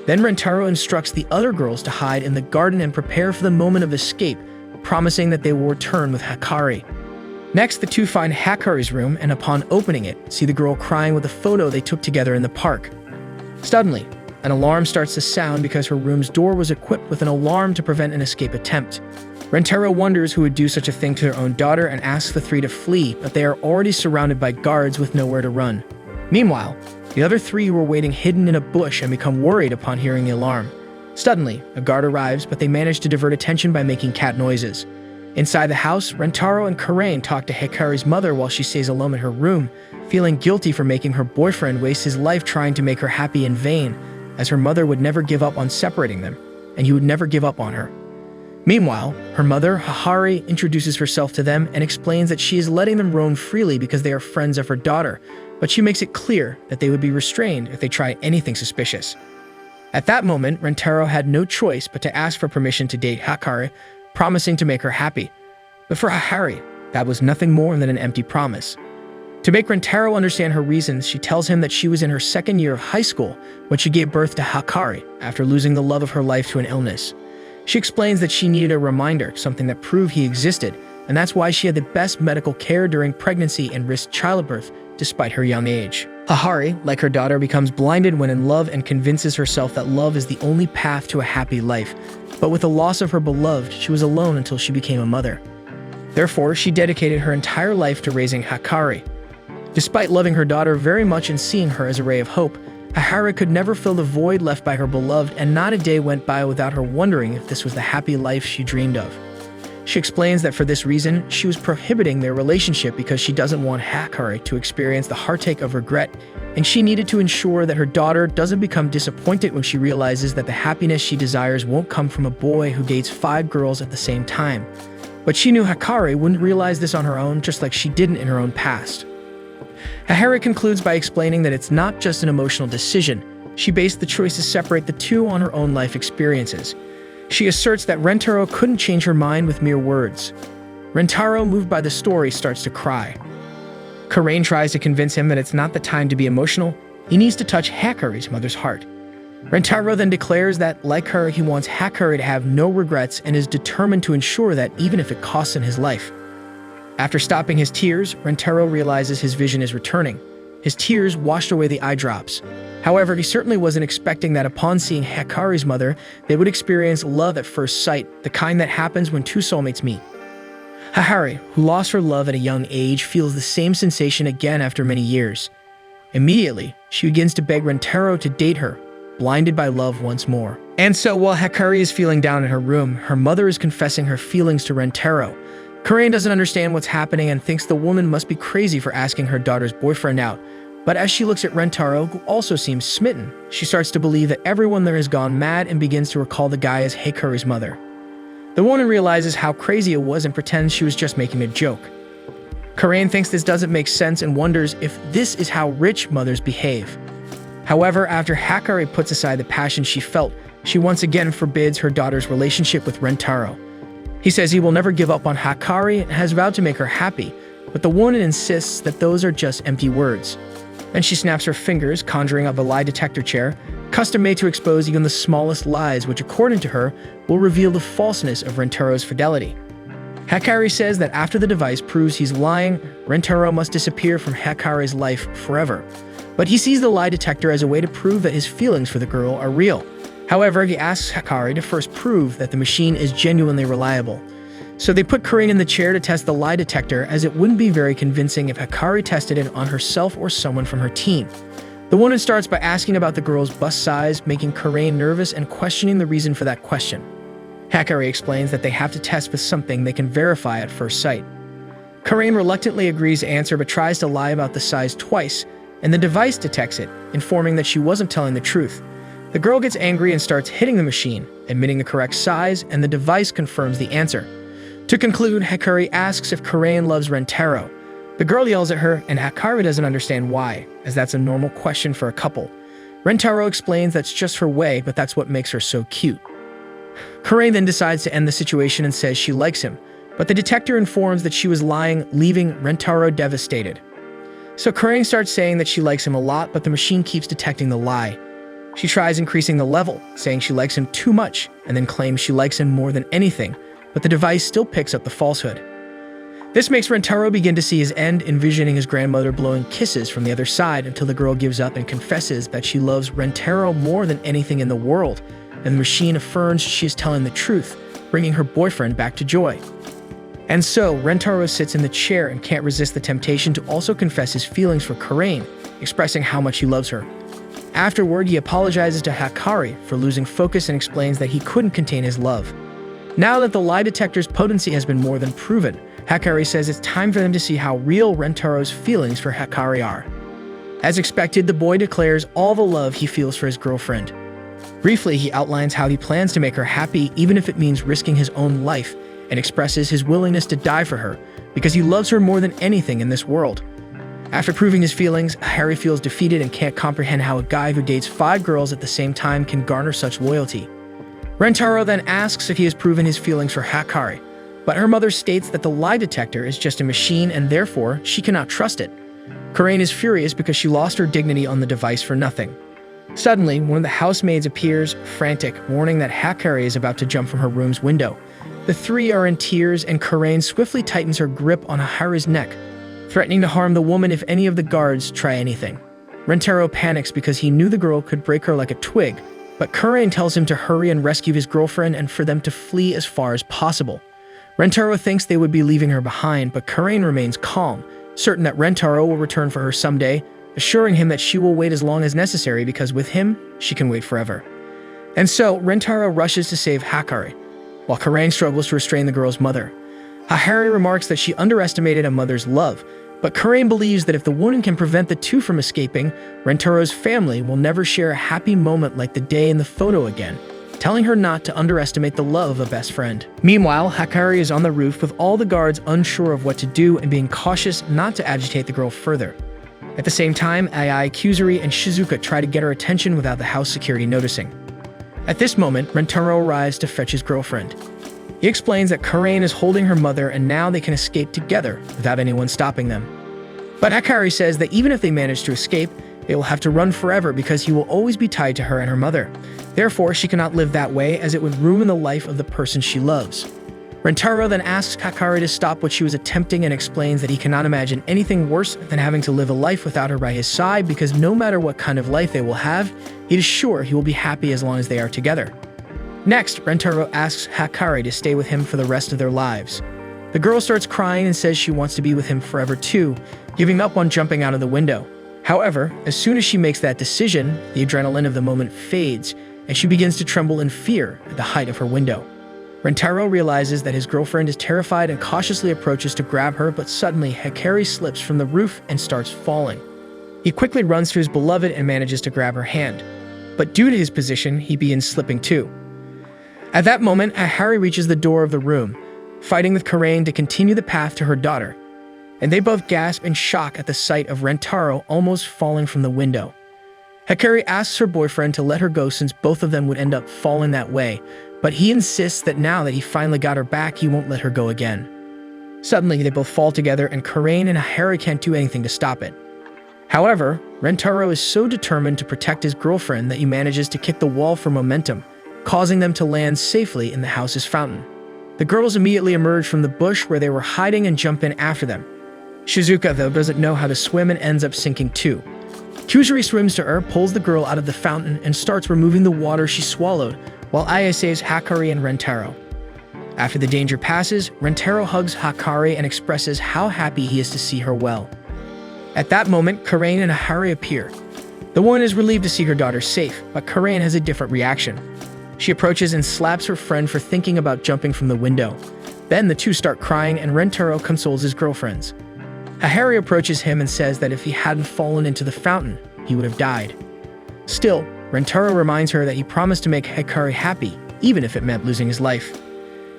S1: Then Rentaro instructs the other girls to hide in the garden and prepare for the moment of escape, promising that they will return with Hakari. Next, the two find Hakari's room and upon opening it, see the girl crying with a photo they took together in the park. Suddenly, an alarm starts to sound because her room's door was equipped with an alarm to prevent an escape attempt. Rentaro wonders who would do such a thing to their own daughter and asks the three to flee, but they are already surrounded by guards with nowhere to run. Meanwhile, the other three were waiting hidden in a bush and become worried upon hearing the alarm. Suddenly, a guard arrives, but they manage to divert attention by making cat noises. Inside the house, Rentaro and Karain talk to Hikari's mother while she stays alone in her room, feeling guilty for making her boyfriend waste his life trying to make her happy in vain, as her mother would never give up on separating them, and he would never give up on her. Meanwhile, her mother, Hahari, introduces herself to them and explains that she is letting them roam freely because they are friends of her daughter, but she makes it clear that they would be restrained if they try anything suspicious. At that moment, Rentaro had no choice but to ask for permission to date Hakari, promising to make her happy. But for Hahari, that was nothing more than an empty promise. To make Rentaro understand her reasons, she tells him that she was in her second year of high school when she gave birth to Hakari after losing the love of her life to an illness. She explains that she needed a reminder, something that proved he existed, and that's why she had the best medical care during pregnancy and risked childbirth despite her young age. Hahari, like her daughter, becomes blinded when in love and convinces herself that love is the only path to a happy life. But with the loss of her beloved, she was alone until she became a mother. Therefore, she dedicated her entire life to raising Hikari. Despite loving her daughter very much and seeing her as a ray of hope, Hahari could never fill the void left by her beloved, and not a day went by without her wondering if this was the happy life she dreamed of. She explains that for this reason, she was prohibiting their relationship because she doesn't want Hikari to experience the heartache of regret, and she needed to ensure that her daughter doesn't become disappointed when she realizes that the happiness she desires won't come from a boy who dates 5 girls at the same time. But she knew Hikari wouldn't realize this on her own, just like she didn't in her own past. Hahari concludes by explaining that it's not just an emotional decision. She based the choice to separate the two on her own life experiences. She asserts that Rentaro couldn't change her mind with mere words. Rentaro, moved by the story, starts to cry. Karain tries to convince him that it's not the time to be emotional. He needs to touch Hikari's mother's heart. Rentaro then declares that, like her, he wants Hikari to have no regrets and is determined to ensure that even if it costs him his life. After stopping his tears, Rentaro realizes his vision is returning. His tears washed away the eye drops. However, he certainly wasn't expecting that upon seeing Hikari's mother, they would experience love at first sight, the kind that happens when two soulmates meet. Hahari, who lost her love at a young age, feels the same sensation again after many years. Immediately, she begins to beg Rentaro to date her, blinded by love once more. And so while Hikari is feeling down in her room, her mother is confessing her feelings to Rentaro. Karain doesn't understand what's happening and thinks the woman must be crazy for asking her daughter's boyfriend out. But as she looks at Rentaro, who also seems smitten, she starts to believe that everyone there has gone mad and begins to recall the guy as Hikari's mother. The woman realizes how crazy it was and pretends she was just making a joke. Karain thinks this doesn't make sense and wonders if this is how rich mothers behave. However, after Hikari puts aside the passion she felt, she once again forbids her daughter's relationship with Rentaro. He says he will never give up on Hikari and has vowed to make her happy, but the woman insists that those are just empty words. Then she snaps her fingers, conjuring up a lie detector chair, custom made to expose even the smallest lies, which according to her, will reveal the falseness of Rentaro's fidelity. Hikari says that after the device proves he's lying, Rentaro must disappear from Hikari's life forever. But he sees the lie detector as a way to prove that his feelings for the girl are real. However, he asks Hikari to first prove that the machine is genuinely reliable. So they put Karain in the chair to test the lie detector, as it wouldn't be very convincing if Hikari tested it on herself or someone from her team. The woman starts by asking about the girl's bust size, making Karain nervous and questioning the reason for that question. Hikari explains that they have to test with something they can verify at first sight. Karain reluctantly agrees to answer but tries to lie about the size twice, and the device detects it, informing that she wasn't telling the truth. The girl gets angry and starts hitting the machine, admitting the correct size, and the device confirms the answer. To conclude, Hikari asks if Karain loves Rentaro. The girl yells at her, and Hikari doesn't understand why, as that's a normal question for a couple. Rentaro explains that's just her way, but that's what makes her so cute. Karain then decides to end the situation and says she likes him, but the detector informs that she was lying, leaving Rentaro devastated. So Karain starts saying that she likes him a lot, but the machine keeps detecting the lie. She tries increasing the level, saying she likes him too much, and then claims she likes him more than anything, but the device still picks up the falsehood. This makes Rentaro begin to see his end, envisioning his grandmother blowing kisses from the other side until the girl gives up and confesses that she loves Rentaro more than anything in the world, and the machine affirms she is telling the truth, bringing her boyfriend back to joy. And so, Rentaro sits in the chair and can't resist the temptation to also confess his feelings for Karain, expressing how much he loves her. Afterward, he apologizes to Hikari for losing focus and explains that he couldn't contain his love. Now that the lie detector's potency has been more than proven, Hikari says it's time for them to see how real Rentaro's feelings for Hikari are. As expected, the boy declares all the love he feels for his girlfriend. Briefly, he outlines how he plans to make her happy even if it means risking his own life, and expresses his willingness to die for her because he loves her more than anything in this world. After proving his feelings, Harry feels defeated and can't comprehend how a guy who dates 5 girls at the same time can garner such loyalty. Rentaro then asks if he has proven his feelings for Hikari, but her mother states that the lie detector is just a machine and therefore she cannot trust it. Karain is furious because she lost her dignity on the device for nothing. Suddenly, one of the housemaids appears, frantic, warning that Hikari is about to jump from her room's window. The three are in tears, and Karain swiftly tightens her grip on Hahari's neck, threatening to harm the woman if any of the guards try anything. Rentaro panics because he knew the girl could break her like a twig, but Karain tells him to hurry and rescue his girlfriend and for them to flee as far as possible. Rentaro thinks they would be leaving her behind, but Karain remains calm, certain that Rentaro will return for her someday, assuring him that she will wait as long as necessary because with him, she can wait forever. And so, Rentaro rushes to save Hahari, while Karain struggles to restrain the girl's mother. Hahari remarks that she underestimated a mother's love, but Karain believes that if the woman can prevent the two from escaping, Rentaro's family will never share a happy moment like the day in the photo again, telling her not to underestimate the love of a best friend. Meanwhile, Hahari is on the roof with all the guards unsure of what to do and being cautious not to agitate the girl further. At the same time, Ai, Kusuri, and Shizuka try to get her attention without the house security noticing. At this moment, Rentaro arrives to fetch his girlfriend. He explains that Karain is holding her mother and now they can escape together without anyone stopping them. But Hahari says that even if they manage to escape, they will have to run forever because he will always be tied to her and her mother. Therefore, she cannot live that way as it would ruin the life of the person she loves. Rentaro then asks Hahari to stop what she was attempting and explains that he cannot imagine anything worse than having to live a life without her by his side because no matter what kind of life they will have, he is sure he will be happy as long as they are together. Next, Rentaro asks Hahari to stay with him for the rest of their lives. The girl starts crying and says she wants to be with him forever too, giving up on jumping out of the window. However, as soon as she makes that decision, the adrenaline of the moment fades, and she begins to tremble in fear at the height of her window. Rentaro realizes that his girlfriend is terrified and cautiously approaches to grab her, but suddenly Hahari slips from the roof and starts falling. He quickly runs to his beloved and manages to grab her hand, but due to his position, he begins slipping too. At that moment, Hahari reaches the door of the room, fighting with Karain to continue the path to her daughter, and they both gasp in shock at the sight of Rentaro almost falling from the window. Hahari asks her boyfriend to let her go since both of them would end up falling that way, but he insists that now that he finally got her back, he won't let her go again. Suddenly, they both fall together and Karain and Hahari can't do anything to stop it. However, Rentaro is so determined to protect his girlfriend that he manages to kick the wall for momentum, causing them to land safely in the house's fountain. The girls immediately emerge from the bush where they were hiding and jump in after them. Shizuka, though, doesn't know how to swim and ends up sinking too. Kusuri swims to her, pulls the girl out of the fountain, and starts removing the water she swallowed, while Aya saves Hahari and Rentaro. After the danger passes, Rentaro hugs Hahari and expresses how happy he is to see her well. At that moment, Karain and Hahari appear. The woman is relieved to see her daughter safe, but Karain has a different reaction. She approaches and slaps her friend for thinking about jumping from the window. Then the two start crying and Rentaro consoles his girlfriends. Hahari approaches him and says that if he hadn't fallen into the fountain, he would have died. Still, Rentaro reminds her that he promised to make Hahari happy, even if it meant losing his life.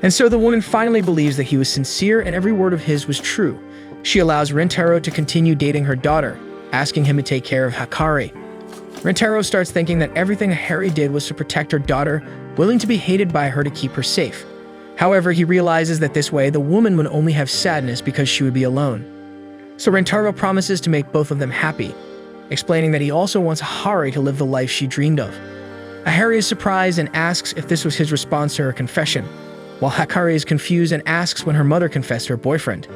S1: And so the woman finally believes that he was sincere and every word of his was true. She allows Rentaro to continue dating her daughter, asking him to take care of Hahari. Rentaro starts thinking that everything Hahari did was to protect her daughter, willing to be hated by her to keep her safe. However, he realizes that this way the woman would only have sadness because she would be alone. So Rentaro promises to make both of them happy, explaining that he also wants Hahari to live the life she dreamed of. Hahari is surprised and asks if this was his response to her confession, while Hahari is confused and asks when her mother confessed to her boyfriend.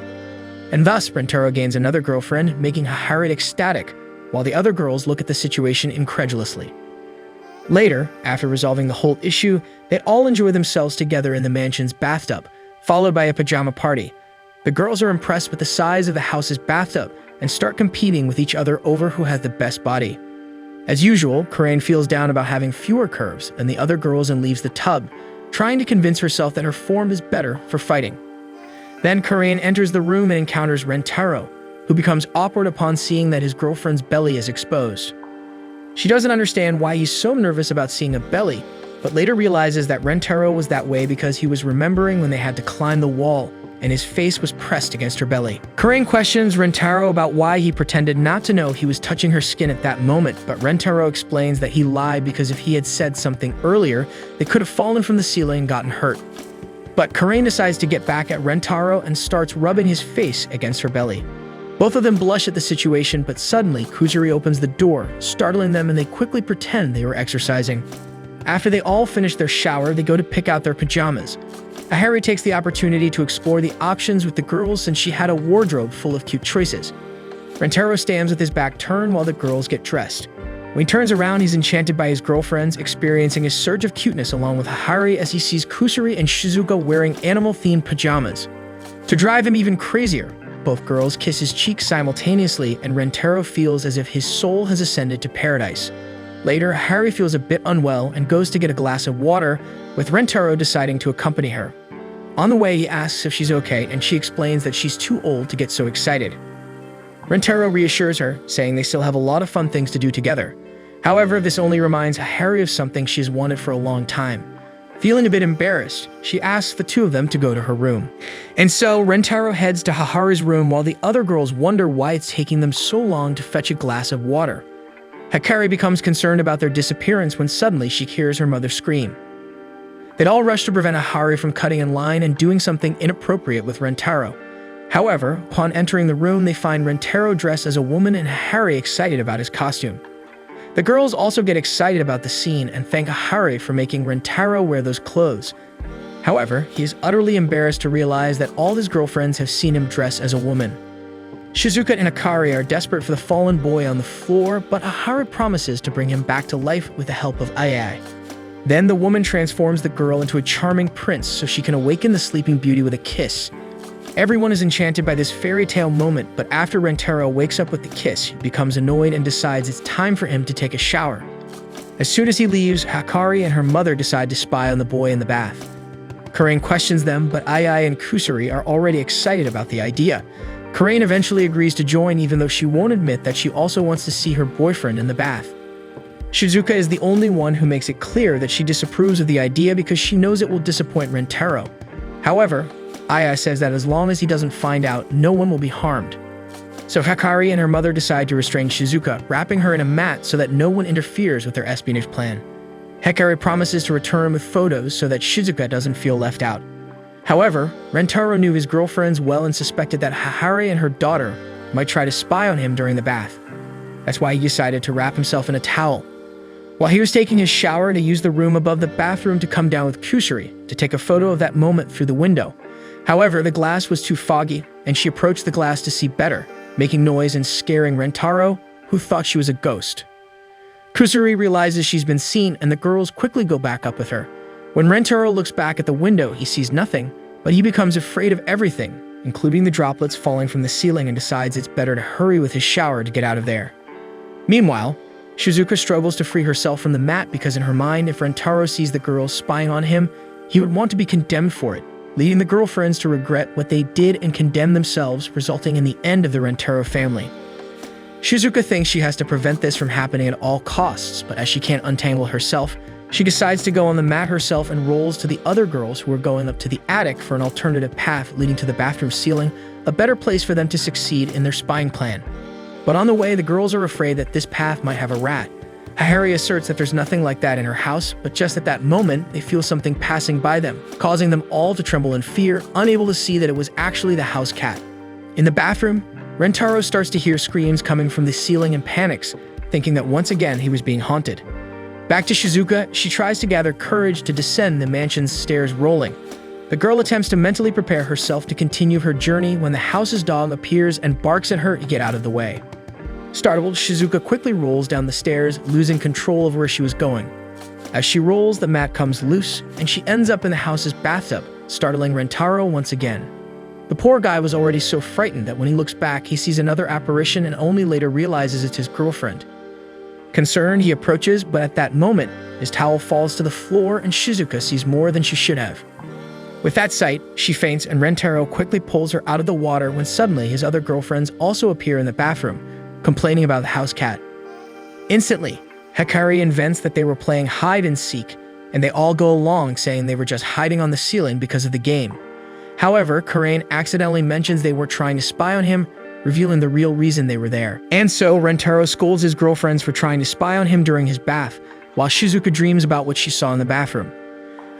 S1: And thus, Rentaro gains another girlfriend, making Hahari ecstatic, while the other girls look at the situation incredulously. Later, after resolving the whole issue, they all enjoy themselves together in the mansion's bathtub, followed by a pajama party. The girls are impressed with the size of the house's bathtub and start competing with each other over who has the best body. As usual, Karain feels down about having fewer curves than the other girls and leaves the tub, trying to convince herself that her form is better for fighting. Then Karain enters the room and encounters Rentaro, who becomes awkward upon seeing that his girlfriend's belly is exposed. She doesn't understand why he's so nervous about seeing a belly, but later realizes that Rentaro was that way because he was remembering when they had to climb the wall and his face was pressed against her belly. Karain questions Rentaro about why he pretended not to know he was touching her skin at that moment, but Rentaro explains that he lied because if he had said something earlier, they could have fallen from the ceiling and gotten hurt. But Karain decides to get back at Rentaro and starts rubbing his face against her belly. Both of them blush at the situation, but suddenly Kusuri opens the door, startling them, and they quickly pretend they were exercising. After they all finish their shower, they go to pick out their pajamas. Harry takes the opportunity to explore the options with the girls since she had a wardrobe full of cute choices. Rentaro stands with his back turned while the girls get dressed. When he turns around, he's enchanted by his girlfriends, experiencing a surge of cuteness along with Harry as he sees Kusuri and Shizuka wearing animal-themed pajamas. To drive him even crazier, both girls kiss his cheeks simultaneously and Rentaro feels as if his soul has ascended to paradise. Later, Harry feels a bit unwell and goes to get a glass of water, with Rentaro deciding to accompany her. On the way, he asks if she's okay, and she explains that she's too old to get so excited. Rentaro reassures her, saying they still have a lot of fun things to do together. However, this only reminds Harry of something she's wanted for a long time. Feeling a bit embarrassed, she asks the two of them to go to her room. And so, Rentaro heads to Hahari's room while the other girls wonder why it's taking them so long to fetch a glass of water. Hikari becomes concerned about their disappearance when suddenly she hears her mother scream. They'd all rush to prevent Hahari from cutting in line and doing something inappropriate with Rentaro. However, upon entering the room, they find Rentaro dressed as a woman and Harry excited about his costume. The girls also get excited about the scene and thank Harry for making Rentaro wear those clothes. However, he is utterly embarrassed to realize that all his girlfriends have seen him dress as a woman. Shizuka and Hikari are desperate for the fallen boy on the floor, but Harry promises to bring him back to life with the help of Ai. Then the woman transforms the girl into a charming prince so she can awaken the sleeping beauty with a kiss. Everyone is enchanted by this fairy tale moment, but after Rentaro wakes up with the kiss, he becomes annoyed and decides it's time for him to take a shower. As soon as he leaves, Hikari and her mother decide to spy on the boy in the bath. Karain questions them, but Ai and Kusuri are already excited about the idea. Karain eventually agrees to join even though she won't admit that she also wants to see her boyfriend in the bath. Shizuka is the only one who makes it clear that she disapproves of the idea because she knows it will disappoint Rentaro. However, Ai says that as long as he doesn't find out, no one will be harmed. So Hikari and her mother decide to restrain Shizuka, wrapping her in a mat so that no one interferes with their espionage plan. Hikari promises to return with photos so that Shizuka doesn't feel left out. However, Rentaro knew his girlfriends well and suspected that Hikari and her daughter might try to spy on him during the bath. That's why he decided to wrap himself in a towel. While he was taking his shower, he used the room above the bathroom to come down with Kusuri to take a photo of that moment through the window. However, the glass was too foggy, and she approached the glass to see better, making noise and scaring Rentaro, who thought she was a ghost. Kusuri realizes she's been seen, and the girls quickly go back up with her. When Rentaro looks back at the window, he sees nothing, but he becomes afraid of everything, including the droplets falling from the ceiling, and decides it's better to hurry with his shower to get out of there. Meanwhile, Shizuka struggles to free herself from the mat because in her mind, if Rentaro sees the girls spying on him, he would want to be condemned for it, leading the girlfriends to regret what they did and condemn themselves, resulting in the end of the Rentaro family. Shizuka thinks she has to prevent this from happening at all costs, but as she can't untangle herself, she decides to go on the mat herself and rolls to the other girls who are going up to the attic for an alternative path leading to the bathroom ceiling, a better place for them to succeed in their spying plan. But on the way, the girls are afraid that this path might have a rat. Harry asserts that there's nothing like that in her house, but just at that moment, they feel something passing by them, causing them all to tremble in fear, unable to see that it was actually the house cat. In the bathroom, Rentaro starts to hear screams coming from the ceiling and panics, thinking that once again he was being haunted. Back to Shizuka, she tries to gather courage to descend the mansion's stairs rolling. The girl attempts to mentally prepare herself to continue her journey when the house's dog appears and barks at her to get out of the way. Startled, Shizuka quickly rolls down the stairs, losing control of where she was going. As she rolls, the mat comes loose, and she ends up in the house's bathtub, startling Rentaro once again. The poor guy was already so frightened that when he looks back, he sees another apparition and only later realizes it's his girlfriend. Concerned, he approaches, but at that moment, his towel falls to the floor and Shizuka sees more than she should have. With that sight, she faints and Rentaro quickly pulls her out of the water when suddenly his other girlfriends also appear in the bathroom, complaining about the house cat. Instantly, Hikari invents that they were playing hide and seek, and they all go along saying they were just hiding on the ceiling because of the game. However, Karain accidentally mentions they were trying to spy on him, revealing the real reason they were there. And so, Rentaro scolds his girlfriends for trying to spy on him during his bath, while Shizuka dreams about what she saw in the bathroom.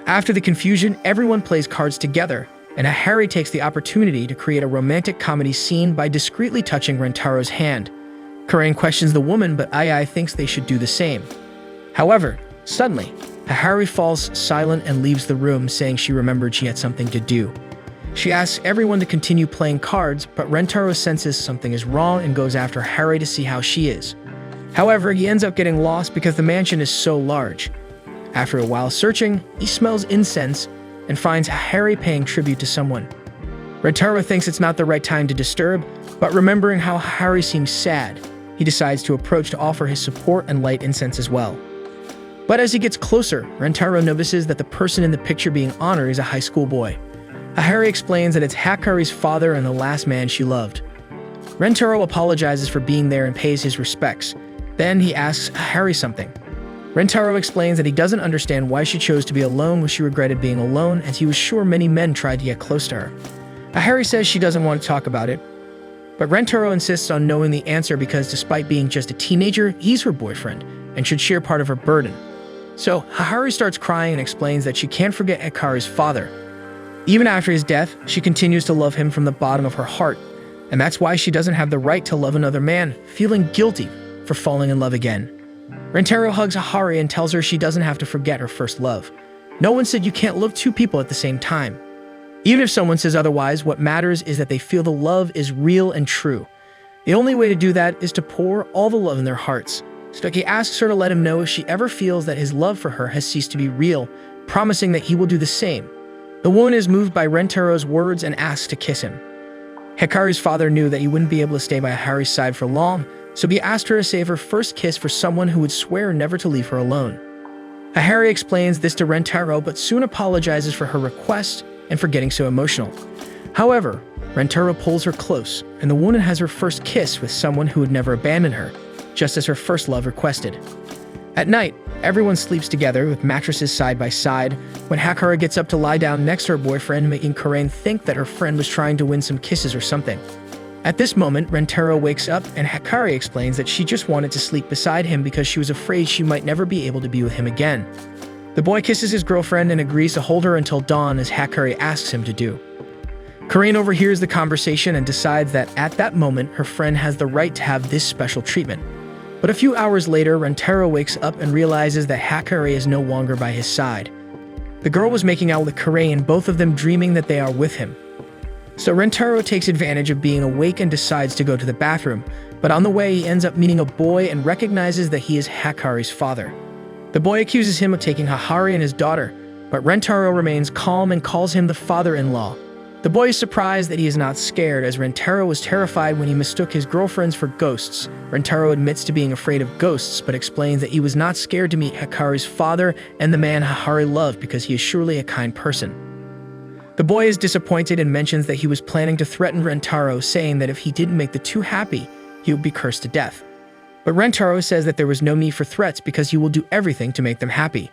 S1: After the confusion, everyone plays cards together, and Harry takes the opportunity to create a romantic comedy scene by discreetly touching Rentaro's hand. Karain questions the woman, but Ai thinks they should do the same. However, Suddenly, Hikari falls silent and leaves the room, saying she remembered she had something to do. She asks everyone to continue playing cards, but Rentaro senses something is wrong and goes after Harry to see how she is. However, he ends up getting lost because the mansion is so large. After a while searching, he smells incense and finds Harry paying tribute to someone. Rentaro thinks it's not the right time to disturb, but remembering how Harry seems sad, he decides to approach to offer his support and light incense as well. But as he gets closer, Rentaro notices that the person in the picture being honored is a high school boy. Harry explains that it's Hikari's father and the last man she loved. Rentaro apologizes for being there and pays his respects. Then he asks Harry something. Rentaro explains that he doesn't understand why she chose to be alone when she regretted being alone, as he was sure many men tried to get close to her. Harry says she doesn't want to talk about it, but Rentaro insists on knowing the answer because despite being just a teenager, he's her boyfriend and should share part of her burden. So Harry starts crying and explains that she can't forget Hikari's father. Even after his death, she continues to love him from the bottom of her heart, and that's why she doesn't have the right to love another man, feeling guilty for falling in love again. Rentaro hugs Hikari and tells her she doesn't have to forget her first love. No one said you can't love two people at the same time. Even if someone says otherwise, what matters is that they feel the love is real and true. The only way to do that is to pour all the love in their hearts. Stucky asks her to let him know if she ever feels that his love for her has ceased to be real, promising that he will do the same. The woman is moved by Rentaro's words and asks to kiss him. Hikari's father knew that he wouldn't be able to stay by Harry's side for long, so he asked her to save her first kiss for someone who would swear never to leave her alone. Harry explains this to Rentaro, but soon apologizes for her request and for getting so emotional. However, Rentaro pulls her close, and the woman has her first kiss with someone who would never abandon her, just as her first love requested. At night, everyone sleeps together with mattresses side by side when Hikari gets up to lie down next to her boyfriend, making Karain think that her friend was trying to win some kisses or something. At this moment, Rentaro wakes up and Hikari explains that she just wanted to sleep beside him because she was afraid she might never be able to be with him again. The boy kisses his girlfriend and agrees to hold her until dawn as Hikari asks him to do. Karain overhears the conversation and decides that at that moment her friend has the right to have this special treatment. But a few hours later, Rentaro wakes up and realizes that Hikari is no longer by his side. The girl was making out with Karain, both of them dreaming that they are with him. So Rentaro takes advantage of being awake and decides to go to the bathroom, but on the way he ends up meeting a boy and recognizes that he is Hikari's father. The boy accuses him of taking Hikari and his daughter, but Rentaro remains calm and calls him the father-in-law. The boy is surprised that he is not scared, as Rentaro was terrified when he mistook his girlfriends for ghosts. Rentaro admits to being afraid of ghosts, but explains that he was not scared to meet Hikari's father and the man Hikari loved because he is surely a kind person. The boy is disappointed and mentions that he was planning to threaten Rentaro, saying that if he didn't make the two happy, he would be cursed to death. But Rentaro says that there was no need for threats because he will do everything to make them happy.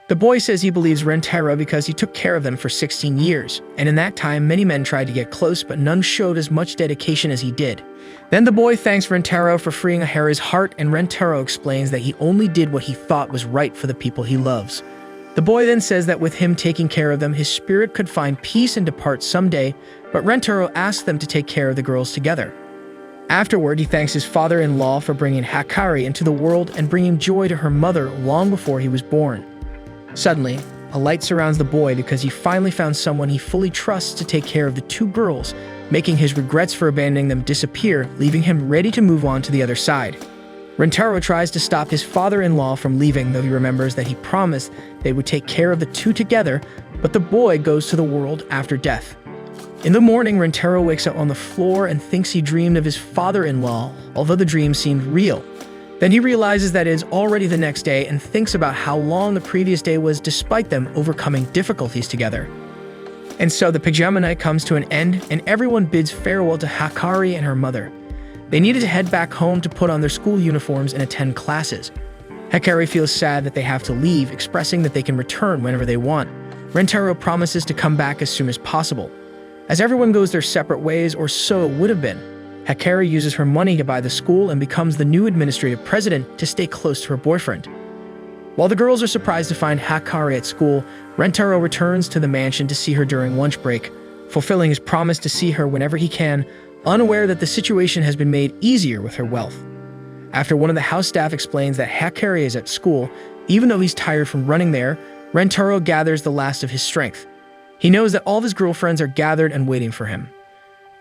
S1: The boy says he believes Rentaro because he took care of them for 16 years, and in that time many men tried to get close but none showed as much dedication as he did. Then the boy thanks Rentaro for freeing Harry's heart, and Rentaro explains that he only did what he thought was right for the people he loves. The boy then says that with him taking care of them, his spirit could find peace and depart someday, but Rentaro asks them to take care of the girls together. Afterward, he thanks his father-in-law for bringing Hikari into the world and bringing joy to her mother long before he was born. Suddenly, a light surrounds the boy because he finally found someone he fully trusts to take care of the two girls, making his regrets for abandoning them disappear, leaving him ready to move on to the other side. Rentaro tries to stop his father-in-law from leaving, though he remembers that he promised they would take care of the two together, but the boy goes to the world after death. In the morning, Rentaro wakes up on the floor and thinks he dreamed of his father-in-law, although the dream seemed real. Then he realizes that it is already the next day and thinks about how long the previous day was despite them overcoming difficulties together. And so the pajama night comes to an end and everyone bids farewell to Hikari and her mother. They needed to head back home to put on their school uniforms and attend classes. Hikari feels sad that they have to leave, expressing that they can return whenever they want. Rentaro promises to come back as soon as possible. As everyone goes their separate ways, or so it would have been, Hikari uses her money to buy the school and becomes the new administrative president to stay close to her boyfriend. While the girls are surprised to find Hikari at school, Rentaro returns to the mansion to see her during lunch break, fulfilling his promise to see her whenever he can, unaware that the situation has been made easier with her wealth. After one of the house staff explains that Hakari is at school, even though he's tired from running there, Rentaro gathers the last of his strength. He knows that all of his girlfriends are gathered and waiting for him.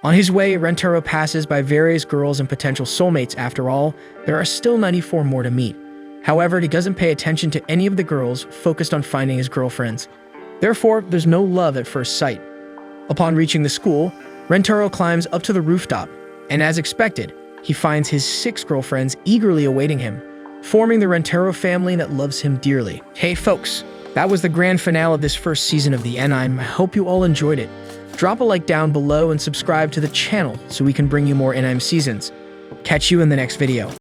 S1: On his way, Rentaro passes by various girls and potential soulmates. After all, there are still 94 more to meet. However, he doesn't pay attention to any of the girls, focused on finding his girlfriends. Therefore, there's no love at first sight. Upon reaching the school, Rentaro climbs up to the rooftop, and as expected, he finds his 6 girlfriends eagerly awaiting him, forming the Rentaro family that loves him dearly. Hey folks, that was the grand finale of this first season of the anime. I hope you all enjoyed it. Drop a like down below and subscribe to the channel so we can bring you more anime seasons. Catch you in the next video.